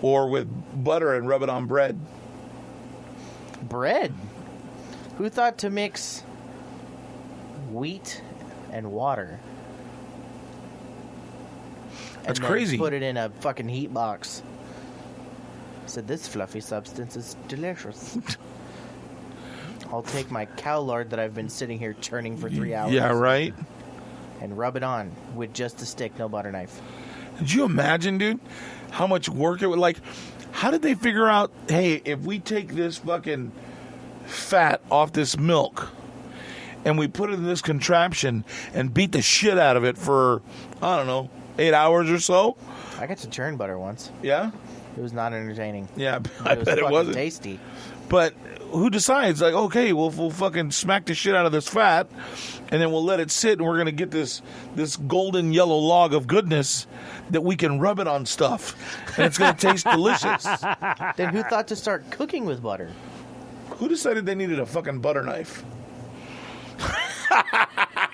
Or with butter and rub it on bread. Bread. Who thought to mix wheat and water? That's and then crazy. Put it in a fucking heat box. Said this fluffy substance is delicious. I'll take my cow lard that I've been sitting here churning for 3 hours. Yeah, right. And rub it on with just a stick, no butter knife. Did you imagine, dude, how much work it would like? How did they figure out? Hey, if we take this fucking fat off this milk and we put it in this contraption and beat the shit out of it for I don't know 8 hours or so. I got to churn butter once. Yeah, It was not entertaining. yeah. I was bet it fucking wasn't. tasty. But who decides? Like, okay, we'll fucking smack the shit out of this fat, and then we'll let it sit, and we're gonna get this golden yellow log of goodness that we can rub it on stuff, and it's gonna taste delicious. Then who thought to start cooking with butter? Who decided they needed a fucking butter knife?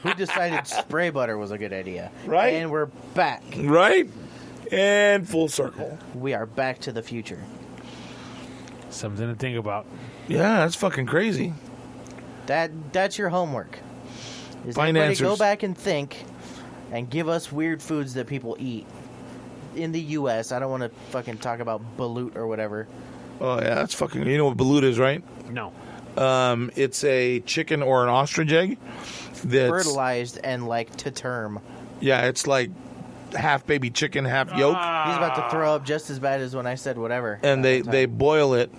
Who decided spray butter was a good idea? Right. And we're back. Right? And full circle. We are back to the future. Something to think about. Yeah, that's fucking crazy. That's your homework. Is Find everybody answers. go back and think and give us weird foods that people eat. In the U.S., I don't want to fucking talk about balut or whatever. Oh, yeah, that's fucking... You know what balut is, right? No. It's a chicken or an ostrich egg. That's, Fertilized and like to term. yeah, it's like half baby chicken, half yolk. He's about to throw up just as bad as when I said whatever. And they boil it,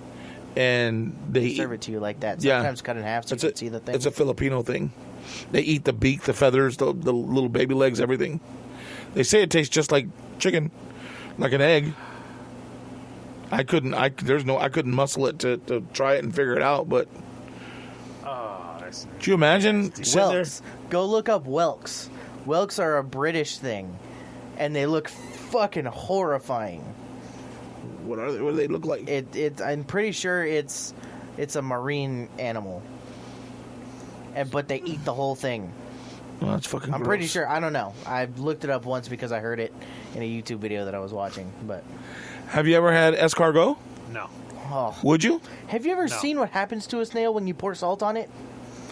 and they serve it to you like that. Yeah. Sometimes cut in half so you can see the thing. It's a Filipino thing. They eat the beak, the feathers, the little baby legs, everything. They say it tastes just like chicken, like an egg. I couldn't muscle it to try it and figure it out. But could you imagine? Whelks. Go look up whelks. Whelks are a British thing, and they look fucking horrifying. What are they? What do they look like? I'm pretty sure it's a marine animal, but they eat the whole thing. Well, that's fucking. I'm pretty sure. I don't know. I looked it up once because I heard it in a YouTube video that I was watching. But have you ever had escargot? No. oh, Would you? have you ever seen what happens to a snail when you pour salt on it?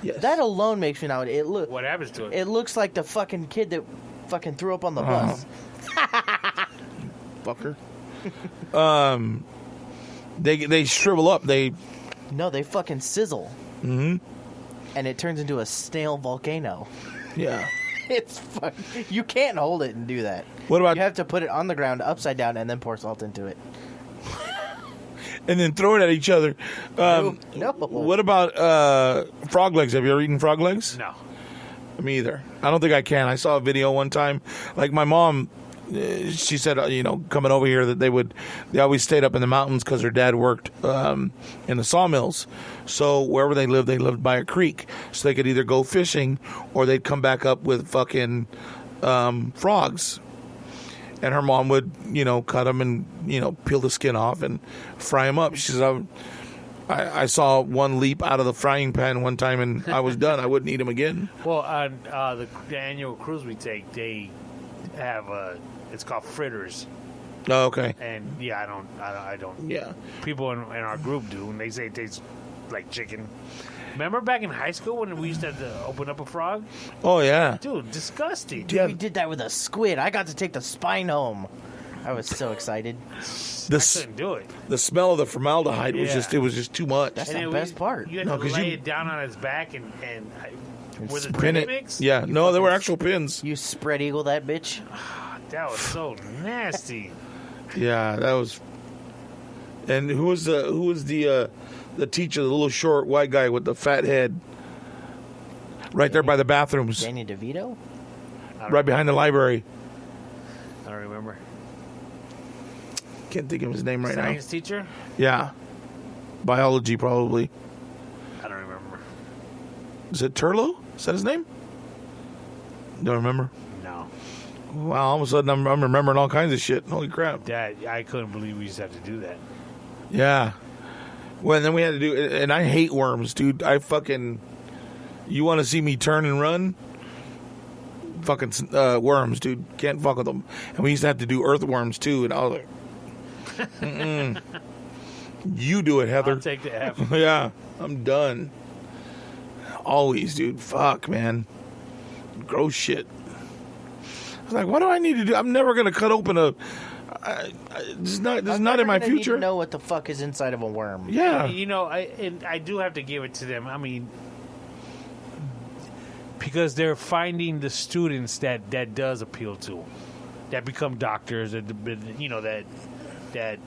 Yes. That alone makes me know it. What happens to it? It looks like the fucking kid that fucking threw up on the bus. Fucker. They shrivel up. No, they fucking sizzle. Mm-hmm. And it turns into a snail volcano. Yeah. It's you can't hold it and do that. What about? You have to put it on the ground upside down and then pour salt into it. And then throw it at each other. No. What about frog legs? Have you ever eaten frog legs? No. Me either. I don't think I can. I saw a video one time. Like my mom, she said, coming over here that they always stayed up in the mountains because her dad worked in the sawmills. So wherever they lived by a creek. So they could either go fishing or they'd come back up with fucking frogs. And her mom would, cut them and, peel the skin off and fry them up. She says, I saw one leap out of the frying pan one time and I was done. I wouldn't eat them again. Well, on the annual cruise we take, they have it's called fritters. Oh, okay. And yeah, I don't. Yeah. People in our group do, and they say it tastes like chicken. Remember back in high school when we used to have to open up a frog? Oh, yeah. Dude, disgusting. Dude, we did that with a squid. I got to take the spine home. I was so excited. I couldn't do it. The smell of the formaldehyde was just too much. That's the best part. You had to lay it down on its back and was it Pin pin it. mix? Yeah, no, there were actual pins. You spread eagle that bitch. That was so nasty. Yeah, that was. And who was the teacher, the little short white guy with the fat head? Right there by the bathrooms, Danny DeVito? right behind the library. I don't remember. Can't think of his name right Science teacher? now. Yeah, biology probably. I don't remember. Is it Turlo? Is that his name? Don't remember. No. Wow, all of a sudden I'm remembering all kinds of shit. Holy crap. I couldn't believe we used to have to do that. Yeah. Well, and then we had to do, and I hate worms, dude. You want to see me turn and run? Fucking worms, dude. Can't fuck with them. And we used to have to do earthworms too, and I was like, you do it, Heather. I'll take the F. Yeah, I'm done. Always, dude. Fuck, man. Gross shit. I was like, what do I need to do? I'm never gonna cut open a. This is not in my future. Need to know what the fuck is inside of a worm. Yeah. I do have to give it to them. I mean, because they're finding the students that does appeal to, that become doctors, that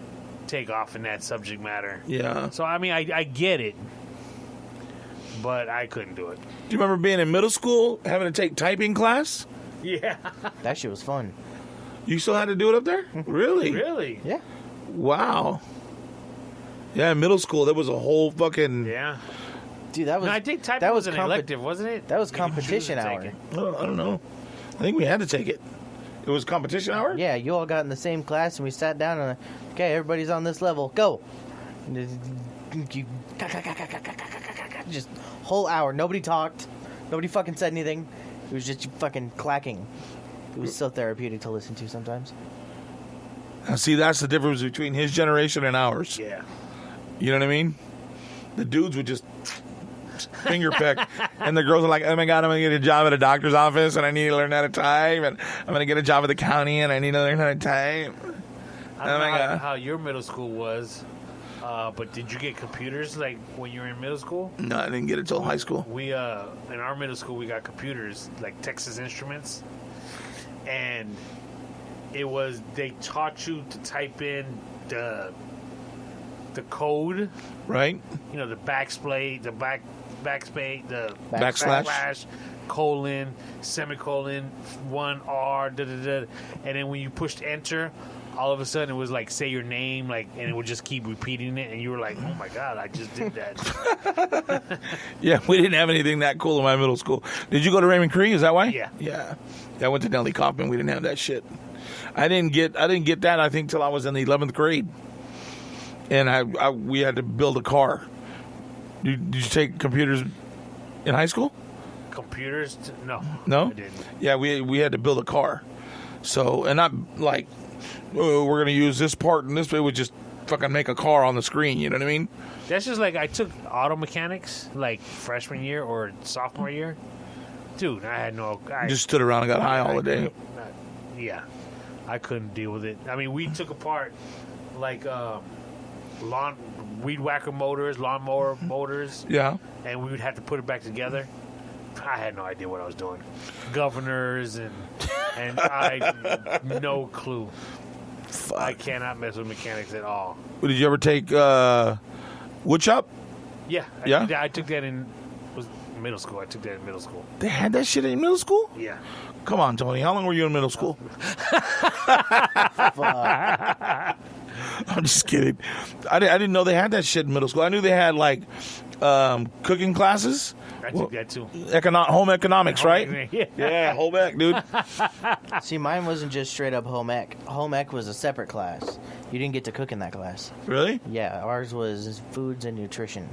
take off in that subject matter. Yeah. So I mean, I get it, but I couldn't do it. Do you remember being in middle school, having to take typing class? Yeah. That shit was fun. You still had to do it up there? Really? Really? Yeah. Wow. Yeah, in middle school, there was a whole fucking... Yeah. Dude, that was... No, I think typing was an elective, wasn't it? That was You could choose competition to take hour. it. Oh, I don't know. I think we had to take it. It was competition hour? Yeah, you all got in the same class and we sat down and, okay, everybody's on this level. Go. Just whole hour. Nobody talked. Nobody fucking said anything. It was just fucking clacking. It was so therapeutic to listen to sometimes. Now, see, that's the difference between his generation and ours. Yeah. You know what I mean? The dudes would just finger pick, and the girls are like, oh my God, I'm going to get a job at a doctor's office, and I need to learn how to type, and I'm going to get a job at the county, and I need to learn how to type. I don't know how your middle school was. But did you get computers like when you were in middle school? No, I didn't get it till high school. We in our middle school we got computers like Texas Instruments, and they taught you to type in the code, Right? you know, the backspace, the Backslash. colon, semicolon, 1R, and then when you pushed enter, all of a sudden it was like say your name, like, and it would just keep repeating it, and you were like, oh my god, I just did that. Yeah, we didn't have anything that cool in my middle school. Did you go to Raymond Cree? Is that why? Yeah. Yeah. I went to Nellie Kaufman. We didn't have that shit. I didn't get that, I think, till I was in the 11th grade. And we had to build a car. Did you take computers in high school? Computers? No. No? I didn't. Yeah, we had to build a car. So, and not like, oh, we're going to use this part and this way. We just fucking make a car on the screen. You know what I mean? That's just like I took auto mechanics like freshman year or sophomore year. Dude, I had Just stood around and got high all the day. Yeah. I couldn't deal with it. I mean, we took apart like weed whacker motors, lawnmower motors. Yeah. And we would have to put it back together. I had no idea what I was doing. Governors and I no clue. Fuck. I cannot mess with mechanics at all. Did you ever take woodshop? Yeah. Yeah? I took that in middle school. I took that in middle school. They had that shit in middle school? Yeah. Come on, Tony. How long were you in middle school? I'm just kidding. I didn't know they had that shit in middle school. I knew they had, like, cooking classes. I took that, too. Home economics, right? Yeah. Yeah, home ec, dude. See, mine wasn't just straight up home ec. Home ec was a separate class. You didn't get to cook in that class. Really? Yeah, ours was foods and nutrition.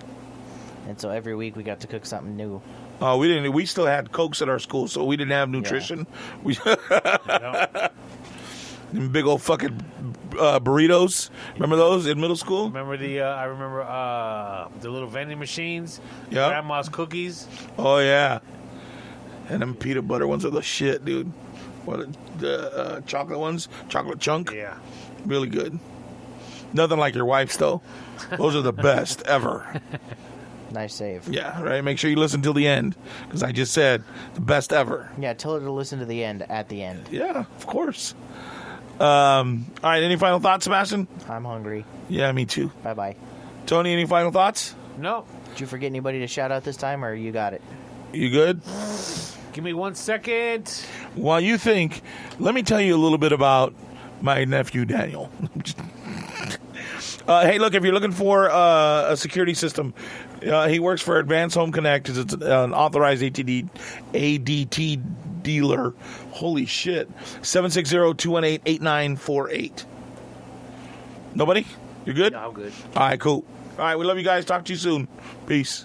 And so every week we got to cook something new. Oh, we didn't. We still had Cokes at our school, so we didn't have nutrition. Yeah. We big old fucking burritos. Remember those in middle school? Remember the little vending machines? Yeah. Grandma's cookies? Oh, yeah. And them peanut butter ones are the shit, dude. What the chocolate ones? Chocolate chunk? Yeah. Really good. Nothing like your wife's, though. Those are the best ever. Nice save. Yeah, right? Make sure you listen till the end, because I just said the best ever. Yeah, tell her to listen to the end at the end. Yeah, of course. All right, any final thoughts, Sebastian? I'm hungry. Yeah, me too. Bye-bye. Tony, any final thoughts? No. Did you forget anybody to shout out this time, or you got it? You good? Give me 1 second. While you think, let me tell you a little bit about my nephew, Daniel. Hey, look, if you're looking for a security system, he works for Advanced Home Connect. It's an authorized ADT dealer. Holy shit. 760-218-8948. Nobody? You good? Yeah, I'm good. All right, cool. All right, we love you guys. Talk to you soon. Peace.